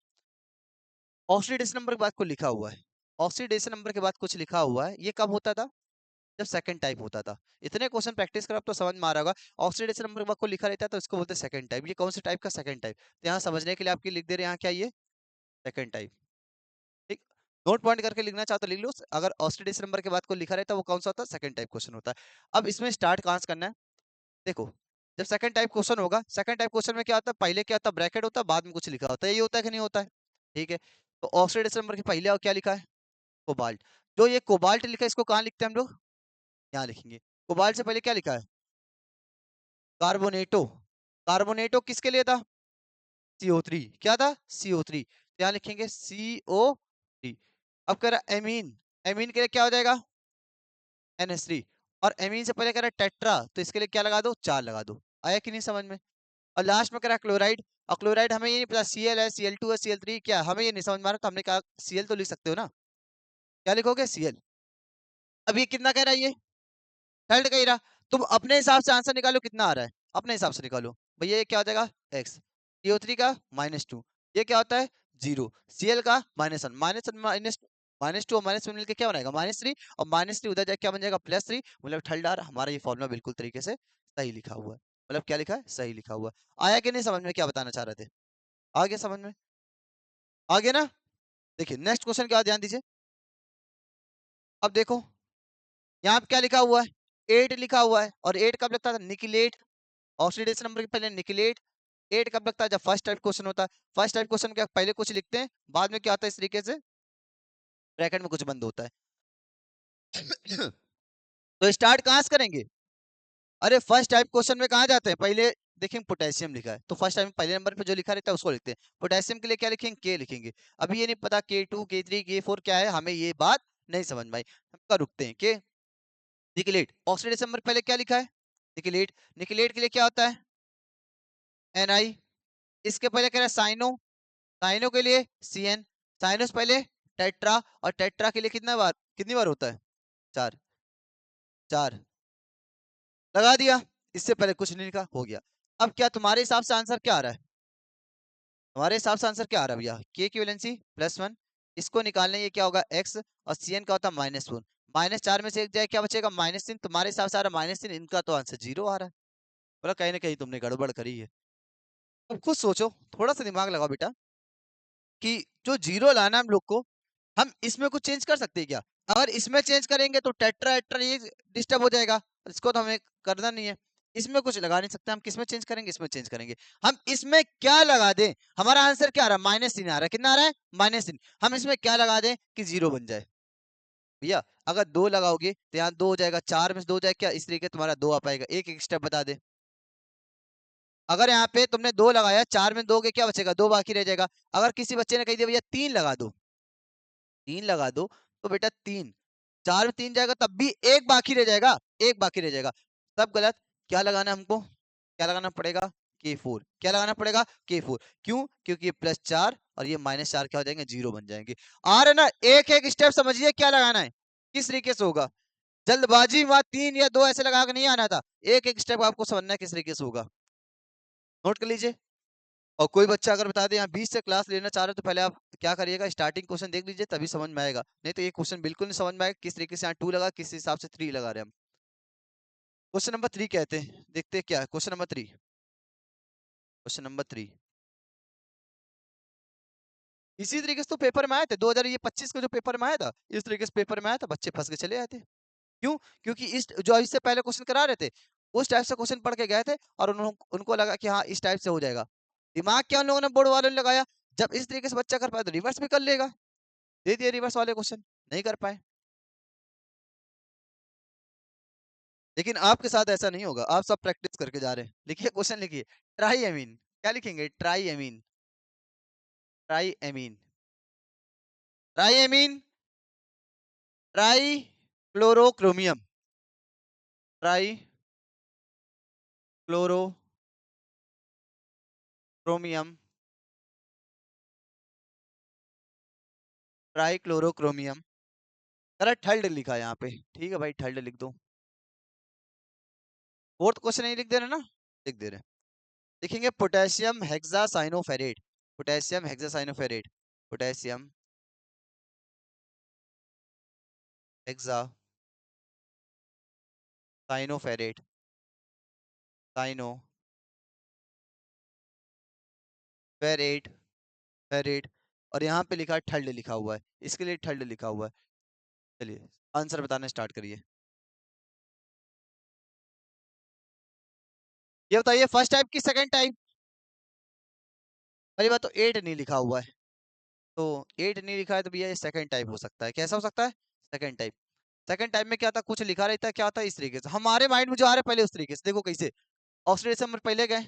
ऑक्सीडेशन नंबर के बाद कुछ लिखा हुआ है, ऑक्सीडेशन नंबर के बाद कुछ लिखा हुआ है, ये कब होता था? जब सेकंड टाइप होता था। इतने क्वेश्चन प्रैक्टिस करो, अब तो समझ में आ रहा होगा। ऑक्सीडेशन नंबर के बाद को लिखा रहता है तो इसको बोलते हैं सेकंड टाइप। ये कौन से टाइप का सेकंड टाइप? तो यहाँ समझने के लिए आपकी लिख दे रहे हैं, यहाँ क्या ये सेकंड टाइप। ठीक, नोट पॉइंट करके लिखना चाहो तो लिख लो। अगर ऑक्सीडेशन नंबर के बाद को लिखा रहता है वो कौन सा होता है? सेकंड टाइप क्वेश्चन होता है। अब इसमें स्टार्ट कहाँ से करना है? देखो, जब सेकंड टाइप क्वेश्चन होगा, सेकंड टाइप क्वेश्चन में क्या होता है? पहले क्या होता है? ब्रैकेट होता है, बाद में कुछ लिखा होता है। ये होता है कि नहीं होता है? ठीक है, तो ऑक्सीडेशन नंबर के पहले और क्या लिखा है? कोबाल्ट। जो ये कोबाल्ट लिखा है इसको कहाँ लिखते हैं हम लोग? यहाँ लिखेंगे। कोबाल्ट से पहले क्या लिखा है? कार्बोनेटो। कार्बोनेटो किसके लिए था? CO3। क्या था? CO3। यहाँ लिखेंगे CO3। अब कह रहा एमीन, एमीन के लिए क्या हो जाएगा? NH3। और एमीन से पहले कह रहा टेट्रा, तो इसके लिए क्या लगा दो? 4 लगा दो। आया कि नहीं समझ में? और लास्ट में कह रहा क्लोराइड, और क्लोराइड हमें ये नहीं पता Cl है, Cl2 है, Cl3 क्या है, हमें ये नहीं समझ में आ रहा, तो हमने कहा Cl तो लिख सकते हो ना। क्या लिखोगे? Cl। अब ये कितना कह रहा है? ये थर्ड कह रहा। तुम अपने हिसाब से आंसर निकालो, कितना आ रहा है अपने हिसाब से निकालो। भैया ये क्या हो जाएगा? x, CO3 का -2, ये क्या होता है? 0, Cl का -1, -2 और -1 मिलकर क्या बनाएगा? -3, और -3 उधर जाके क्या बन जाएगा? +3। मतलब थर्ड आर हमारा ये फॉर्मूला बिल्कुल तरीके से सही लिखा हुआ है। मतलब क्या लिखा है? सही लिखा हुआ है। आया कि नहीं समझ में क्या बताना चाह रहे थे? आ गया समझ में? आ गया ना? देखिए नेक्स्ट क्वेश्चन क्या, ध्यान दीजिए। अब देखो यहाँ पे क्या लिखा हुआ है? 8 लिखा हुआ है, और 8 कब लगता था? निकलेट। ऑक्सीडेशन नंबर के पहले निकलेट। 8 कब लगता है? जब फर्स्ट टाइप क्वेश्चन होता है। फर्स्ट टाइप क्वेश्चन क्या पहले कुछ लिखते हैं, बाद में क्या आता है? इस तरीके से ब्रैकेट में कुछ बंद होता है। तो स्टार्ट कहाँ से करेंगे? अरे फर्स्ट टाइप क्वेश्चन में कहाँ जाते हैं? पहले देखेंगे पोटेशियम लिखा है तो फर्स्ट टाइम पहले नंबर पे जो लिखा रहता है उसको लिखते हैं। पोटेशियम के लिए क्या लिखेंगे, के लिखेंगे। अभी ये नहीं पता K2 K3 K4 क्या है, हमें ये बात नहीं समझ में आई, हम क्या रुकते हैं के निकलेट। ऑक्सीडेशन नंबर पहले क्या लिखा है, निकलेट। निकलेट के लिए क्या होता है, Na। इसके पहले कह रहा है साइनो, साइनो के लिए Cn। साइनो से पहले टेट्रा, और टेट्रा के लिए कितनी बार होता है, चार। चार लगा दिया, इससे पहले कुछ नहीं लिखा, हो गया। अब क्या तुम्हारे हिसाब से आंसर क्या आ रहा है, तुम्हारे हिसाब से आंसर क्या आ रहा है भैया, के की वैलेंसी +1, इसको निकालने ये क्या होगा x, और Cn का होता है -1। -4 में से एक जाए क्या बचेगा, -3। तुम्हारे हिसाब से आ रहा है -3, इनका तो आंसर 0 आ रहा है। बोला कहीं ना कहीं तुमने गड़बड़ करी है। अब खुद सोचो, थोड़ा सा दिमाग लगाओ बेटा, कि जो 0 लाना है हम लोग को, हम इसमें कुछ चेंज कर सकते हैं क्या, अगर इसमें चेंज करेंगे तो टेट्रा एट्रा ये डिस्टर्ब हो जाएगा, इसको तो हमें करना नहीं है। इसमें कुछ लगा नहीं सकते, हम किसमें चेंज करेंगे, इसमें चेंज करेंगे। हम इसमें क्या लगा दें, हमारा आंसर क्या आ रहा है, -3 आ रहा है, कितना आ रहा है, -3। हम इसमें क्या लगा दें कि 0 बन जाए भैया, अगर 2 लगाओगे तो यहाँ 2 हो जाएगा, 4 में से 2 हो जाएगा क्या, इस तरीके तुम्हारा 2 आ पाएगा। एक एक स्टेप बता दे, अगर यहाँ पे तुमने 2 लगाया, 4 में 2 के क्या बचेगा, 2 बाकी रह जाएगा। अगर किसी बच्चे ने कह दिया भैया 3 लगा दो, 3 लगा दो, तो बेटा 3, 4 में 3 जाएगा तब भी एक बाकी रह जाएगा, एक बाकी रह जाएगा। सब गलत। क्या लगाना है हमको, क्या लगाना पड़ेगा, K4। क्या लगाना पड़ेगा, K4। क्यों, क्योंकि ये +4 और ये -4 क्या हो जाएंगे, 0 बन जाएंगे। आ रहे ना, एक एक स्टेप समझिए क्या लगाना है, किस तरीके से होगा। जल्दबाजी में 3 या 2 ऐसे लगा के नहीं आना था, एक एक स्टेप आपको समझना है किस तरीके से होगा, नोट कर लीजिए। और कोई बच्चा अगर बता दे यहाँ 20 से क्लास लेना चाह रहे हो, तो पहले आप क्या करिएगा, स्टार्टिंग क्वेश्चन देख लीजिए, तभी समझ में आएगा। नहीं तो ये क्वेश्चन बिल्कुल नहीं समझ में आएगा, किस तरीके से यहाँ 2 लगा, किस हिसाब से 3 लगा रहे हैं हम। क्वेश्चन नंबर 3 कहते हैं, देखते हैं क्या है क्वेश्चन नंबर 3। क्वेश्चन नंबर 3 इसी तरीके से तो पेपर में आए थे, 2025 का जो पेपर में आया था, इस तरीके से पेपर में आया था, बच्चे फंस के चले आए थे। क्यों, क्योंकि इस जो इससे पहले क्वेश्चन करा रहे थे, उस टाइप से क्वेश्चन पढ़ के गए थे, और उनको लगा कि हाँ इस टाइप से हो जाएगा। दिमाग क्या उन लोगों ने, बोर्ड वालों ने लगाया, जब इस तरीके से बच्चा कर पाया तो रिवर्स भी कर लेगा, दे दिए रिवर्स वाले क्वेश्चन, नहीं कर पाए। लेकिन आपके साथ ऐसा नहीं होगा, आप सब प्रैक्टिस करके जा रहे हैं। लिखिए क्वेश्चन, लिखिए ट्राई एमीन, क्या लिखेंगे, tri ammine, tri ammine, tri ammine, tri chlorochromium, tri chlorochromium, tri chlorochromium. अरे ठल्ड लिखा है यहाँ पे, ठीक है भाई, ठल्ड लिख दो। फोर्थ क्वेश्चन नहीं लिख दे रहे ना, लिख दे रहे हैं। लिखेंगे potassium hexacyanoferrate, potassium hexacyanoferrate, potassium hexacyanoferrate, साइनोफेरेट, ferret. और यहाँ पे लिखा है ठल्ड लिखा हुआ है, इसके लिए ठल्ड लिखा हुआ है। चलिए आंसर बताना स्टार्ट करिए। ये बताइए फर्स्ट टाइप की सेकंड टाइप, पहली बात तो 8 नहीं लिखा हुआ है, तो 8 नहीं लिखा है तो भैया ये सेकंड टाइप हो सकता है। कैसा हो सकता है, सेकंड टाइप। सेकंड टाइप में क्या था, कुछ लिखा रहता है, क्या होता है इस तरीके से, हमारे माइंड में जो आ रहा है पहले उस तरीके से देखो कैसे। ऑक्सीडेशन नंबर पहले गए,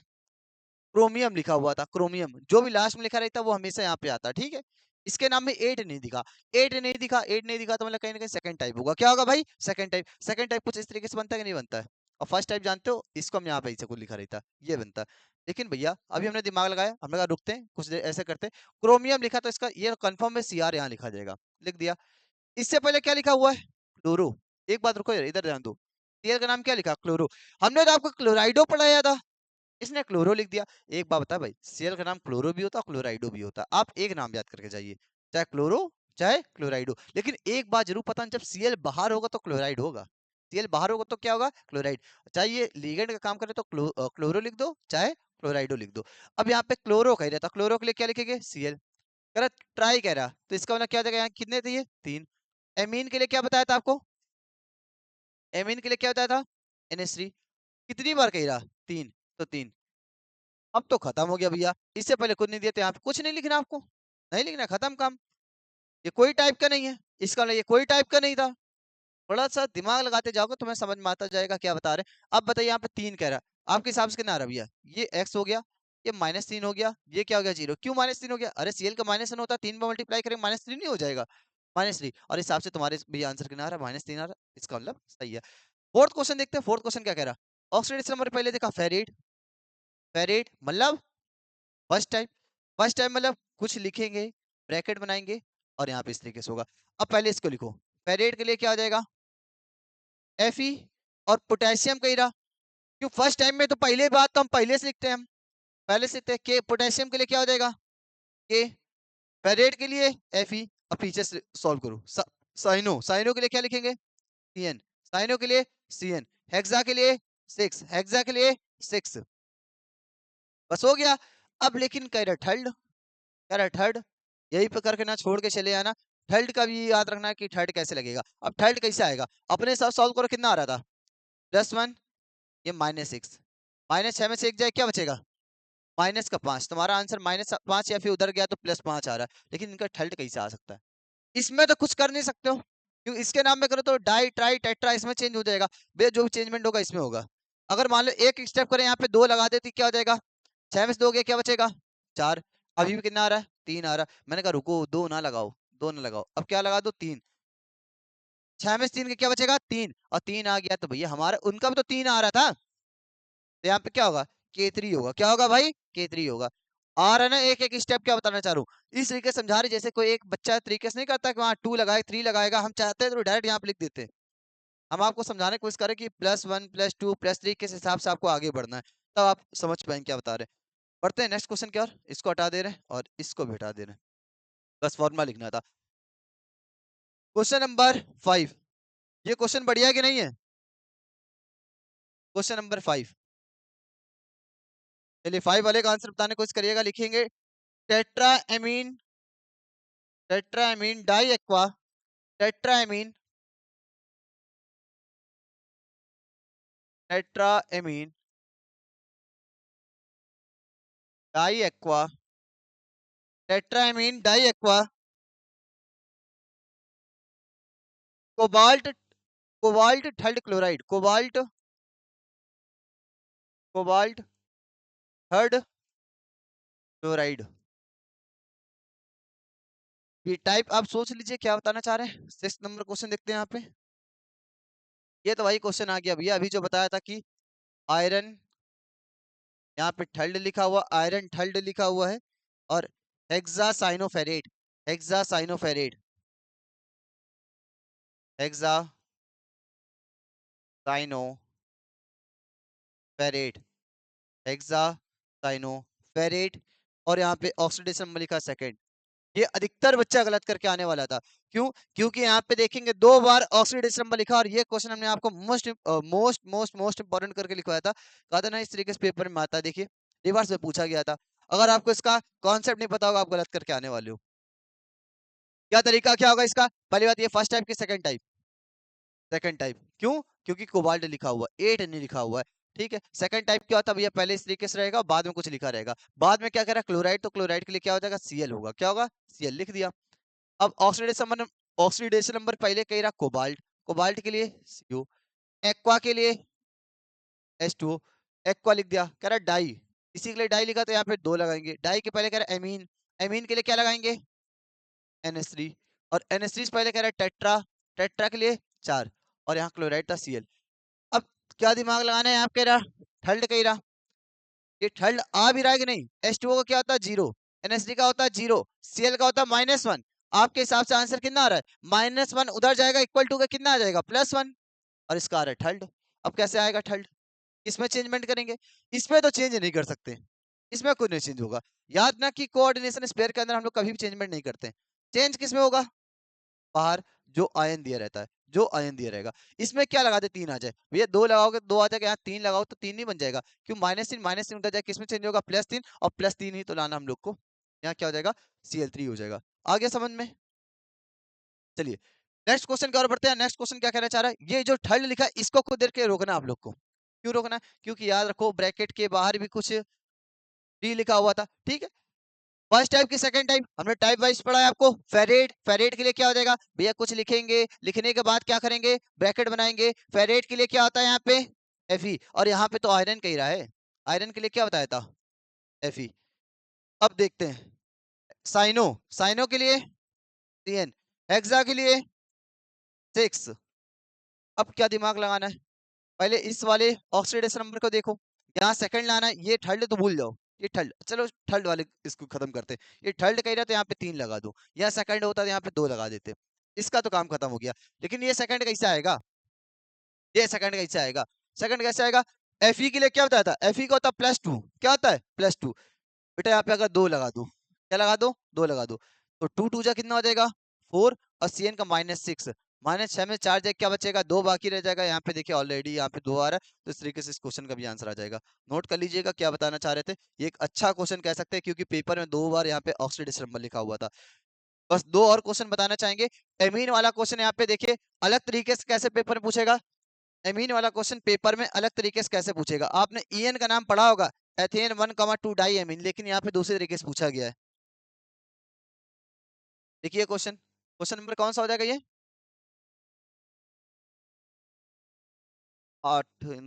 क्रोमियम लिखा हुआ था, क्रोमियम जो भी लास्ट में लिखा रहता है वो हमेशा यहाँ पे आता है, ठीक है। इसके नाम में 8 नहीं दिखा, 8 नहीं दिखा, 8 नहीं दिखा, तो मतलब कहीं ना कहीं सेकंड टाइप होगा। क्या होगा भाई, सेकंड टाइप। सेकंड टाइप कुछ इस तरीके से बनता है कि नहीं बनता है। और फर्स्ट टाइप जानते हो, इसको हम यहाँ पे ऐसे कुछ लिखा रहता है, ये बनता है। लेकिन भैया अभी हमने दिमाग लगाया, हमने कहा रुकते हैं कुछ देर ऐसे करते हैं। क्रोमियम लिखा तो इसका ये कंफर्म है, CR यहाँ लिखा जाएगा, लिख दिया। इससे पहले क्या लिखा हुआ है, क्लोरो। एक बात रुको यार, इधर ध्यान दो, Cl का नाम क्या लिखा, क्लोरो। हमने तो आपको क्लोराइडो पढ़ाया था, इसने क्लोरो लिख दिया। एक बात बता भाई, Cl का नाम क्लोरो भी होता है, क्लोराइडो भी होता है, आप एक नाम याद करके जाइए, चाहे क्लोरो चाहे क्लोराइडो। लेकिन एक बात जरूर पता, जब Cl बाहर होगा तो क्लोराइड होगा, Cl बाहर होगा तो क्या होगा, क्लोराइड। चाहे ये लिगेंड का काम करे तो क्लोरो लिख दो, चाहे क्लोराइडो लिख दो। अब यहाँ पे क्लोरो कह रहा था, क्लोरो के लिए क्या लिखेंगे, Cl। कह रहा ट्राई कह रहा, तो इसका मतलब क्या हो जाएगा, यहाँ कितने थे ये, 3। एमीन के लिए क्या बताया था आपको, एमीन के लिए क्या बताया था, NH3। कितनी बार कह रहा, 3, तो 3। अब तो खत्म हो गया भैया, इससे पहले कुछ नहीं दिया तो यहाँ पे कुछ नहीं लिखना आपको, नहीं लिखना, खत्म काम। ये कोई टाइप का नहीं है, इसका मतलब ये कोई टाइप का नहीं था। थोड़ा सा दिमाग लगाते जाओगे तुम्हें समझ में आता जाएगा क्या बता रहे हैं। अब बताइए यहाँ पे 3 कह रहा है, आपके हिसाब से कितना आ रहा है भैया? ये x हो गया, ये -3 हो गया, ये क्या हो गया 0। क्यों -3 हो गया? अरे Cl का -1 होता, 3 पे मल्टीप्लाई करेंगे -3 नहीं हो जाएगा? -3 और इस हिसाब से तुम्हारे भैया आंसर कितना आ रहा है? -3 आ रहा है। इसका मतलब सही है। फोर्थ क्वेश्चन देखते हैं, फोर्थ क्वेश्चन क्या कह रहा है? ऑक्सीडेशन नंबर पहले देखा फेरेड, फेरेड मतलब फर्स्ट टाइम, फर्स्ट टाइम मतलब कुछ लिखेंगे, ब्रैकेट बनाएंगे और यहाँ पे इस तरीके से होगा। अब पहले इसको लिखो, फेरेड के लिए क्या हो जाएगा? Fe और पोटेशियम कही रहा, क्यों फर्स्ट टाइम में तो पहले बात तो हम पहले से लिखते हैं, हम पहले से लिखते हैं के। पोटेशियम के लिए क्या हो जाएगा? के। फेरेड के लिए Fe। अब पीछे से सॉल्व करो। साइनो, साइनो के लिए क्या लिखेंगे? Cn, साइनो के लिए Cn, हेक्सा के लिए 6, हेक्सा के लिए 6, बस हो गया। अब लेकिन कह रहा थर्ड, कह रहा थर्ड, यही पे करके ना छोड़ के चले आना। थर्ड का भी याद रखना कि थर्ड कैसे लगेगा। अब थर्ड कैसे आएगा? अपने साथ सॉल्व करो, कितना आ रहा था? +1, ये -6, -6 में से एक जाए क्या बचेगा? माइनस का 5। तुम्हारा आंसर -5 या फिर उधर गया तो +5 आ रहा है, लेकिन इनका थर्ड कैसे आ सकता है? इसमें तो कुछ कर नहीं सकते हो, क्योंकि इसके नाम में करो तो डाई ट्राई टेट्रा इसमें चेंज हो जाएगा। भैया जो भी चेंजमेंट होगा इसमें होगा। अगर मान लो एक स्टेप करें, यहाँ पे 2 लगा देती क्या हो जाएगा? 6 में से 2 गया क्या बचेगा? 4। अभी भी कितना आ रहा है? 3 आ रहा है। मैंने कहा रुको, 2 ना लगाओ, 2 ना लगाओ, अब क्या लगा दो? 3। 6 में से 3 क्या बचेगा? 3, और 3 आ गया तो भैया हमारा, उनका भी तो 3 आ रहा था, तो यहाँ पे क्या होगा? K3 होगा। क्या होगा भाई? K3 होगा। आ रहा है ना एक एक स्टेप, क्या बताना चाह रहा हूँ इस तरीके से समझा रहे, जैसे कोई एक बच्चा तरीके से नहीं करता कि वहाँ 2 लगाए 3 लगाएगा। हम चाहते हैं तो डायरेक्ट यहाँ पे लिख देते हैं। हम आपको समझाने की कोशिश करें कि +1 +2 +3 किस हिसाब से आपको आगे बढ़ना है, तब आप समझ पाएंगे क्या बता रहे हैं। बढ़ते हैं नेक्स्ट क्वेश्चन की ओर। इसको हटा दे रहे हैं और इसको भी हटा दे रहे हैं, बस फॉर्मूला लिखना था। क्वेश्चन नंबर 5, ये क्वेश्चन बढ़िया कि नहीं है? क्वेश्चन नंबर 5, चलिए 5 वाले का आंसर बताने की कोशिश करिएगा। लिखेंगे tetraamine, tetraamine di aqua, tetraamine, tetraamine di aqua, tetraamine di aqua, cobalt, cobalt third chloride, cobalt, cobalt third chloride. ये टाइप आप सोच लीजिए क्या बताना चाह रहे हैं। 6 नंबर क्वेश्चन देखते हैं यहाँ पे। ये तो वही क्वेश्चन आ गया भैया, अभी जो बताया था कि आयरन, यहाँ पे थर्ड लिखा हुआ, आयरन थर्ड लिखा हुआ है, और हेक्सासाइनोफेरेट, हेक्सासाइनोफेरेट, हेक्सासाइनोफेरेट, हेक्सासाइनोफेरेट, और यहाँ पे ऑक्सीडेशन नंबर लिखा सेकंड। ये अधिकतर बच्चा गलत करके आने वाला था। क्यों? क्योंकि यहाँ पे देखेंगे 2 बार ऑक्सीडेशन नंबर लिखा, और ये क्वेश्चन हमने आपको most most most most important करके लिखवाया था। कहा था ना इस तरीके से पेपर में आता है। देखिए रिवर्स में पूछा गया था। अगर आपको इसका कॉन्सेप्ट नहीं पता होगा, आप गलत करके आने वाले हो। क्या तरीका क्या होगा इसका? पहली बात, ये फर्स्ट टाइप की सेकंड टाइप, सेकंड टाइप क्यों? क्योंकि कोबाल्ट लिखा हुआ, 8 नहीं लिखा हुआ है। ठीक है, सेकंड टाइप क्या होता है भैया? पहले इस तरीके से रहेगा, बाद में कुछ लिखा रहेगा। बाद में क्या कह रहा है? क्लोराइड, तो क्लोराइड के लिए क्या हो जाएगा? Cl होगा। क्या होगा? Cl लिख दिया। अब ऑक्सीडेशन नंबर पहले कह रहा कोबाल्ट, कोबाल्ट के लिए CO, एक्वा के लिए H2O, एक्वा लिख दिया। कह रहा डाई, इसी के लिए डाई लिखा, तो यहाँ पे 2 लगाएंगे। डाई के पहले कह रहा एमीन, एमीन के लिए क्या लगाएंगे? NH3, और NH3 से पहले कह रहा है टेट्रा, टेट्रा के लिए 4, और यहाँ क्लोराइड था Cl। अब क्या दिमाग लगाना है? आप कह रहा थर्ड कह रहा, ये थर्ड आ भी रहा है कि नहीं? H2O का क्या होता है? 0, NH3 का होता है 0, Cl का होता है -1। आपके हिसाब से आंसर कितना आ रहा है? -1 उधर जाएगा, इक्वल टू का कितना आ जाएगा? +1, और इसका आ रहा है थर्ड। अब कैसे आएगा थर्ड? इसमें चेंजमेंट करेंगे, इसमें तो चेंज नहीं कर सकते, इसमें कुछ नहीं चेंज होगा। याद ना कि कोऑर्डिनेशन स्पेयर के अंदर हम लोग कभी भी चेंजमेंट नहीं करते। चेंज किस में होगा? बाहर जो आयन दिया रहता है, जो आयन दिया रहेगा। इसमें क्या लगा दे? 3 आ जाए भैया, 2 लगाओगे 2 आ जाएगा, यहाँ 3 लगाओ तो 3 नहीं बन जाएगा। क्यों? -3 उधर जाए, किसमें चेंज होगा? +3, और +3 ही तो लाना हम लोग को। यहाँ क्या हो जाएगा? Cl3 हो जाएगा। आ गया समझ में? चलिए नेक्स्ट क्वेश्चन की ओर बढ़ते हैं। नेक्स्ट क्वेश्चन क्या कहना चाह रहा है? ये जो थर्ड लिखा है इसको खुद देर के रोकना आप लोग को। क्यों रोकना? क्योंकि याद रखो ब्रैकेट के बाहर भी कुछ डी लिखा हुआ था। ठीक है, फर्स्ट टाइप की सेकंड टाइप हमने टाइप वाइज पढ़ा है आपको। फेरेट, फेरेट के लिए क्या हो जाएगा भैया? कुछ लिखेंगे, लिखने के बाद क्या करेंगे? ब्रैकेट बनाएंगे। फेरेट के लिए क्या होता है यहाँ पे? Fe, और यहाँ पे तो आयरन कह रहा है, आयरन के लिए क्या बताया था, Fe। अब देखते हैं साइनो, साइनो के लिए Cn, हेक्सा के लिए 6। अब क्या दिमाग लगाना है, पहले इस वाले ऑक्सीडेशन नंबर को देखो, यहाँ सेकंड लाना है, ये थर्ड तो भूल जाओ, ये थर्ड, चलो थर्ड वाले इसको खत्म करते हैं। ये थर्ड कह रहा तो यहाँ पे 3 लगा दो, या सेकंड होता तो यहाँ पे 2 लगा देते, इसका तो काम खत्म हो गया। लेकिन ये सेकंड कैसे आएगा, ये सेकंड कैसे आएगा, सेकंड कैसे आएगा, Fe के लिए क्या बताया था, Fe का होता है +2, क्या होता है +2। बेटा यहाँ पे अगर 2 लगा दो, क्या लगा दो, 2 लगा दो, तो 2 2 जा कितना हो जाएगा 4, और Cn का -6, -6 में 4 जाए क्या बचेगा, 2 बाकी रह जाएगा। यहाँ पे देखिए ऑलरेडी यहाँ पे 2 आ रहा है, तो इस तरीके से इस क्वेश्चन का भी आंसर आ जाएगा। नोट कर लीजिएगा क्या बताना चाह रहे थे, ये एक अच्छा क्वेश्चन कह सकते हैं, क्योंकि पेपर में 2 बार यहाँ पे ऑक्सीडेशन नंबर लिखा हुआ था। बस 2 और क्वेश्चन बताना चाहेंगे। एमीन वाला क्वेश्चन यहाँ पे देखिए अलग तरीके से कैसे पेपर में पूछेगा, एमीन वाला क्वेश्चन पेपर में अलग तरीके से कैसे पूछेगा। आपने ईएन का नाम पढ़ा होगा, एथेन 1,2 डाई एमीन, लेकिन यहाँ पे दूसरे तरीके से पूछा गया है। देखिए क्वेश्चन, क्वेश्चन नंबर कौन सा हो जाएगा ये, 8,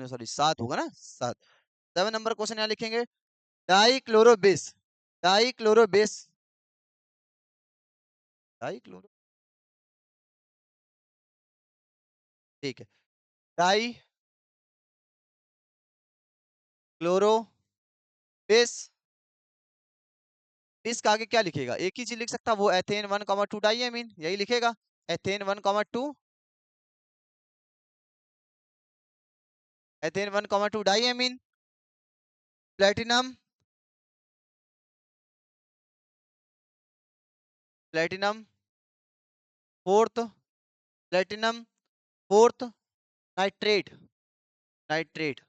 सॉरी 7 होगा ना, 7। 7 नंबर क्वेश्चन यहाँ लिखेंगे, डाई क्लोरोबेस, डाई क्लोरोबेस, डाई क्लोरो, ठीक है, डाई क्लोरोबेस, इसका आगे क्या लिखेगा, एक ही चीज लिख सकता, वो एथेन 1,2 डाई एमीन, यही लिखेगा, ethane 1,2, ethane 1,2 di amine, platinum, platinum fourth, platinum fourth, nitrate, nitrate,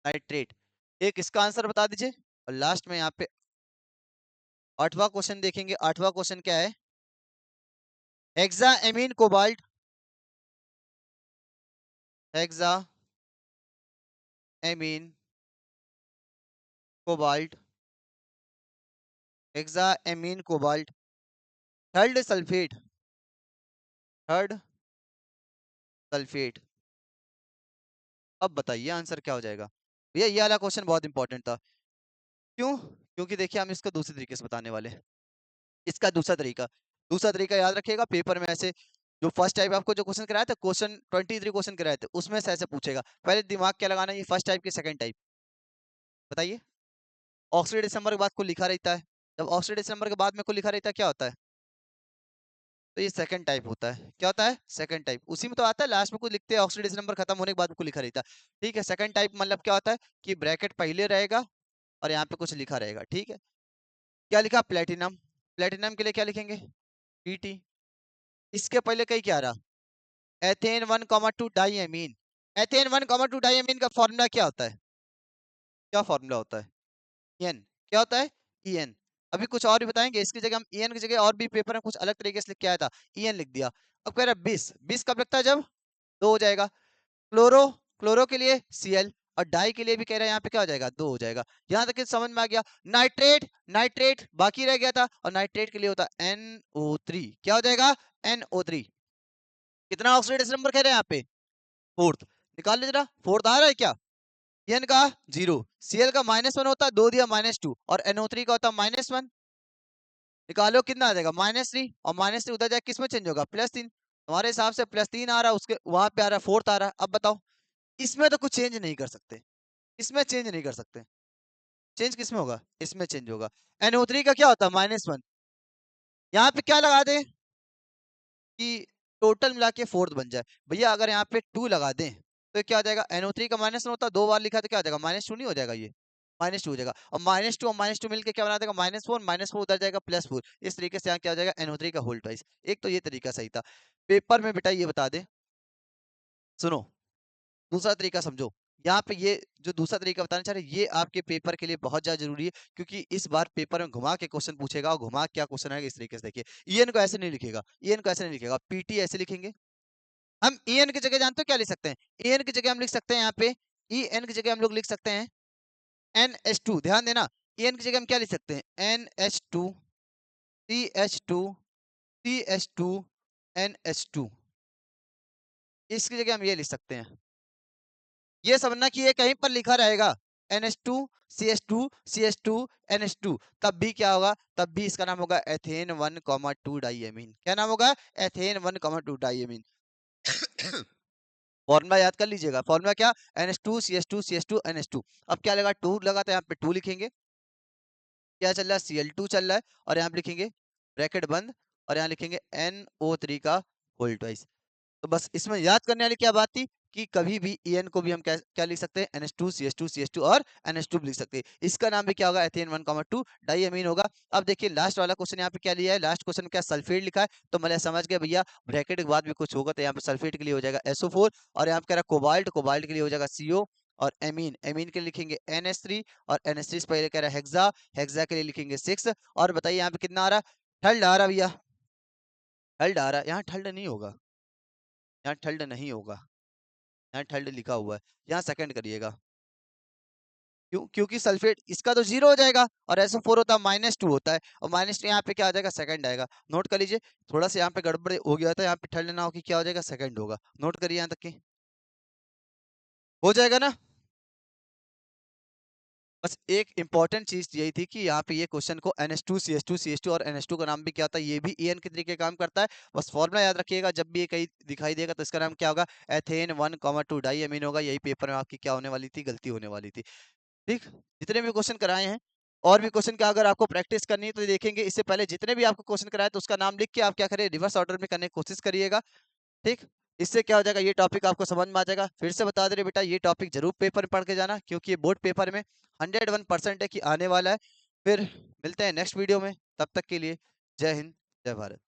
nitrate. एक इसका आंसर बता दीजिए, और लास्ट में यहाँ पे 8वां क्वेश्चन देखेंगे। 8वां क्वेश्चन क्या है, hexa amine cobalt, hexa amine cobalt, hexa amine cobalt, third sulphate, third sulphate. अब बताइए आंसर क्या हो जाएगा। भैया ये वाला क्वेश्चन बहुत इंपॉर्टेंट था, क्यों, क्योंकि देखिए हम इसको दूसरे तरीके से बताने वाले हैं। इसका दूसरा तरीका, दूसरा तरीका याद रखिएगा, पेपर में ऐसे जो फर्स्ट टाइप आपको जो क्वेश्चन कराया था, क्वेश्चन 23 क्वेश्चन कराए थे, उसमें से ऐसे पूछेगा। पहले दिमाग क्या लगाना है, ये फर्स्ट टाइप की सेकंड टाइप, बताइए। ऑक्सीडेशन नंबर के बाद कुल लिखा रहता है, जब ऑक्सीडेशन नंबर के बाद में कुल लिखा रहता है क्या होता है, तो ये सेकंड टाइप होता है। क्या होता है, सेकंड टाइप, उसी में तो आता है लास्ट में कुछ लिखते हैं, ऑक्सीडेशन नंबर खत्म होने के बाद में कुछ लिखा रहता है। ठीक है, सेकंड टाइप मतलब क्या होता है कि ब्रैकेट पहले रहेगा और यहाँ पे कुछ लिखा रहेगा। ठीक है, क्या लिखा, प्लेटिनम, प्लेटिनम के लिए क्या लिखेंगे, पीटी। इसके पहले कहीं क्या रहा, ethane 1,2 di amine, ethane 1,2 di amine का फॉर्मूला क्या होता है, क्या फॉर्मूला होता है, ईएन, क्या होता है, ईएन। अभी कुछ और भी बताएंगे, इसकी जगह हम ईएन की जगह और भी पेपर में कुछ अलग तरीके से लिख के आया था, ईएन लिख दिया। अब कह रहा है 20, 20 कब लगता है, जब 2 हो जाएगा। क्लोरो, क्लोरो के लिए Cl, और डाई के लिए भी कह रहा है यहाँ पे क्या हो जाएगा, 2 हो जाएगा। यहाँ तक समझ में आ गया। नाइट्रेट, नाइट्रेट बाकी रह गया था, और नाइट्रेट के लिए होता है NO3, क्या हो जाएगा, NO3। कितना ऑक्सीडेशन नंबर कह रहे हैं यहाँ पे, फोर्थ, निकाल लीजिए जरा, फोर्थ आ रहा है क्या, एन का 0, Cl का -1 होता है, 2 दिया -2, और NO3 का होता है -1, निकालो कितना आ जाएगा, -3, और -3 उधर जाए किस में चेंज होगा, +3। हमारे हिसाब से +3 आ रहा है, उसके वहां पे आ रहा है फोर्थ आ रहा है। अब बताओ, इसमें तो कुछ चेंज नहीं कर सकते, इसमें चेंज नहीं कर सकते, चेंज किस में होगा, इसमें चेंज होगा। NO3 का क्या होता है, -1, यहाँ पे क्या लगा दे कि टोटल मिला के फोर्थ बन जाए। भैया अगर यहाँ पे 2 लगा दें तो क्या हो जाएगा, NO3 का -1 होता है, 2 बार लिखा तो क्या हो जाएगा, -2 नहीं हो जाएगा, ये -2 हो जाएगा, और -2 और -2 मिलके क्या बना देगा, -4, -4 उधर जाएगा +4। इस तरीके से यहाँ क्या हो जाएगा, NO3 का होल ट्वाइस। एक तो ये तरीका सही था। पेपर में बेटा ये बता दे, सुनो दूसरा तरीका समझो। यहाँ पे ये जो दूसरा तरीका बताना चाह रहे हैं, ये आपके पेपर के लिए बहुत ज्यादा जरूरी है, क्योंकि इस बार पेपर में घुमा के क्वेश्चन पूछेगा, और घुमा क्या क्वेश्चन आएगा इस तरीके से देखिए। ईएन को ऐसे नहीं लिखेगा, ईएन को ऐसे नहीं लिखेगा, पीटी ऐसे लिखेंगे। हम ईएन की जगह जानते हो क्या लिख सकते हैं, ईएन की जगह हम लिख सकते हैं यहाँ पे, ईएन की जगह हम लोग लिख सकते हैं NH2, ध्यान देना। ईएन की जगह हम क्या लिख सकते हैं, NH2, CH2, CH2, NH2। इसकी जगह हम ये लिख सकते हैं, ये समझना कि ये कहीं पर लिखा रहेगा NH2 CH2 CH2 NH2, तब भी क्या होगा, तब भी इसका नाम होगा एथेन 1,2 डाइएमीन। क्या नाम होगा, एथेन 1,2 डाइएमीन। फॉर्मूला याद कर लीजिएगा, फॉर्मूला क्या, NH2 CH2 CH2 NH2। अब क्या लगा, 2 लगा तो यहाँ पे 2 लिखेंगे, क्या चल रहा है, Cl2 चल रहा है, और यहाँ पे लिखेंगे ब्रैकेट बंद, और यहाँ लिखेंगे NO3 का होल ट्वाइस। तो बस इसमें याद करने वाली क्या बात थी कि कभी भी En को भी हम क्या क्या लिख सकते हैं, NH2 CH2 CH2 और NH2 लिख सकते हैं। इसका नाम भी क्या होगा, एथेन 1,2 डाइएमीन होगा। अब देखिए लास्ट वाला क्वेश्चन यहाँ पे क्या लिया है, लास्ट क्वेश्चन क्या सल्फेट लिखा है, तो मैंने समझ गया भैया ब्रैकेट के बाद भी कुछ होगा, तो यहाँ पे सल्फेट के लिए हो जाएगा SO4, और यहाँ पे कह रहा है कोबाल्ट, कोबाल्ट के लिए हो जाएगा CO, और एमीन, एमीन के लिए लिखेंगे NH3, और NH3 से पहले कह रहा है हेक्सा, हेक्सा के लिए लिखेंगे 6। और बताइए यहाँ पे कितना आ रहा, ठल्ड आ रहा भैया, ठल्ड आ रहा है, यहाँ ठल्ड नहीं होगा, यहाँ ठल्ड नहीं होगा, यहाँ ठल्ड लिखा हुआ है, यहाँ सेकंड करिएगा। क्यों, क्योंकि सल्फेट इसका तो 0 हो जाएगा, और SO4 होता है -2 होता है, और -2 यहाँ पे क्या आ जाएगा, सेकंड आएगा। नोट कर लीजिए, थोड़ा सा यहाँ पे गड़बड़ हो गया था, यहाँ पे ठल्ड ना हो कि क्या हो जाएगा, सेकंड होगा। नोट करिए यहाँ तक की, हो जाएगा ना। बस एक इंपॉर्टेंट चीज यही थी कि यहाँ पे ये क्वेश्चन को NH2 CH2 CH2 और NH2 का नाम भी क्या होता है, ये भी EN के तरीके काम करता है। बस फॉर्मूला याद रखिएगा, जब भी ये कहीं दिखाई देगा तो इसका नाम क्या होगा, एथेन 1,2 डाइएमीन होगा। यही पेपर में आपकी क्या होने वाली थी, गलती होने वाली थी। ठीक, जितने भी क्वेश्चन कराए हैं, और भी क्वेश्चन का अगर आपको प्रैक्टिस करनी है तो देखेंगे, इससे पहले जितने भी आपको क्वेश्चन कराए तो उसका नाम लिख के आप क्या करें, रिवर्स ऑर्डर में करने की कोशिश करिएगा। ठीक, इससे क्या हो जाएगा, ये टॉपिक आपको समझ में आ जाएगा। फिर से बता दे रहे बेटा, ये टॉपिक जरूर पेपर में पढ़ के जाना, क्योंकि ये बोर्ड पेपर में 101% है कि आने वाला है। फिर मिलते हैं नेक्स्ट वीडियो में, तब तक के लिए जय हिंद, जय भारत।